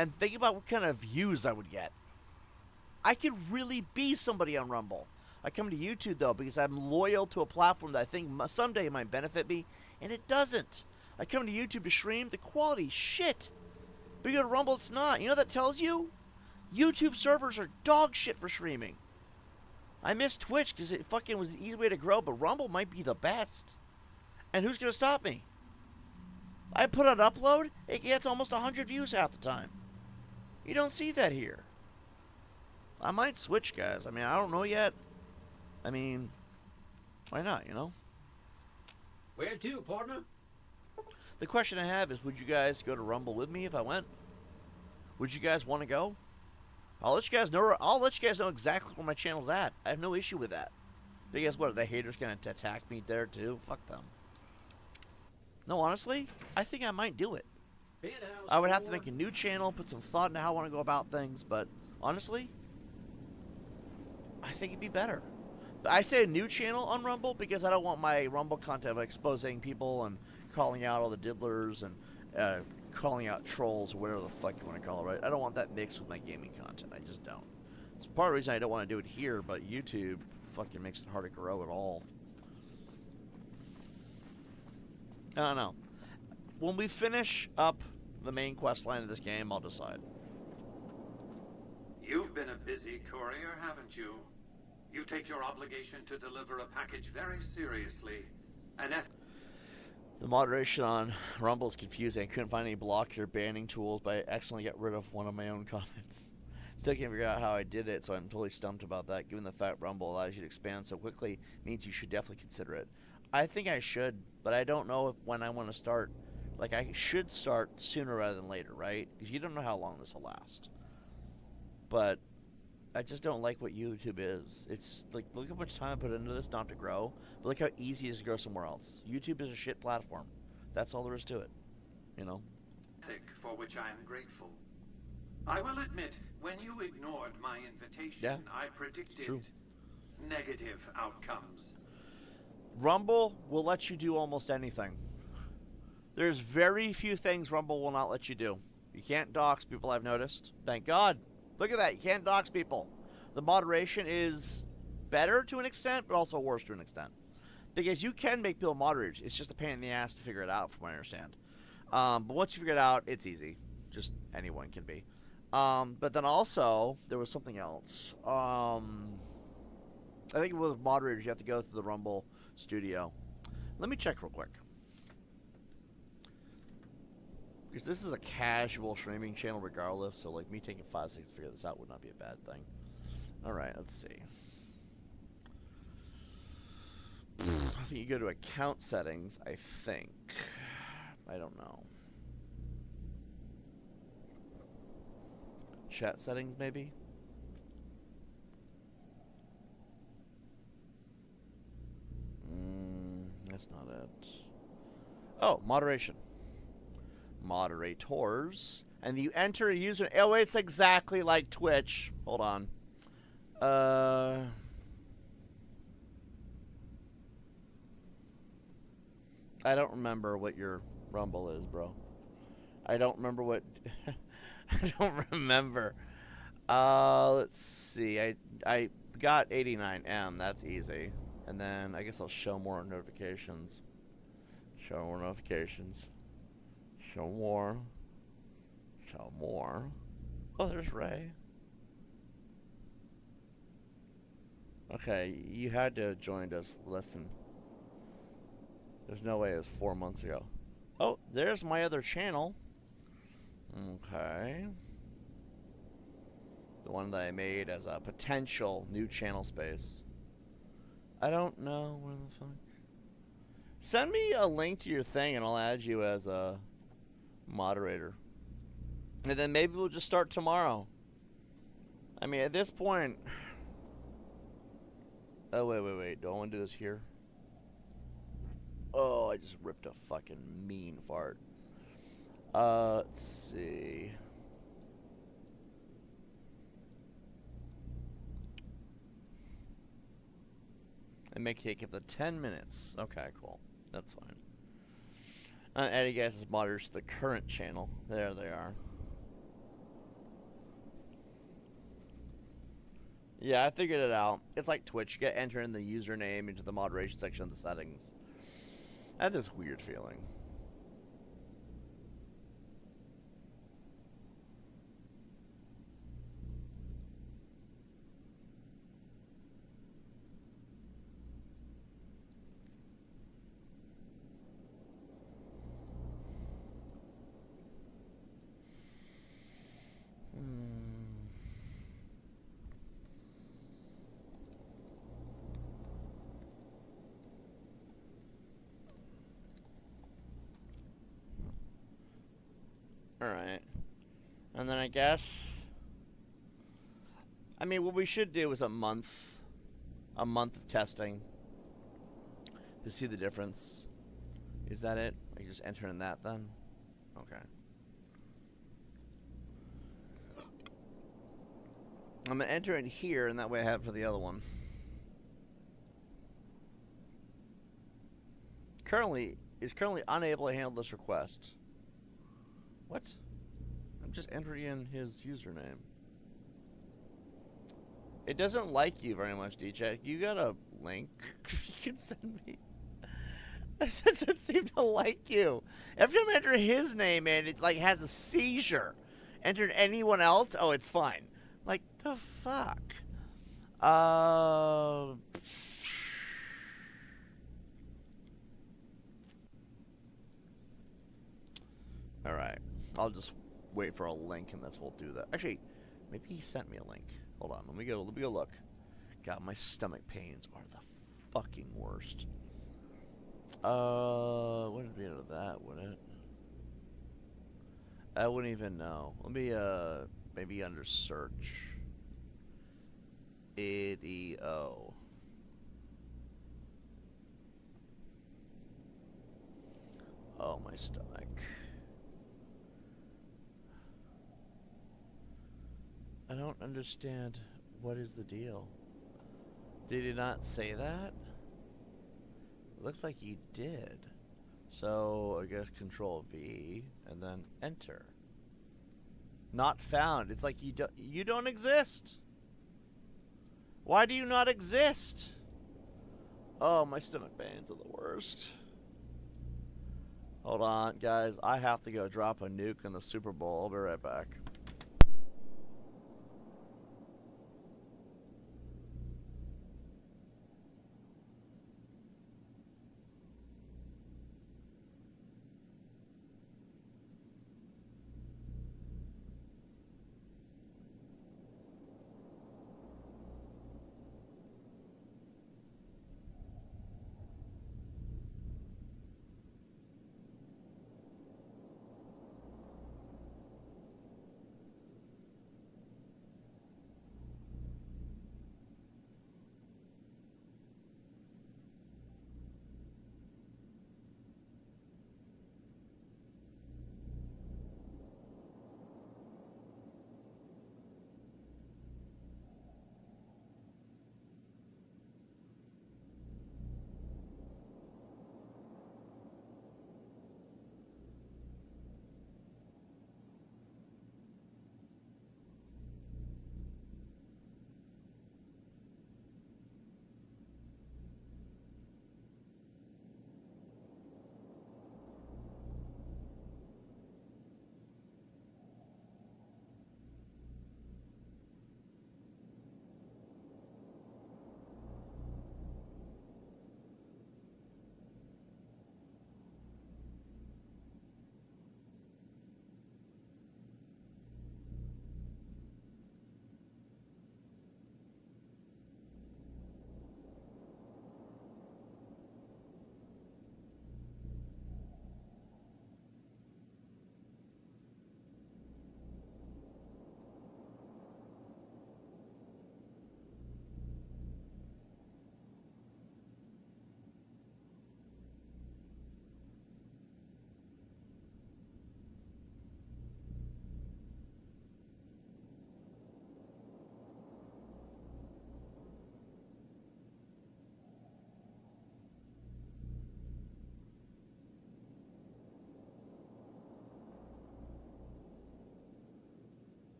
And think about what kind of views I would get. I could really be somebody on Rumble. I come to YouTube though because I'm loyal to a platform that I think someday might benefit me, and it doesn't. I come to YouTube to stream, the quality's shit. But you go to Rumble, it's not. You know what that tells you? YouTube servers are dog shit for streaming. I miss Twitch because it fucking was the easy way to grow, but Rumble might be the best. And who's going to stop me? I put out an upload, it gets almost 100 views half the time. You don't see that here. I might switch, guys. I mean, I don't know yet. I mean, why not, you know? Where to, partner? The question I have is, would you guys go to Rumble with me if I went? Would you guys want to go? I'll let you guys know. I'll let you guys know exactly where my channel's at. I have no issue with that. But guess what? Are the haters gonna attack me there too? Fuck them. No, honestly, I think I might do it. I would have to make a new channel, put some thought into how I want to go about things, but honestly, I think it'd be better. I say a new channel on Rumble because I don't want my Rumble content of exposing people and calling out all the diddlers and calling out trolls or whatever the fuck you want to call it, right? I don't want that mixed with my gaming content. I just don't. It's part of the reason I don't want to do it here, but YouTube fucking makes it hard to grow at all. I don't know. When we finish up the main quest line of this game, I'll decide. You've been a busy courier, haven't you? You take your obligation to deliver a package very seriously. The moderation on Rumble is confusing. I couldn't find any block or banning tools, but I accidentally got rid of one of my own comments. Still can't figure out how I did it, so I'm totally stumped about that. Given the fact Rumble allows you to expand so quickly, means you should definitely consider it. I think I should, but I don't know when I want to start. Like, I should start sooner rather than later, right? Because you don't know how long this will last. But I just don't like what YouTube is. It's like, look how much time I put into this not to grow, but look how easy it is to grow somewhere else. YouTube is a shit platform. That's all there is to it, you know? For which I am grateful. I will admit, when you ignored my invitation, Yeah, I predicted negative outcomes. Rumble will let you do almost anything. There's very few things Rumble will not let you do. You can't dox people, I've noticed. Thank God. Look at that. You can't dox people. The moderation is better to an extent, but also worse to an extent. Because you can make people moderators. It's just a pain in the ass to figure it out, from what I understand. But once you figure it out, it's easy. Just anyone can be. But then also, there was something else. I think with moderators, you have to go through the Rumble studio. Let me check real quick. Because this is a casual streaming channel regardless, so like me taking 5 seconds to figure this out would not be a bad thing. Alright, let's see. I think you go to account settings, I think. I don't know. Chat settings, maybe? That's not it. Oh, moderation. Moderators. And you enter a user... Oh, it's exactly like Twitch. Hold on. I don't remember what your Rumble is, bro. I don't remember what... I don't remember. Let's see. I got 89M. That's easy. And then I guess I'll show more notifications. Show more notifications. Show more. Show more. Oh, there's Ray. Okay, you had to have joined us less than... There's no way it was 4 months ago. Oh, there's my other channel. Okay. The one that I made as a potential new channel space. I don't know where the fuck. Send me a link to your thing and I'll add you as a moderator. And then maybe we'll just start tomorrow. I mean, at this point... Oh, wait. Do I want to do this here? Oh, I just ripped a fucking mean fart. Let's see. And make it up to 10 minutes. Okay, cool. That's fine. Adding guys as moderators to the current channel. There they are. Yeah, I figured it out. It's like Twitch. You get entering the username into the moderation section of the settings. I had this weird feeling. Alright. And then I guess... I mean, what we should do is a month of testing to see the difference. Is that it? Are you just entering that then? Okay. I'm going to enter in here, and that way I have it for the other one. Is currently unable to handle this request. What? I'm just entering in his username. It doesn't like you very much, DJ. You got a link you can send me? It doesn't seem to like you. Every time I enter his name in, it like has a seizure. Enter anyone else? Oh, it's fine. Like, the fuck? Alright. I'll just wait for a link and we'll do that. Actually, maybe he sent me a link. Hold on, let me go look. God, my stomach pains are the fucking worst. Wouldn't be into that, would it? I wouldn't even know. Let me, maybe under search. IDEO. Oh, my stomach. I don't understand. What is the deal? Did he not say that? It looks like he did. So, I guess Control V and then enter. Not found. It's like you don't exist. Why do you not exist? Oh, my stomach pains are the worst. Hold on, guys. I have to go drop a nuke in the Super Bowl. I'll be right back.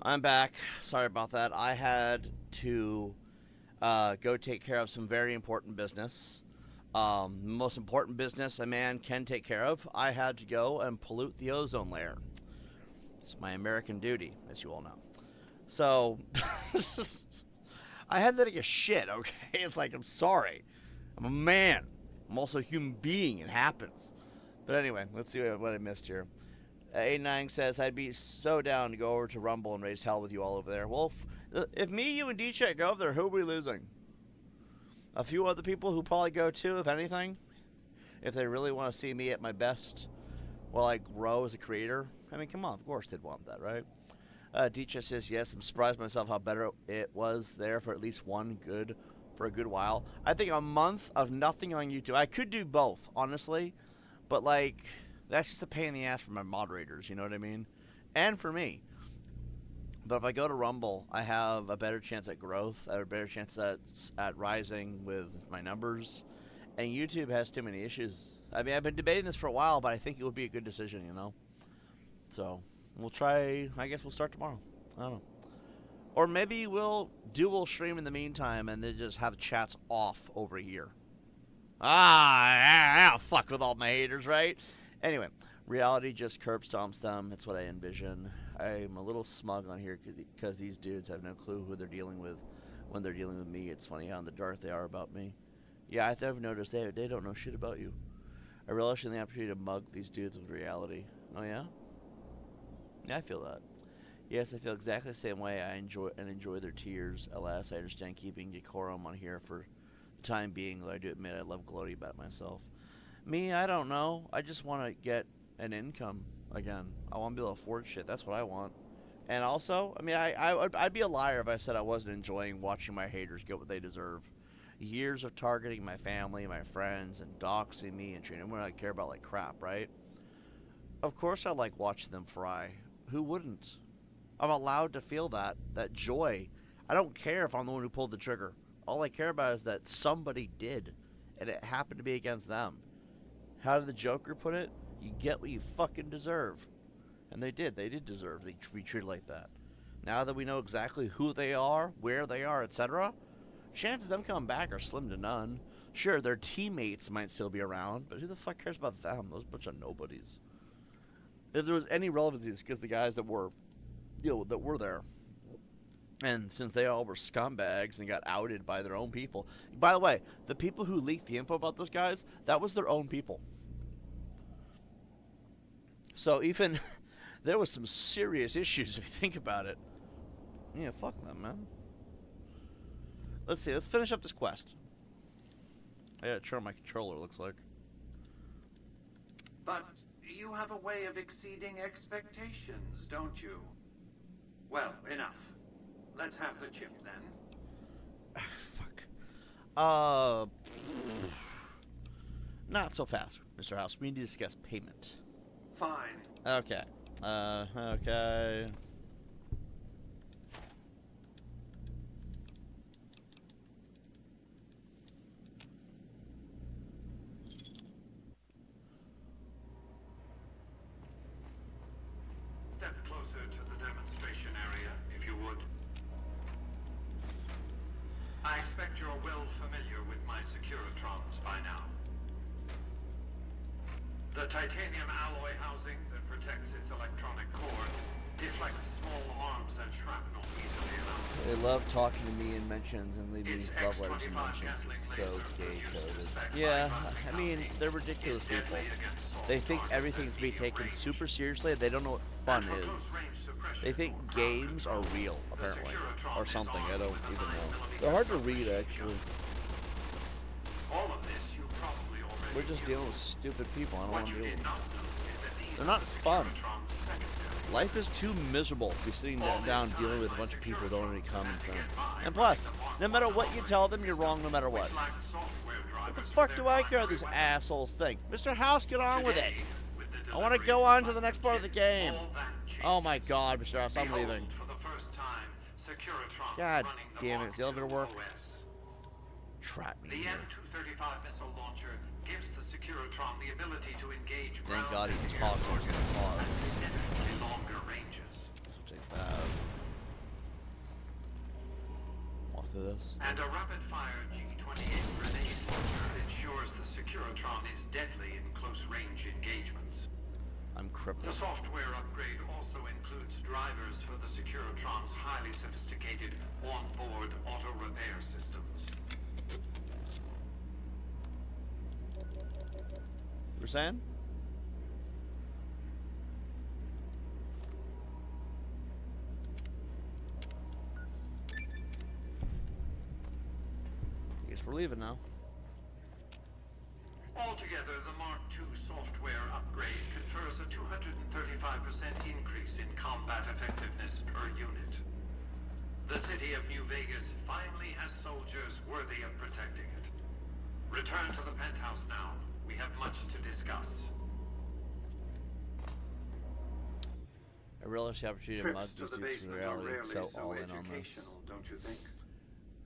I'm back. Sorry about that. I had to go take care of some very important business. Most important business a man can take care of. I had to go and pollute the ozone layer. It's my American duty, as you all know. So, I had to take a shit, okay? It's like, I'm sorry. I'm a man. I'm also a human being. It happens. But anyway, let's see what I missed here. 89 says, I'd be so down to go over to Rumble and raise hell with you all over there. Well, if me, you, and D-Check go over there, who are we losing? A few other people who probably go too, if anything. If they really want to see me at my best while I grow as a creator. I mean, come on, of course they'd want that, right? D-Check says, yes, I'm surprised myself how better it was there for at least for a good while. I think a month of nothing on YouTube. I could do both, honestly. But, like, that's just a pain in the ass for my moderators, you know what I mean? And for me. But if I go to Rumble, I have a better chance at growth. I have a better chance at rising with my numbers. And YouTube has too many issues. I mean, I've been debating this for a while, but I think it would be a good decision, you know? So, we'll try, I guess we'll start tomorrow. I don't know. Or maybe we'll dual stream in the meantime and then just have chats off over here. Fuck with all my haters, right? Anyway, reality just curb stomps them. It's what I envision. I'm a little smug on here because these dudes have no clue who they're dealing with when they're dealing with me. It's funny how in the dark they are about me. Yeah, I've noticed they don't know shit about you. I relish in the opportunity to mug these dudes with reality. Oh, yeah? Yeah, I feel that. Yes, I feel exactly the same way. I enjoy their tears. Alas, I understand keeping decorum on here for the time being, though I do admit I love gloating about myself. Me, I don't know. I just want to get an income again. I want to be able to afford shit. That's what I want. And also, I mean, I'd be a liar if I said I wasn't enjoying watching my haters get what they deserve. Years of targeting my family, my friends, and doxing me and treating them I care about like crap, right? Of course I like watching them fry. Who wouldn't? I'm allowed to feel that joy. I don't care if I'm the one who pulled the trigger. All I care about is that somebody did, and it happened to be against them. How did the Joker put it? You get what you fucking deserve. And they did. They did deserve to be treated like that. Now that we know exactly who they are, where they are, etc., chances of them coming back are slim to none. Sure, their teammates might still be around, but who the fuck cares about them? Those bunch of nobodies. If there was any relevancy, it's because the guys that were, that were there. And since they all were scumbags and got outed by their own people. By the way, the people who leaked the info about those guys, that was their own people. So even there was some serious issues if you think about it. Yeah, fuck them, man. Let's see. Let's finish up this quest. I gotta turn my controller, looks like. But you have a way of exceeding expectations, don't you? Well, enough. Let's have the chip, then. Fuck. Not so fast, Mr. House. We need to discuss payment. Fine. Okay. Okay. Step closer to the demonstration area, if you would. I expect you're well familiar with my Securitrons by now. The titanium alloy housing that protects its electronic core deflects small arms and shrapnel easily enough. They love talking to me in mentions and leaving love letters in mentions. It's so gay-coded. Yeah, I mean, they're ridiculous people. They think everything's being taken super seriously. They don't know what fun is. They think games are real, apparently. Or something, I don't even know. They're hard to read, actually. All of this you probably already We're just dealing with stupid people. I don't want to deal with them. They're not fun. Life is too miserable to be sitting down dealing with a bunch of people who don't have any common sense. And plus, no matter what you tell them, you're wrong no matter what. What the fuck do I care what these assholes think? Mr. House, get on with it. I want to go on to the next part of the game. Oh my god, Mr. House, I'm leaving. God damn it, is the elevator work? Trap me here. missile launcher gives the Securitron the ability to engage Thank God he talks on some cars. significantly longer ranges. Take that. through this. And a rapid-fire G-28 grenade launcher ensures the Securitron is deadly in close-range engagements. I'm crippled. The software upgrade also includes drivers for the Securitron's highly sophisticated on-board auto-repair systems. You were saying? Guess we're leaving now. Altogether, the Mark II software upgrade confers a 235% increase in combat effectiveness per unit. The city of New Vegas finally has soldiers worthy of protecting it. Return to the penthouse now. We have much to discuss. I relish the opportunity to mug these dudes for reality, so all in on this. Don't you think?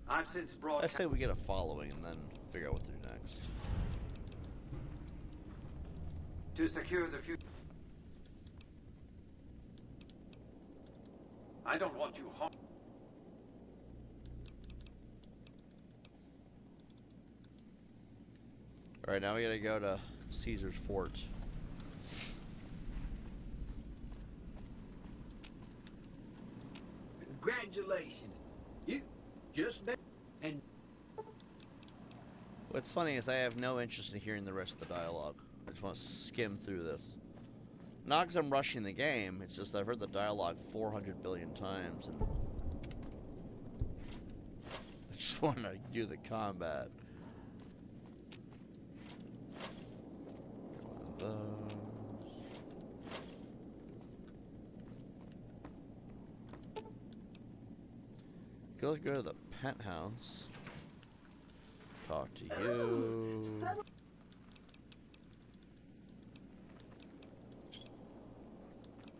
I've since I broadcast. say we get a following and then figure out what to do next. To secure the future. I don't want you home. Alright, now we gotta go to Caesar's Fort. Congratulations. You just and What's funny is I have no interest in hearing the rest of the dialogue. I just want to skim through this. Not because I'm rushing the game, it's just I've heard the dialogue 400 billion times and I just want to do the combat. Get one of those. Let's go to the penthouse. Talk to you.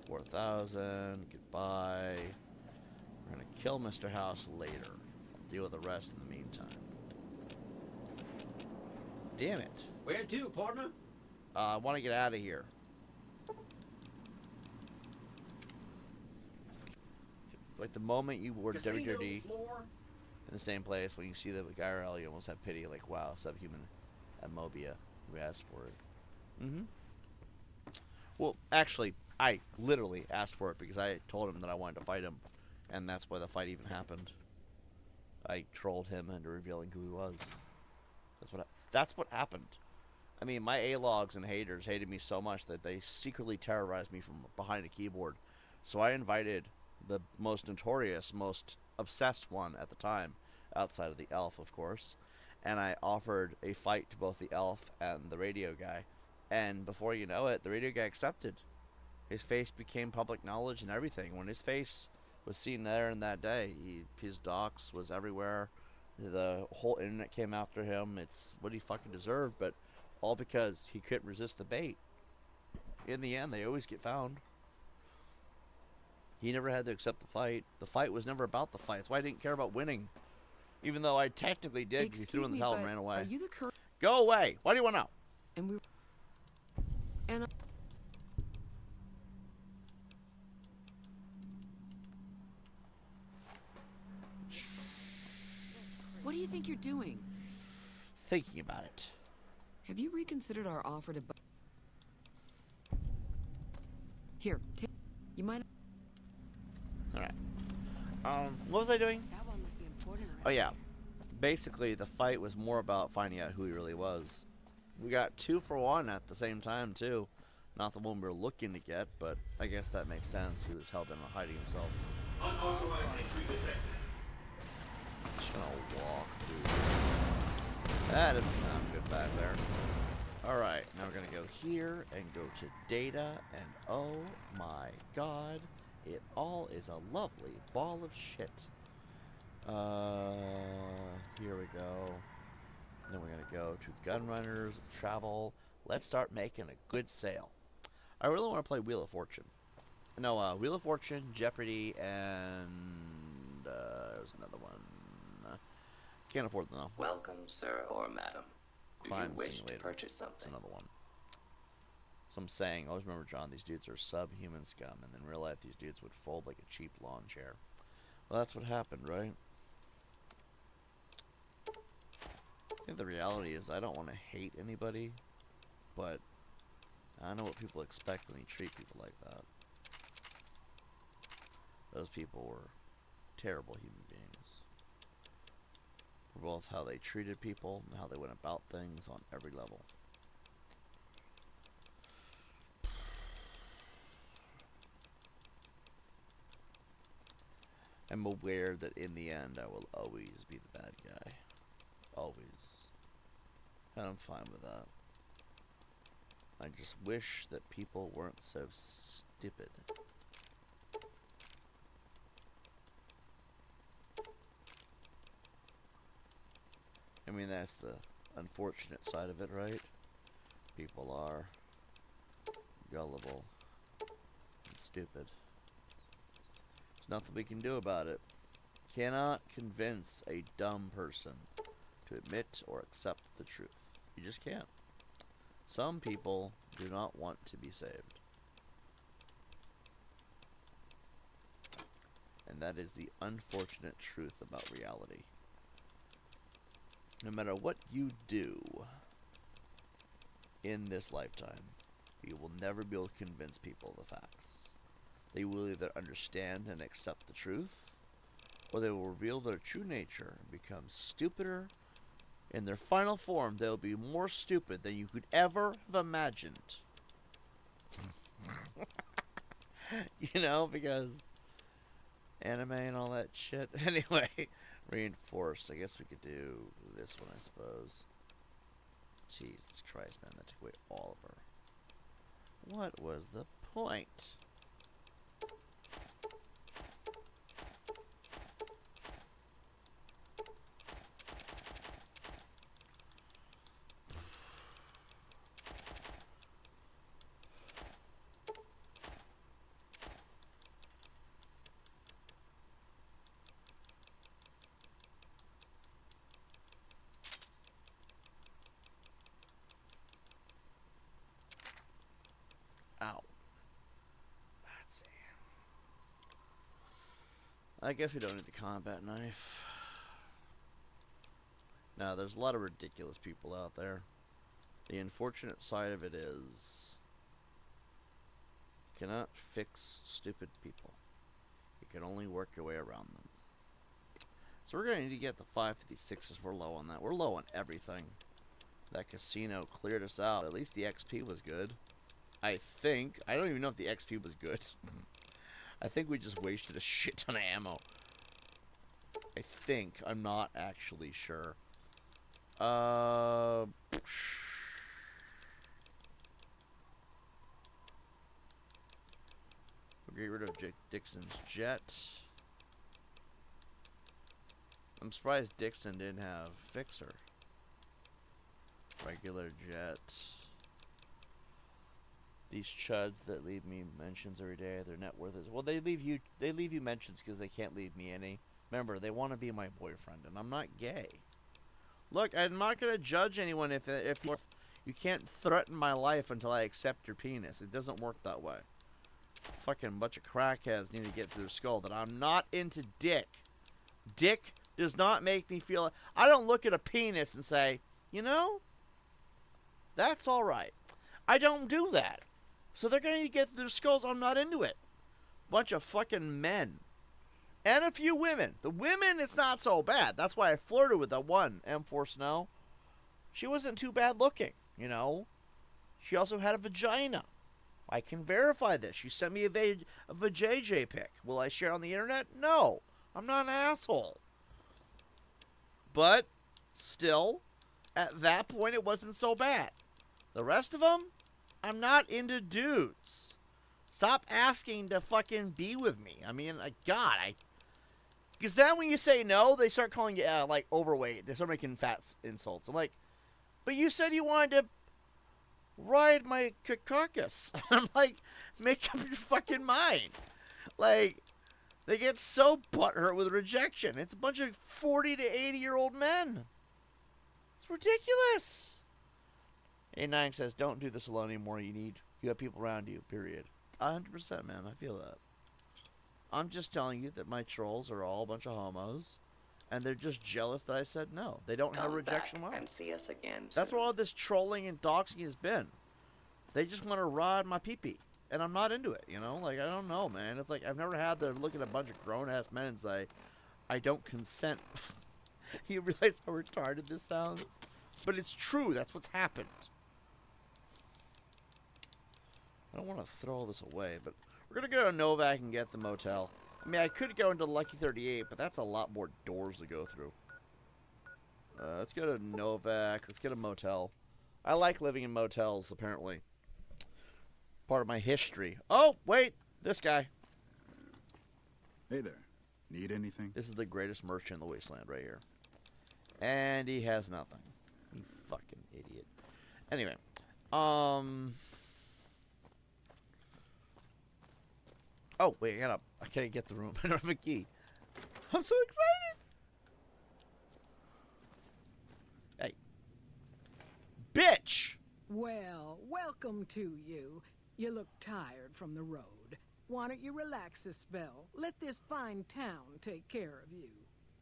4,000. Goodbye. We're gonna kill Mr. House later. I'll deal with the rest in the meantime. Damn it. where to, partner? I want to get out of here. Like the moment you were dirty Floor? in the same place, when you see the guy around, you almost have pity. Like, wow, subhuman Amobia who asked for it. Mm-hmm. Well, actually, I literally asked for it because I told him that I wanted to fight him, and that's why the fight even happened. I trolled him into revealing who he was. That's what happened. I mean, my A-logs and haters hated me so much that they secretly terrorized me from behind a keyboard. So I invited the most notorious, most obsessed one at the time, outside of the elf, of course, and I offered a fight to both the elf and the radio guy, and before you know it, the radio guy accepted. His face became public knowledge and everything. When his face was seen there in that day, his docs was everywhere. The whole internet came after him. It's what he fucking deserved, but all because he couldn't resist the bait. In the end, they always get found. He never had to accept the fight. The fight was never about the fight. That's why I didn't care about winning. Even though I technically did, because he threw in the towel and ran away. Are you the Go away! Why do you want out? And we and what do you think you're doing? Thinking about it. Have you reconsidered our offer to Here, take. You might. Alright. What was I doing? That one must be important. Oh, yeah. Basically, the fight was more about finding out who he really was. We got 2 for 1 at the same time, too. Not the one we were looking to get, but I guess that makes sense. He was hell-bent on hiding himself. Unauthorized entry detected. Just gonna walk through. That doesn't sound good back there. Alright, now we're gonna go here and go to data, and oh my god, it all is a lovely ball of shit. Here we go. Then we're gonna go to Gunrunners, Travel. Let's start making a good sale. I really want to play Wheel of Fortune. No, Wheel of Fortune, Jeopardy, and there's another one. Can't afford them though. Welcome, sir or madam. Do you Crime wish to Simulator. purchase That's something? another one. So I'm saying, always remember, John, these dudes are subhuman scum, and in real life, these dudes would fold like a cheap lawn chair. Well, that's what happened, right? I think the reality is I don't want to hate anybody, but I know what people expect when you treat people like that. Those people were terrible human beings. For both how they treated people and how they went about things on every level. I'm aware that in the end I will always be the bad guy. Always. And I'm fine with that. I just wish that people weren't so stupid. I mean, that's the unfortunate side of it, right? People are gullible and stupid. There's nothing we can do about it. Cannot convince a dumb person to admit or accept the truth. You just can't. Some people do not want to be saved. And that is the unfortunate truth about reality. No matter what you do in this lifetime, you will never be able to convince people of the facts. They will either understand and accept the truth, or they will reveal their true nature and become stupider. In their final form, they'll be more stupid than you could ever have imagined. You know, because anime and all that shit. Anyway, reinforced. I guess we could do this one, I suppose. Jesus Christ, man, that took away all of her. What was the point? Ow. Let's see. I guess we don't need the combat knife. No, there's a lot of ridiculous people out there. The unfortunate side of it is you cannot fix stupid people. You can only work your way around them. So we're going to need to get the 556s. We're low on that. We're low on everything. That casino cleared us out. At least the XP was good. I think. I don't even know if the XP was good. I think we just wasted a shit ton of ammo. I think. I'm not actually sure. We'll get rid of Dixon's jet. I'm surprised Dixon didn't have Fixer. Regular jet. These chuds that leave me mentions every day, their net worth is... Well, they leave you mentions because they can't leave me any. Remember, they want to be my boyfriend, and I'm not gay. Look, I'm not going to judge anyone if you can't threaten my life until I accept your penis. It doesn't work that way. Fucking bunch of crackheads need to get through their skull that I'm not into dick. Dick does not make me feel... I don't look at a penis and say, you know, that's alright. I don't do that. So they're going to get through their skulls. I'm not into it. Bunch of fucking men. And a few women. The women, it's not so bad. That's why I flirted with that one, M4 Snow. She wasn't too bad looking, you know. She also had a vagina. I can verify this. She sent me a vajayjay pic. Will I share on the internet? No. I'm not an asshole. But, still, at that point, it wasn't so bad. The rest of them, I'm not into dudes. Stop asking to fucking be with me. I mean, God, because then when you say no, they start calling you, like, overweight. They start making fat insults. I'm like, but you said you wanted to ride my carcass. I'm like, make up your fucking mind. Like, they get so butthurt with rejection. It's a bunch of 40 to 80-year-old men. It's ridiculous. A9 says, don't do this alone anymore. You have people around you, period. 100%, man. I feel that. I'm just telling you that my trolls are all a bunch of homos. And they're just jealous that I said no. They don't have rejection back and see us again That's soon. where all this trolling and doxing has been. They just want to ride my pee-pee. And I'm not into it, you know? Like, I don't know, man. It's like, I've never had to look at a bunch of grown-ass men and say, I don't consent. You realize how retarded this sounds? But it's true. That's what's happened. I don't want to throw all this away, but we're going to go to Novak and get the motel. I mean, I could go into Lucky 38, but that's a lot more doors to go through. Let's go to Novak. Let's get a motel. I like living in motels, apparently. Part of my history. Oh, wait. This guy. Hey there. Need anything? This is the greatest merchant in the wasteland right here. And he has nothing. You fucking idiot. Anyway. Oh, wait. I can't get the room. I don't have a key. I'm so excited. Hey. Bitch! Well, welcome to you. You look tired from the road. Why don't you relax a spell? Let this fine town take care of you.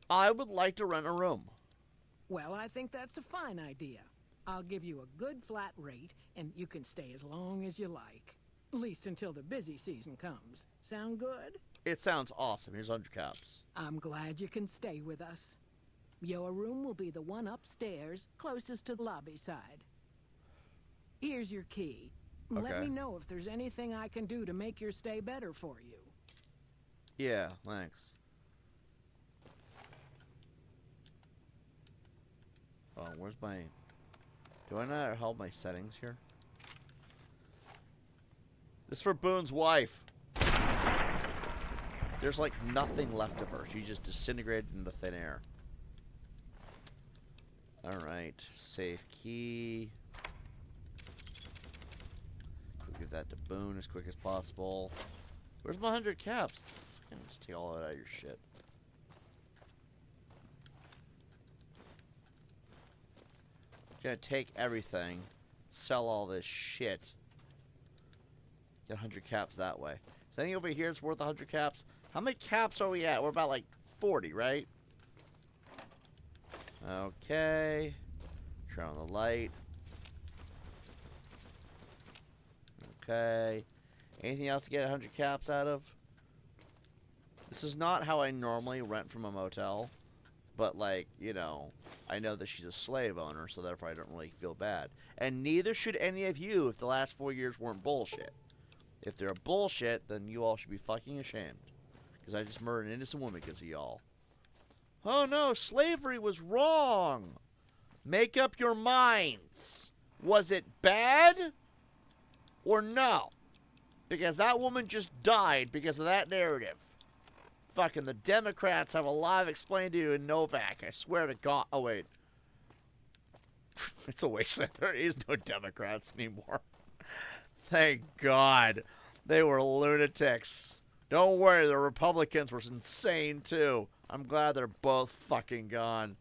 I would like to rent a room. Well, I think that's a fine idea. I'll give you a good flat rate, and you can stay as long as you like. At least until the busy season comes. Sound good? It sounds awesome. Here's 100 caps. I'm glad you can stay with us. Your room will be the one upstairs, closest to the lobby side. Here's your key. Okay. Let me know if there's anything I can do to make your stay better for you. Yeah, thanks. Oh, where's my... Do I not hold my settings here? This is for Boone's wife. There's like nothing left of her. She just disintegrated into thin air. Alright, safe key. We'll give that to Boone as quick as possible. Where's my 100 caps? Fucking just take all that out of your shit. Gonna take everything, sell all this shit. Get 100 caps that way. So anything over here is worth 100 caps. How many caps are we at? We're about like 40, right? Okay. Turn on the light. Okay. Anything else to get 100 caps out of? This is not how I normally rent from a motel. But, like, you know, I know that she's a slave owner, so therefore I don't really feel bad. And neither should any of you if the last 4 years weren't bullshit. If they're bullshit, then you all should be fucking ashamed. Because I just murdered an innocent woman because of y'all. Oh no, slavery was wrong. Make up your minds. Was it bad? Or no? Because that woman just died because of that narrative. Fucking the Democrats have a lot of explaining to you in Novak. I swear to God. Oh, wait. It's a wasteland. There is no Democrats anymore. Thank God. They were lunatics. Don't worry, the Republicans were insane, too. I'm glad they're both fucking gone.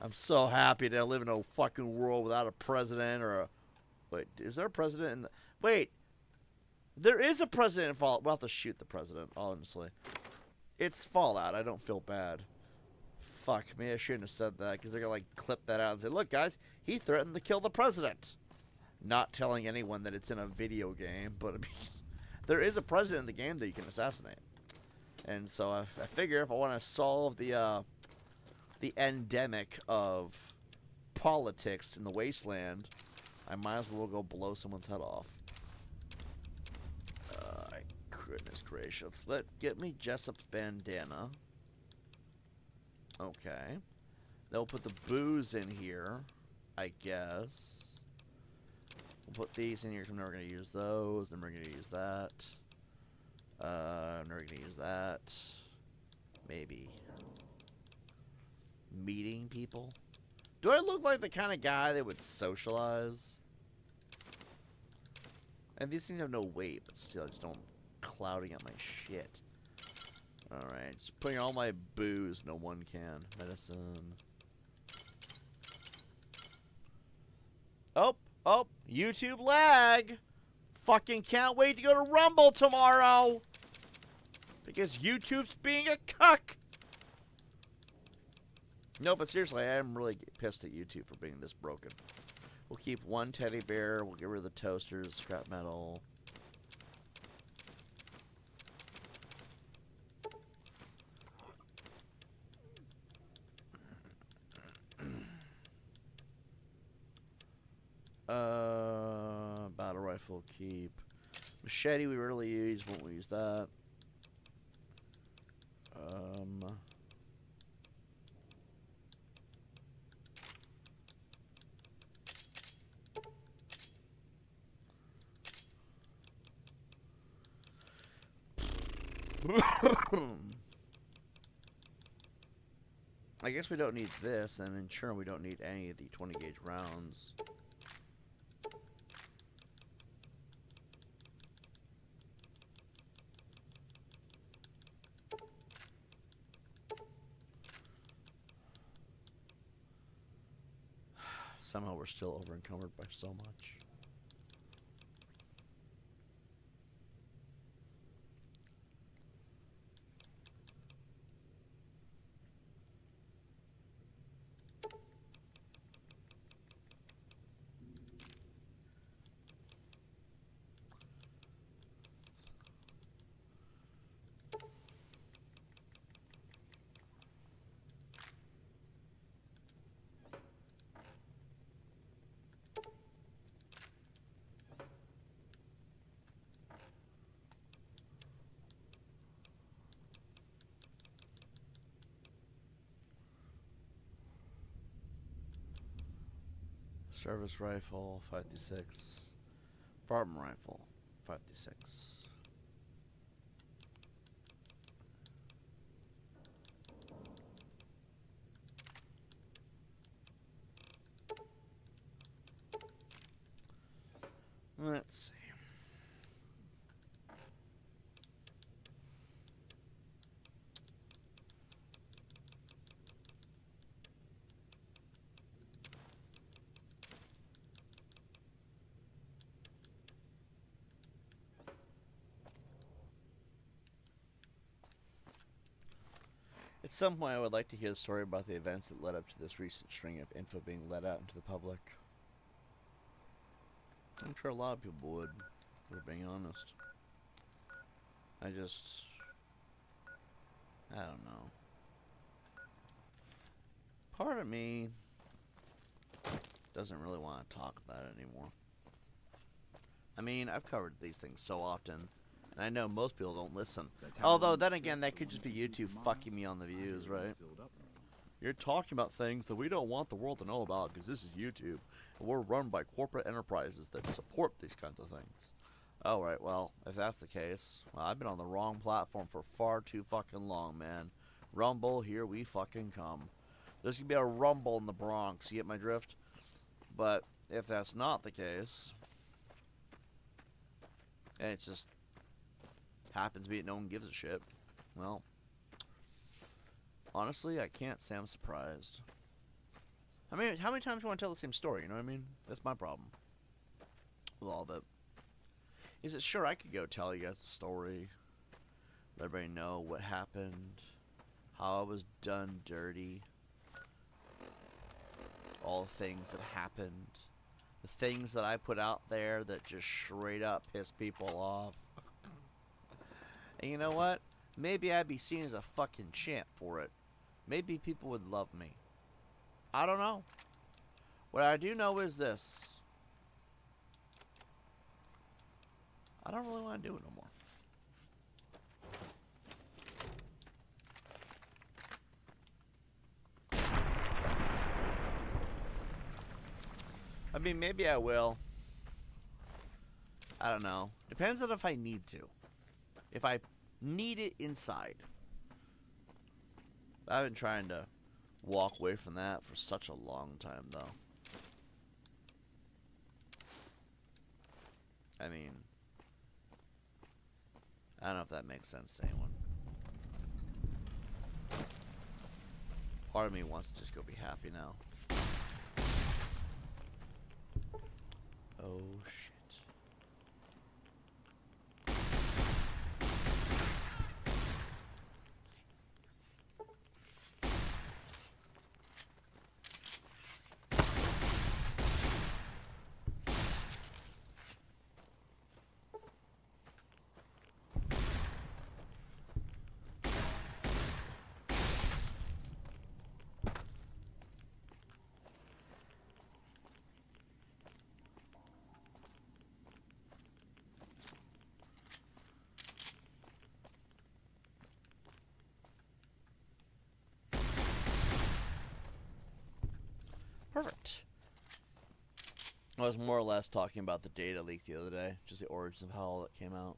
I'm so happy to live in a fucking world without a president or a... Wait, is there a president in the... Wait. There is a president in Fallout. We'll have to shoot the president, honestly. It's Fallout. I don't feel bad. Fuck, maybe I shouldn't have said that, because they're going to, like, clip that out and say, look, guys, he threatened to kill the president. Not telling anyone that it's in a video game, but I mean, there is a president in the game that you can assassinate. And so I figure if I want to solve the endemic of politics in the wasteland, I might as well go blow someone's head off. Goodness gracious. Get me Jessup's bandana. Okay. They'll put the booze in here, I guess. We'll put these in here because I'm never going to use those. I'm never going to use that. I'm never going to use that. Maybe. Meeting people. Do I look like the kind of guy that would socialize? And these things have no weight, but still, I just don't... clouding up my shit. Alright, just putting all my booze no one can. Medicine. Oh, YouTube lag! Fucking can't wait to go to Rumble tomorrow! Because YouTube's being a cuck! No, but seriously, I am really pissed at YouTube for being this broken. We'll keep one teddy bear. We'll get rid of the toasters, scrap metal. Battle rifle keep. Machete we rarely use. Won't use that. I guess we don't need this, and then sure we don't need any of the 20 gauge rounds. Somehow we're still over encumbered by so much. Service rifle, 5.56. Farm rifle, 5.56. Let's see. At some point, I would like to hear the story about the events that led up to this recent string of info being let out into the public. I'm sure a lot of people would, if we're being honest. I don't know. Part of me doesn't really want to talk about it anymore. I mean, I've covered these things so often. And I know most people don't listen. Although, then again, that could just be YouTube fucking me on the views, right? You're talking about things that we don't want the world to know about because this is YouTube. And we're run by corporate enterprises that support these kinds of things. Oh, right, well, if that's the case, well, I've been on the wrong platform for far too fucking long, man. Rumble, here we fucking come. There's going to be a rumble in the Bronx, you get my drift? But if that's not the case, and it's just happens to be that no one gives a shit, well, honestly, I can't say I'm surprised. I mean, how many times do you want to tell the same story, you know what I mean? That's my problem with all of it. Is it sure I could go tell you guys the story, let everybody know what happened, how I was done dirty, all the things that happened, the things that I put out there that just straight up piss people off. And you know what? Maybe I'd be seen as a fucking champ for it. Maybe people would love me. I don't know. What I do know is this. I don't really want to do it no more. I mean, maybe I will. I don't know. Depends on if I need to. If I need it inside. I've been trying to walk away from that for such a long time, though. I mean, I don't know if that makes sense to anyone. Part of me wants to just go be happy now. Oh, shit. Perfect. I was more or less talking about the data leak the other day, just the origins of how all that came out.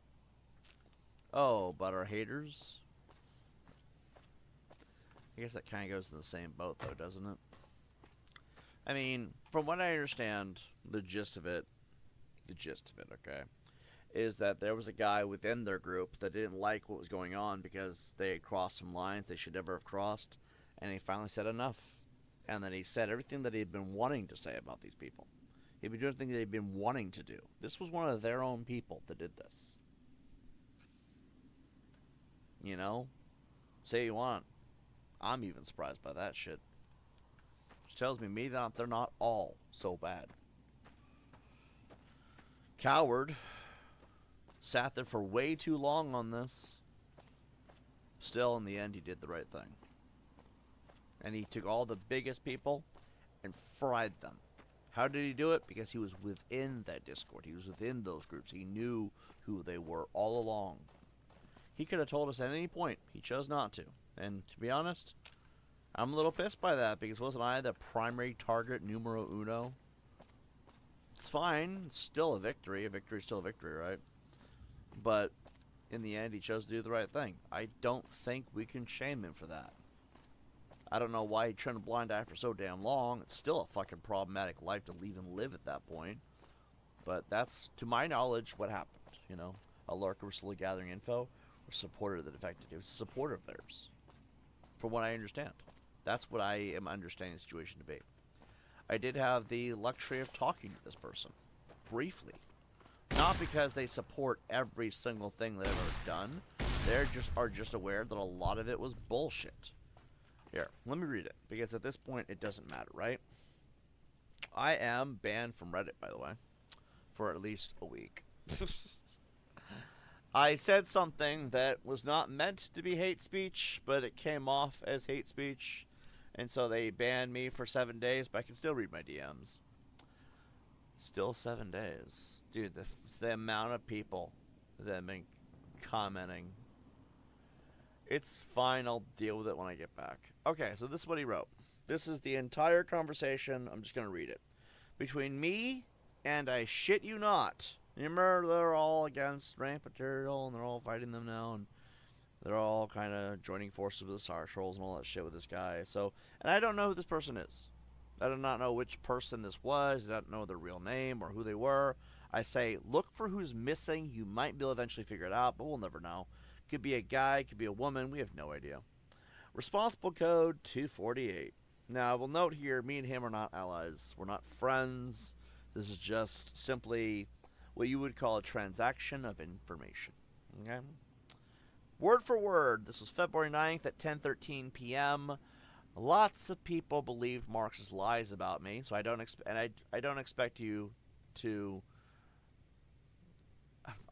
Oh, about our haters? I guess that kind of goes in the same boat, though, doesn't it? I mean, from what I understand, the gist of it, okay, is that there was a guy within their group that didn't like what was going on because they had crossed some lines they should never have crossed, and he finally said enough. And then he said everything that he'd been wanting to say about these people. He'd been doing everything that he'd been wanting to do. This was one of their own people that did this. You know? Say you want. I'm even surprised by that shit. Which tells me that they're not all so bad. Coward. Sat there for way too long on this. Still, in the end, he did the right thing. And he took all the biggest people and fried them. How did he do it? Because he was within that Discord. He was within those groups. He knew who they were all along. He could have told us at any point. He chose not to. And to be honest, I'm a little pissed by that, because wasn't I the primary target numero uno? It's fine. It's still a victory. A victory is still a victory, right? But in the end, he chose to do the right thing. I don't think we can shame him for that. I don't know why he turned a blind eye for so damn long. It's still a fucking problematic life to even live at that point. But that's, to my knowledge, what happened. You know, a lurker was slowly gathering info, or supporter of the defected. It was a supporter of theirs, from what I understand. That's what I am understanding the situation to be. I did have the luxury of talking to this person, briefly. Not because they support every single thing they've ever done. They are just aware that a lot of it was bullshit. Here, let me read it, because at this point it doesn't matter, right? I am banned from Reddit, by the way, for at least a week. I said something that was not meant to be hate speech, but it came off as hate speech, and so they banned me for 7 days, but I can still read my DMs. Still 7 days. Dude, the amount of people that have been commenting. It's fine, I'll deal with it when I get back. Okay, so this is what he wrote. This is the entire conversation. I'm just going to read it. Between me and I shit you not. Remember, they're all against ramp material, and they're all fighting them now, and they're all kind of joining forces with the Star Trolls and all that shit with this guy. So, and I don't know who this person is. I do not know which person this was. I don't know their real name or who they were. I say, look for who's missing. You might be able to eventually figure it out, but we'll never know. Could be a guy, could be a woman. We have no idea. Responsible code 248. Now, I will note here, me and him are not allies. We're not friends. This is just simply what you would call a transaction of information. Okay? Word for word, this was February 9th at 10:13 p.m. Lots of people believed Marx's lies about me, so I don't expect you to.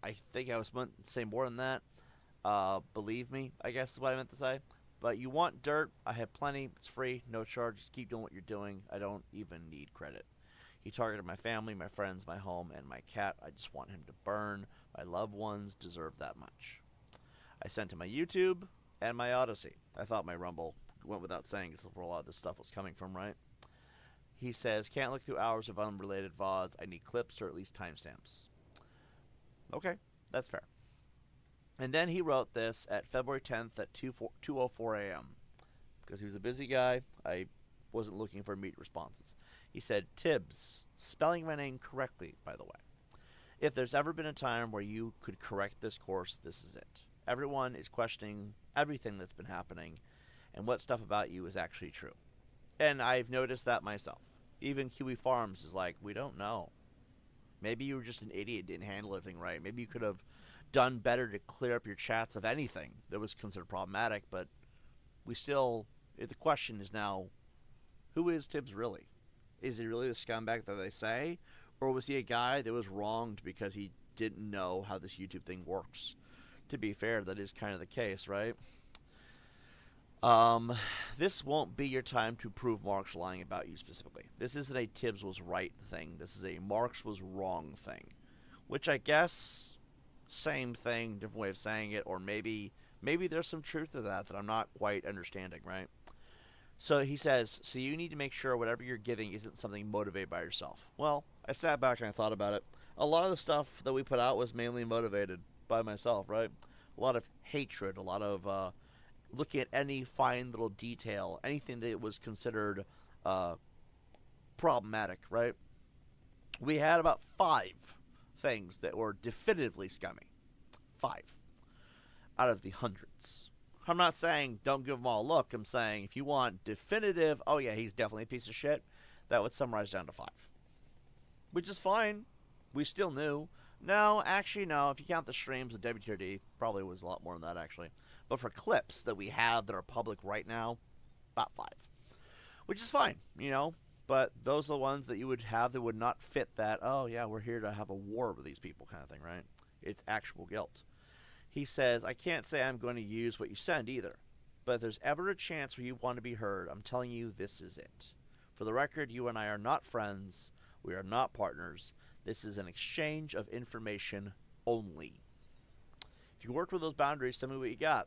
I think I was meant to say more than that. Believe me, I guess is what I meant to say. But you want dirt, I have plenty. It's free, no charge. Just keep doing what you're doing. I don't even need credit. He targeted my family, my friends, my home, and my cat. I just want him to burn. My loved ones deserve that much. I sent him my YouTube and my Odyssey. I thought my Rumble went without saying, because where a lot of this stuff was coming from, right? He says, can't look through hours of unrelated VODs. I need clips or at least timestamps. Okay, that's fair. And then he wrote this at February 10th at 2:04 a.m. Because he was a busy guy, I wasn't looking for immediate responses. He said, TiBBz, spelling my name correctly, by the way. If there's ever been a time where you could correct this course, this is it. Everyone is questioning everything that's been happening and what stuff about you is actually true. And I've noticed that myself. Even Kiwi Farms is like, we don't know. Maybe you were just an idiot, didn't handle everything right. Maybe you could have done better to clear up your chats of anything that was considered problematic, but we still, the question is now, who is TiBBz really? Is he really the scumbag that they say? Or was he a guy that was wronged because he didn't know how this YouTube thing works? To be fair, that is kind of the case, right? This won't be your time to prove Marx lying about you specifically. This isn't a TiBBz was right thing. This is a Marx was wrong thing. Which I guess, same thing, different way of saying it, or maybe there's some truth to that I'm not quite understanding, right? So he says, so you need to make sure whatever you're giving isn't something motivated by yourself. Well, I sat back and I thought about it. A lot of the stuff that we put out was mainly motivated by myself, right? A lot of hatred, a lot of looking at any fine little detail, anything that was considered problematic, right? We had about 5 things that were definitively scummy. 5 out of the hundreds. I'm not saying don't give them all a look. I'm saying if you want definitive, oh yeah, he's definitely a piece of shit, that would summarize down to 5. Which is fine. We still knew. No, actually, no. If you count the streams of TiBBzTV, probably was a lot more than that, actually. But for clips that we have that are public right now, about 5. Which is fine, you know. But those are the ones that you would have that would not fit that, oh yeah, we're here to have a war with these people kind of thing, right? It's actual guilt. He says, I can't say I'm going to use what you send either. But if there's ever a chance where you want to be heard, I'm telling you this is it. For the record, you and I are not friends. We are not partners. This is an exchange of information only. If you work with those boundaries, tell me what you got.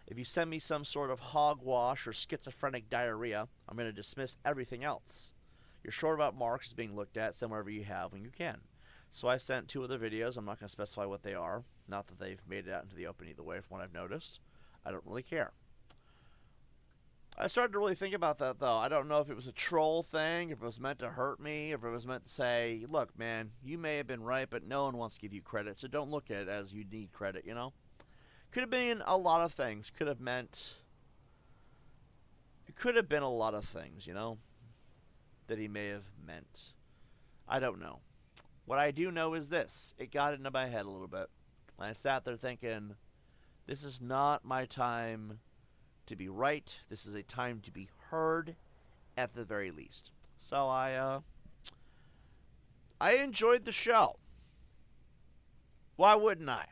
If you send me some sort of hogwash or schizophrenic diarrhea, I'm going to dismiss everything else. You're sure about marks being looked at, send whatever you have when you can. So I sent 2 other videos. I'm not going to specify what they are. Not that they've made it out into the open either way from what I've noticed. I don't really care. I started to really think about that, though. I don't know if it was a troll thing, if it was meant to hurt me, if it was meant to say, look, man, you may have been right, but no one wants to give you credit, so don't look at it as you need credit, you know? Could have been a lot of things. Could have meant... It could have been a lot of things, you know? That he may have meant. I don't know. What I do know is this. It got into my head a little bit. I sat there thinking, this is not my time to be right. This is a time to be heard, at the very least. So I enjoyed the show. Why wouldn't I?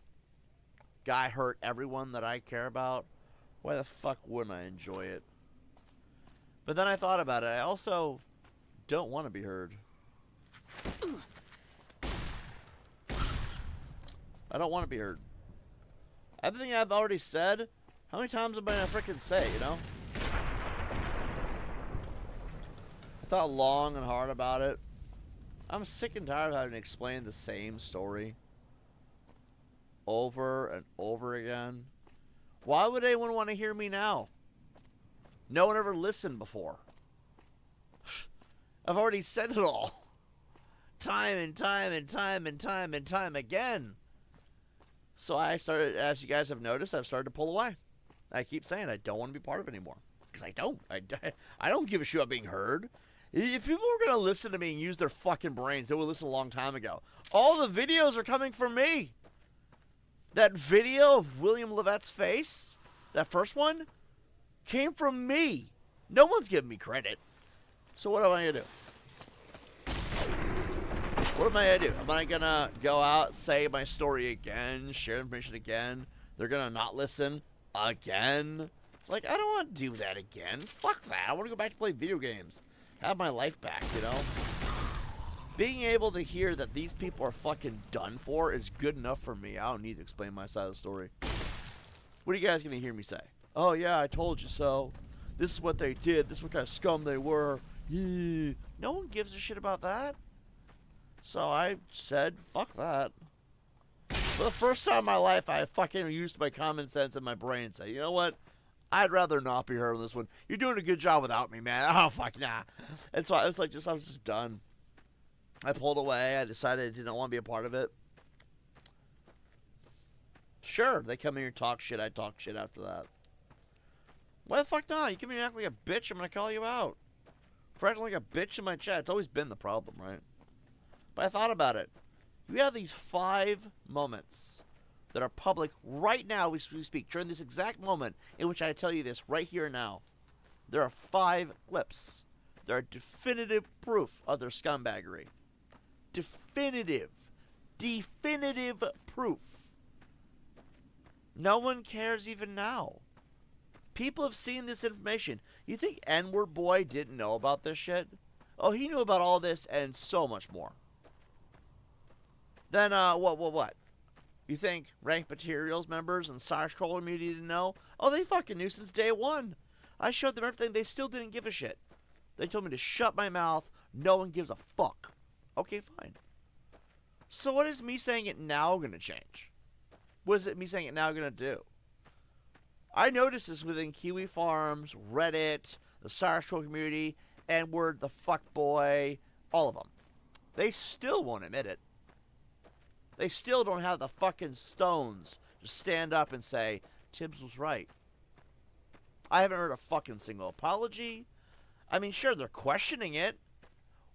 Guy hurt everyone that I care about. Why the fuck wouldn't I enjoy it? But then I thought about it. I also don't want to be heard. I don't want to be heard. Everything I've already said, how many times am I going to freaking say, you know? I thought long and hard about it. I'm sick and tired of having to explain the same story over and over again. Why would anyone want to hear me now? No one ever listened before. I've already said it all. Time and time and time and time and time again. So I started, as you guys have noticed, I've started to pull away. I keep saying I don't want to be part of it anymore. Because I don't. I don't give a shit about being heard. If people were going to listen to me and use their fucking brains, they would listen a long time ago. All the videos are coming from me. That video of William Levette's face, that first one, came from me. No one's giving me credit. So what am I going to do? What am I going to do? Am I going to go out, say my story again, share information again? They're going to not listen again? Like, I don't want to do that again. Fuck that. I want to go back to play video games. Have my life back, you know? Being able to hear that these people are fucking done for is good enough for me. I don't need to explain my side of the story. What are you guys going to hear me say? Oh, yeah, I told you so. This is what they did. This is what kind of scum they were. Yeah. No one gives a shit about that. So I said, fuck that. For the first time in my life, I fucking used my common sense and my brain and said, you know what? I'd rather not be heard on this one. You're doing a good job without me, man. Oh, fuck, nah. And so I was like, I was just done. I pulled away. I decided I didn't want to be a part of it. Sure, they come in here and talk shit. I talk shit after that. Why the fuck not? You come in and act like a bitch, I'm going to call you out. For acting like a bitch in my chat, it's always been the problem, right? But I thought about it. You have these 5 moments that are public right now as we speak, during this exact moment in which I tell you this right here and now. There are 5 clips. There are definitive proof of their scumbaggery. Definitive proof. No one cares even now. People have seen this information. You think N-word boy didn't know about this shit? Oh, he knew about all this and so much more. Then, what? You think Rank Materials members and Cybercrawler community didn't know? Oh, they fucking knew since day one. I showed them everything. They still didn't give a shit. They told me to shut my mouth. No one gives a fuck. Okay, fine. So what is me saying it now going to change? What is it me saying it now going to do? I noticed this within Kiwi Farms, Reddit, the Star Troll community, N-word, the fuckboy, all of them. They still won't admit it. They still don't have the fucking stones to stand up and say, Tibbs was right. I haven't heard a fucking single apology. I mean, sure, they're questioning it.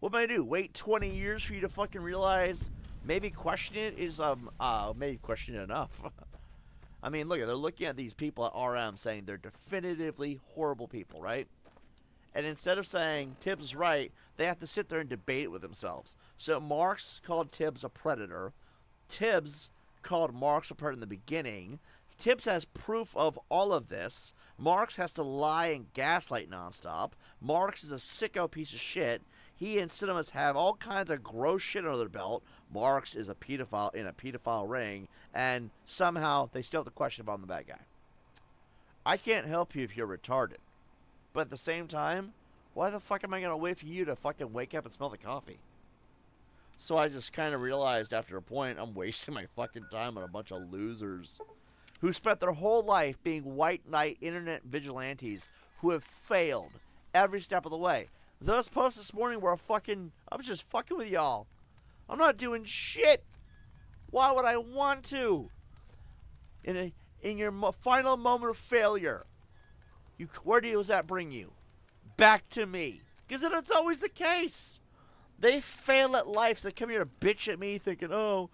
What am I do? Wait 20 years for you to fucking realize maybe questioning it is, maybe questioning it enough. I mean, look, they're looking at these people at RM saying they're definitively horrible people, right? And instead of saying Tibbs is right, they have to sit there and debate it with themselves. So Marx called Tibbs a predator. Tibbs called Marx a predator in the beginning. Tibbs has proof of all of this. Marx has to lie and gaslight nonstop. Marx is a sicko piece of shit. He and Cinemas have all kinds of gross shit under their belt. Marx is a pedophile in a pedophile ring, and somehow they still have the question about the bad guy. I can't help you if you're retarded. But at the same time, why the fuck am I going to wait for you to fucking wake up and smell the coffee? So I just kind of realized after a point, I'm wasting my fucking time on a bunch of losers who spent their whole life being white knight internet vigilantes who have failed every step of the way. Those posts this morning were I was just fucking with y'all. I'm not doing shit. Why would I want to? In your final moment of failure, where does that bring you? Back to me. Because it's always the case. They fail at life, so they come here to bitch at me thinking, oh,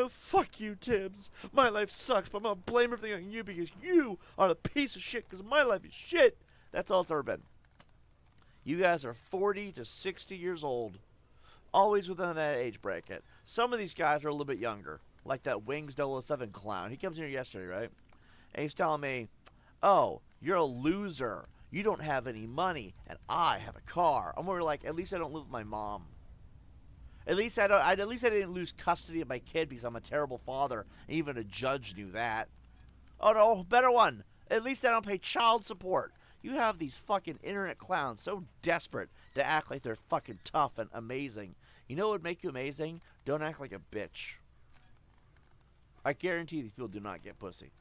fuck you, Tibbs. My life sucks, but I'm going to blame everything on you because you are a piece of shit because my life is shit. That's all it's ever been. You guys are 40 to 60 years old. Always within that age bracket. Some of these guys are a little bit younger. Like that Wings 007 clown. He comes in here yesterday, right? And he's telling me, oh, you're a loser. You don't have any money, and I have a car. I'm more like, at least I don't live with my mom. At least I didn't lose custody of my kid because I'm a terrible father, and even a judge knew that. Oh no, better one. At least I don't pay child support. You have these fucking internet clowns so desperate to act like they're fucking tough and amazing. You know what would make you amazing? Don't act like a bitch. I guarantee these people do not get pussy.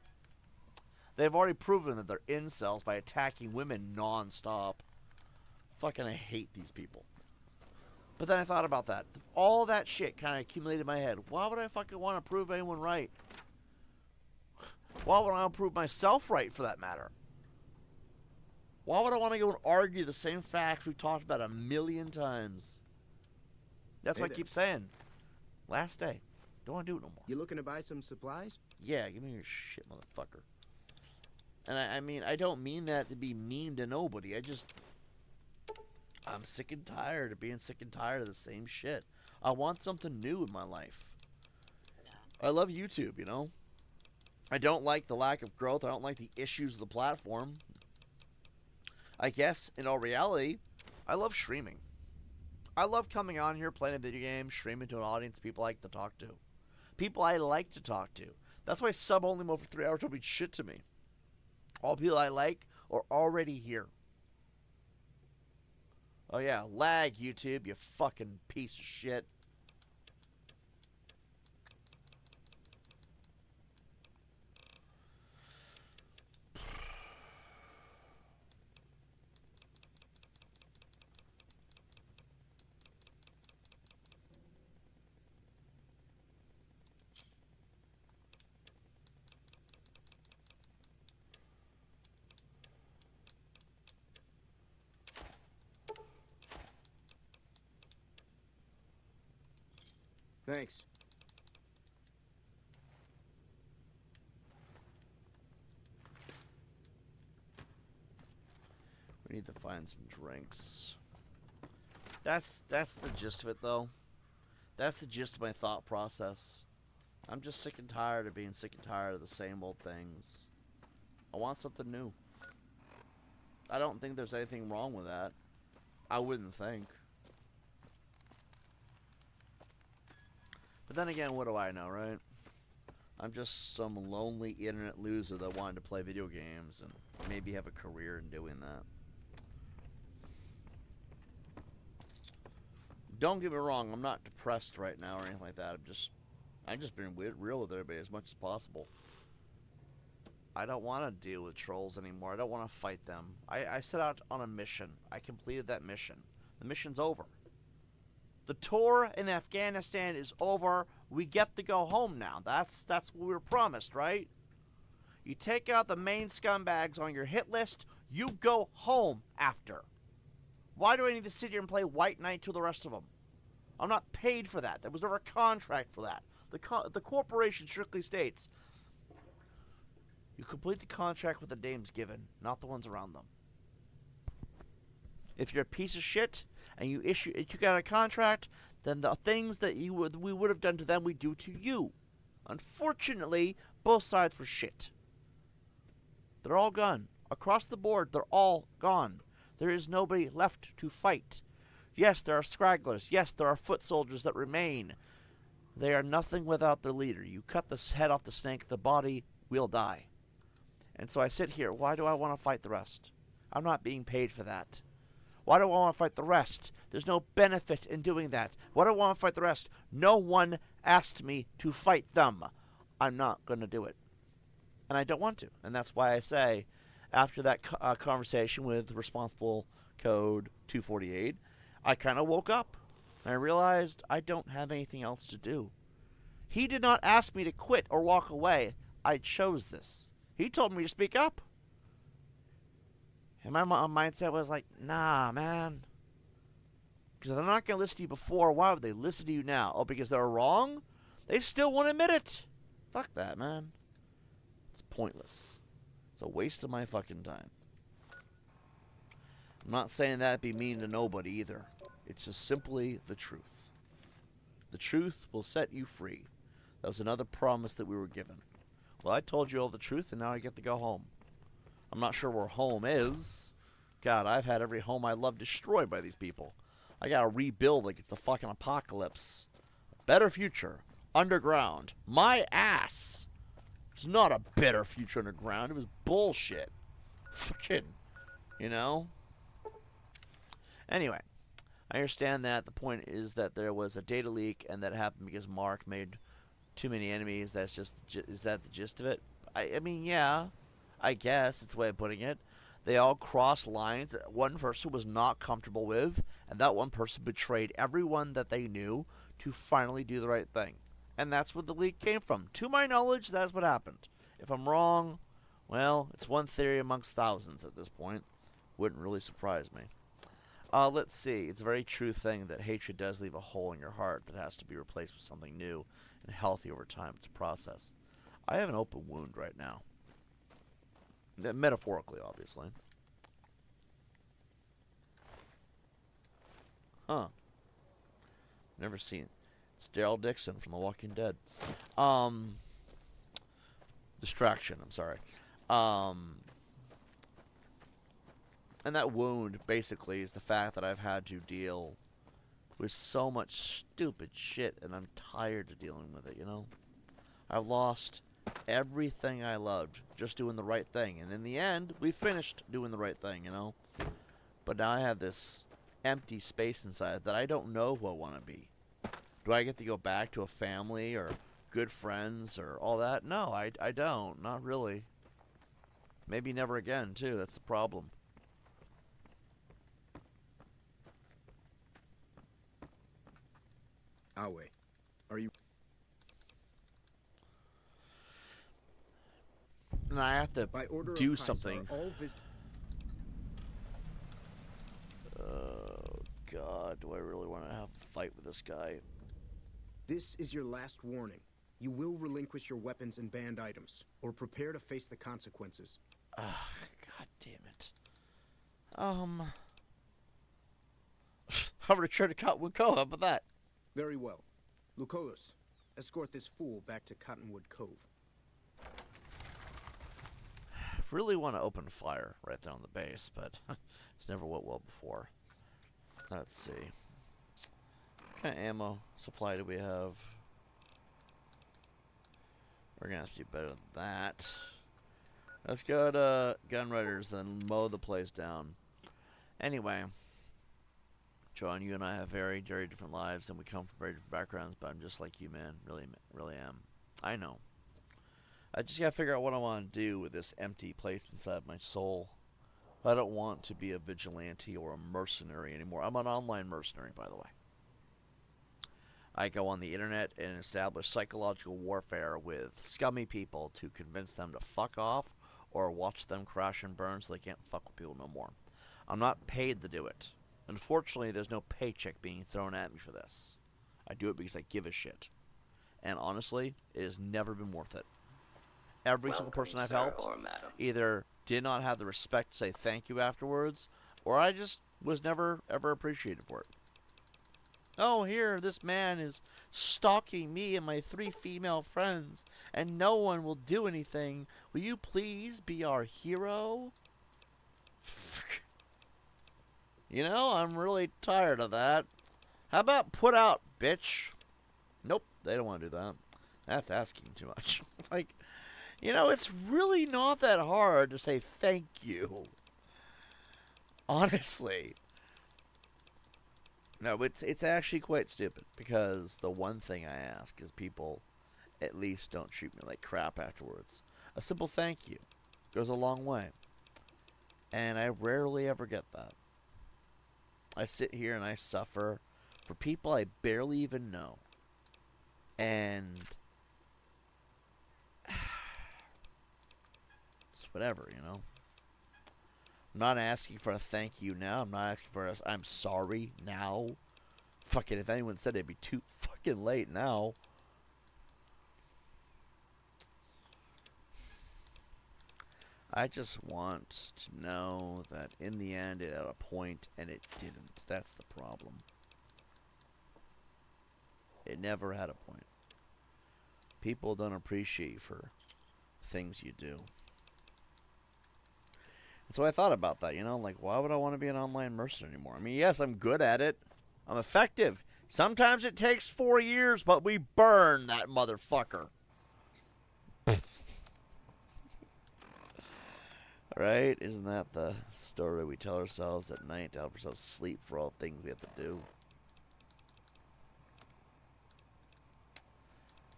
They've already proven that they're incels by attacking women non-stop. Fucking I hate these people. But then I thought about that. All that shit kind of accumulated in my head. Why would I fucking want to prove anyone right? Why would I want to prove myself right, for that matter? Why would I want to go and argue the same facts we've talked about a million times? That's what I keep saying. Last day. Don't want to do it no more. You looking to buy some supplies? Yeah, give me your shit, motherfucker. And I mean, I don't mean that to be mean to nobody. I'm sick and tired of being sick and tired of the same shit. I want something new in my life. I love YouTube, you know? I don't like the lack of growth. I don't like the issues of the platform. I guess, in all reality, I love streaming. I love coming on here, playing a video game, streaming to an audience people I like to talk to. People I like to talk to. That's why sub-only mode for 3 hours don't mean shit to me. All people I like are already here. Oh yeah, lag, YouTube, you fucking piece of shit. Thanks. We need to find some drinks. That's the gist of it, though. That's the gist of my thought process. I'm just sick and tired of being sick and tired of the same old things. I want something new. I don't think there's anything wrong with that. I wouldn't think. But then again, what do I know, right? I'm just some lonely internet loser that wanted to play video games and maybe have a career in doing that. Don't get me wrong, I'm not depressed right now or anything like that. I'm just being real with everybody as much as possible. I don't want to deal with trolls anymore. I don't want to fight them. I set out on a mission. I completed that mission. The mission's over. The tour in Afghanistan is over. We get to go home now. That's what we were promised, right? You take out the main scumbags on your hit list, you go home after. Why do I need to sit here and play White Knight to the rest of them? I'm not paid for that. There was never a contract for that. The corporation strictly states, you complete the contract with the names given, not the ones around them. If you're a piece of shit and you took out a contract, then the things that we would have done to them, we do to you. Unfortunately, both sides were shit. They're all gone. Across the board, they're all gone. There is nobody left to fight. Yes, there are scragglers. Yes, there are foot soldiers that remain. They are nothing without their leader. You cut the head off the snake, the body will die. And so I sit here. Why do I want to fight the rest? I'm not being paid for that. Why do I want to fight the rest? There's no benefit in doing that. Why do I want to fight the rest? No one asked me to fight them. I'm not going to do it. And I don't want to. And that's why I say, after that conversation with Responsible Code 248, I kind of woke up. And I realized I don't have anything else to do. He did not ask me to quit or walk away. I chose this. He told me to speak up. And my mindset was like, nah, man. Because they're not going to listen to you before. Why would they listen to you now? Oh, because they're wrong? They still won't admit it. Fuck that, man. It's pointless. It's a waste of my fucking time. I'm not saying that to be mean to nobody either. It's just simply the truth. The truth will set you free. That was another promise that we were given. Well, I told you all the truth, and now I get to go home. I'm not sure where home is. God, I've had every home I love destroyed by these people. I gotta rebuild like it's the fucking apocalypse. Better future. Underground. My ass. It's not a better future underground. It was bullshit. Fucking, you know? Anyway, I understand that. The point is that there was a data leak, and that happened because Mark made too many enemies. Is that the gist of it? I mean, yeah. I guess it's a way of putting it. They all crossed lines that one person was not comfortable with, and that one person betrayed everyone that they knew to finally do the right thing. And that's where the leak came from. To my knowledge, that's what happened. If I'm wrong, well, it's one theory amongst thousands at this point. Wouldn't really surprise me. Let's see. It's a very true thing that hatred does leave a hole in your heart that has to be replaced with something new and healthy over time. It's a process. I have an open wound right now. Metaphorically, obviously. Huh. Never seen it. It's Daryl Dixon from The Walking Dead. Distraction, I'm sorry. And that wound, basically, is the fact that I've had to deal with so much stupid shit, and I'm tired of dealing with it, you know? I've lost everything I loved just doing the right thing, and in the end we finished doing the right thing, you know. But now I have this empty space inside that I don't know who I want to be. Do I get to go back to a family or good friends or all that? No, I don't. Not really. Maybe never again too. That's the problem. Awe, are you... And I have to do something. Oh, God. Do I really want to have a fight with this guy? This is your last warning. You will relinquish your weapons and banned items, or prepare to face the consequences. God damn it. I'm gonna return to Cottonwood Cove. How about that? Very well. Lucullus, escort this fool back to Cottonwood Cove. Really want to open fire right there on the base, but it's never went well before. Let's see. What kind of ammo supply do we have? We're gonna have to do better than that. Let's go to Gunriders, then mow the place down. Anyway, John, you and I have very, very different lives, and we come from very different backgrounds, but I'm just like you, man. Really, really am. I know. I just gotta figure out what I want to do with this empty place inside my soul. I don't want to be a vigilante or a mercenary anymore. I'm an online mercenary, by the way. I go on the internet and establish psychological warfare with scummy people to convince them to fuck off or watch them crash and burn so they can't fuck with people no more. I'm not paid to do it. Unfortunately, there's no paycheck being thrown at me for this. I do it because I give a shit. And honestly, it has never been worth it. Every single person I've helped either did not have the respect to say thank you afterwards, or I just was never, ever appreciated for it. Oh, here, this man is stalking me and my 3 female friends, and no one will do anything. Will you please be our hero? You know, I'm really tired of that. How about put out, bitch? Nope, they don't want to do that. That's asking too much. Like, you know, it's really not that hard to say thank you. Honestly. No, it's actually quite stupid, because the one thing I ask is people at least don't treat me like crap afterwards. A simple thank you goes a long way. And I rarely ever get that. I sit here and I suffer for people I barely even know. And it's whatever, you know. I'm not asking for a thank you now. I'm not asking for a I'm sorry now. Fucking, if anyone said it'd be too fucking late now. I just want to know that in the end it had a point and it didn't. That's the problem. It never had a point. People don't appreciate you for things you do. And so I thought about that, you know, like, why would I want to be an online mercenary anymore? I mean, yes, I'm good at it. I'm effective. Sometimes it takes 4 years, but we burn that motherfucker. Right? Isn't that the story we tell ourselves at night to help ourselves sleep for all things we have to do?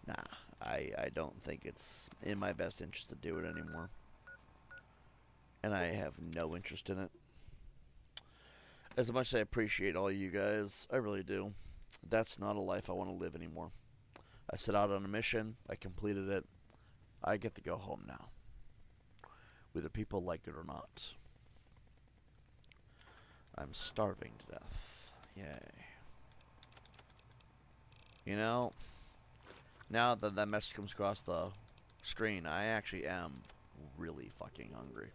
Nah, I don't think it's in my best interest to do it anymore. And I have no interest in it. As much as I appreciate all you guys, I really do. That's not a life I want to live anymore. I set out on a mission. I completed it. I get to go home now. Whether people like it or not. I'm starving to death. Yay. You know, now that that message comes across the screen, I actually am really fucking hungry.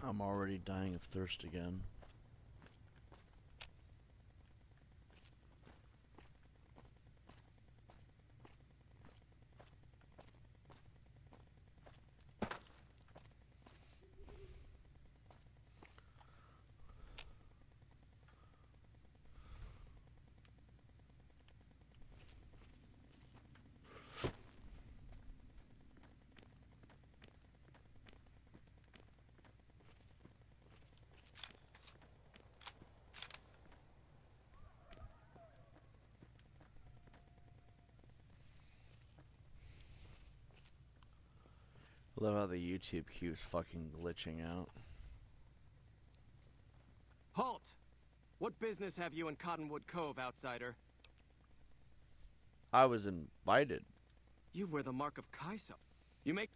I'm already dying of thirst again. Love how the YouTube keeps fucking glitching out. Halt! What business have you in Cottonwood Cove, outsider? I was invited. You wear the mark of Kaisa. You make...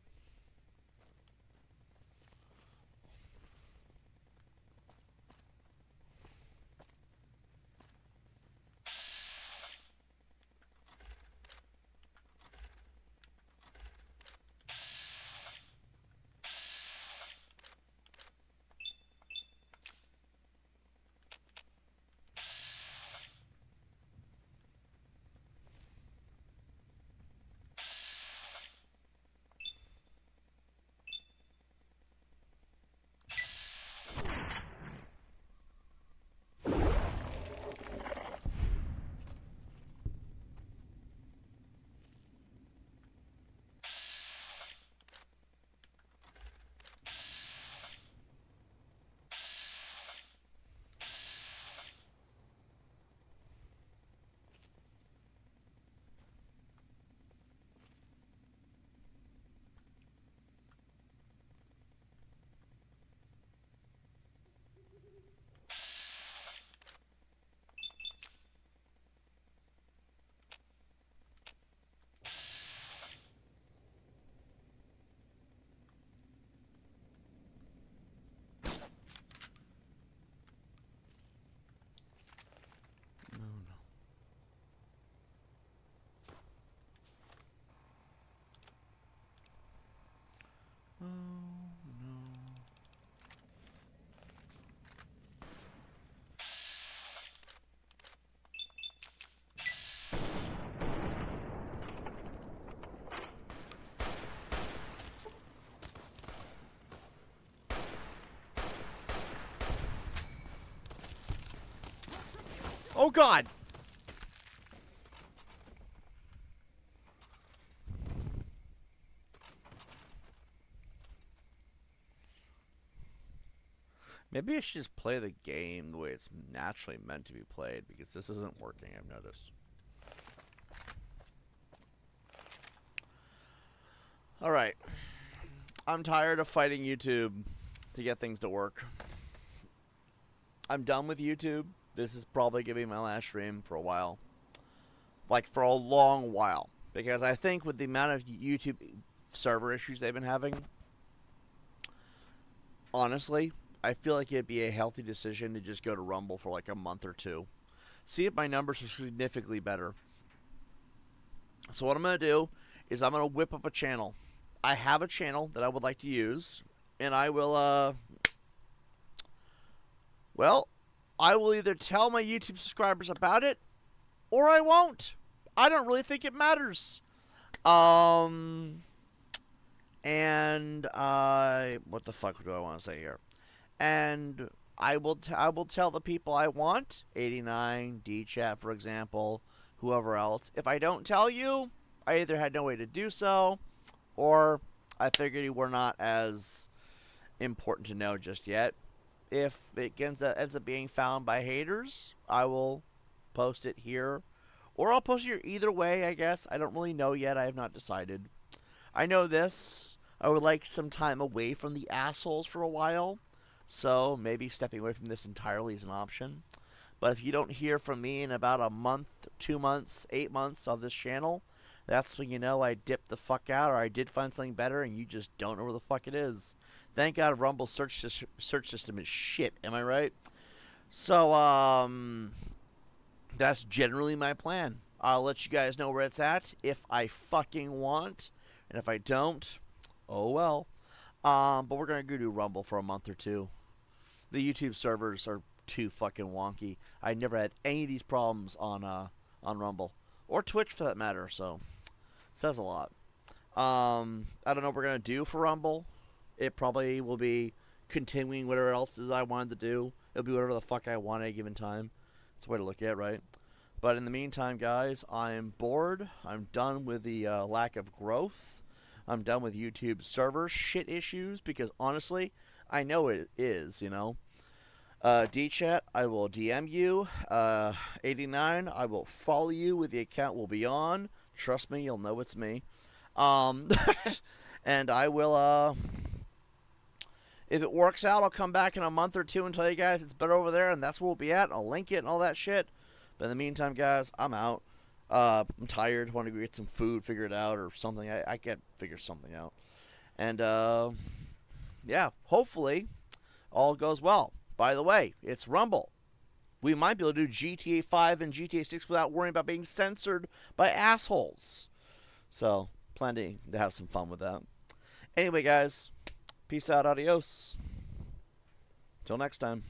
Oh God! Maybe I should just play the game the way it's naturally meant to be played, because this isn't working, I've noticed. Alright. I'm tired of fighting YouTube to get things to work. I'm done with YouTube. This is probably going to be my last stream for a while. Like, for a long while. Because I think with the amount of YouTube server issues they've been having, honestly, I feel like it'd be a healthy decision to just go to Rumble for like a month or two. See if my numbers are significantly better. So what I'm going to do is I'm going to whip up a channel. I have a channel that I would like to use. And I will, well, I will either tell my YouTube subscribers about it, or I won't. I don't really think it matters. And, what the fuck do I want to say here? And I will tell the people I want, 89, D-Chat, for example, whoever else. If I don't tell you, I either had no way to do so, or I figured you were not as important to know just yet. If it ends up being found by haters, I will post it here. Or I'll post it here either way, I guess. I don't really know yet. I have not decided. I know this. I would like some time away from the assholes for a while. So maybe stepping away from this entirely is an option. But if you don't hear from me in about a month, 2 months, 8 months of this channel, that's when you know I dipped the fuck out, or I did find something better and you just don't know where the fuck it is. Thank God Rumble's search system is shit, am I right? So, that's generally my plan. I'll let you guys know where it's at if I fucking want. And if I don't, oh well. But we're going to go do Rumble for a month or two. The YouTube servers are too fucking wonky. I never had any of these problems on Rumble. Or Twitch for that matter, so says a lot. I don't know what we're going to do for Rumble. It probably will be continuing whatever else is I wanted to do. It'll be whatever the fuck I want at a given time. That's the way to look at it, right? But in the meantime, guys, I am bored. I'm done with the lack of growth. I'm done with YouTube server shit issues, because honestly, I know it is, you know. D-Chat, I will DM you. 89, I will follow you with the account will be on. Trust me, you'll know it's me. And I will, if it works out, I'll come back in a month or two and tell you guys it's better over there, and that's where we'll be at. I'll link it and all that shit. But in the meantime, guys, I'm out. I'm tired. Want to go get some food, figure it out, or something. I can't figure something out. And, yeah, hopefully all goes well. By the way, it's Rumble. We might be able to do GTA 5 and GTA 6 without worrying about being censored by assholes. So, planning to have some fun with that. Anyway, guys, peace out, adios. Till next time.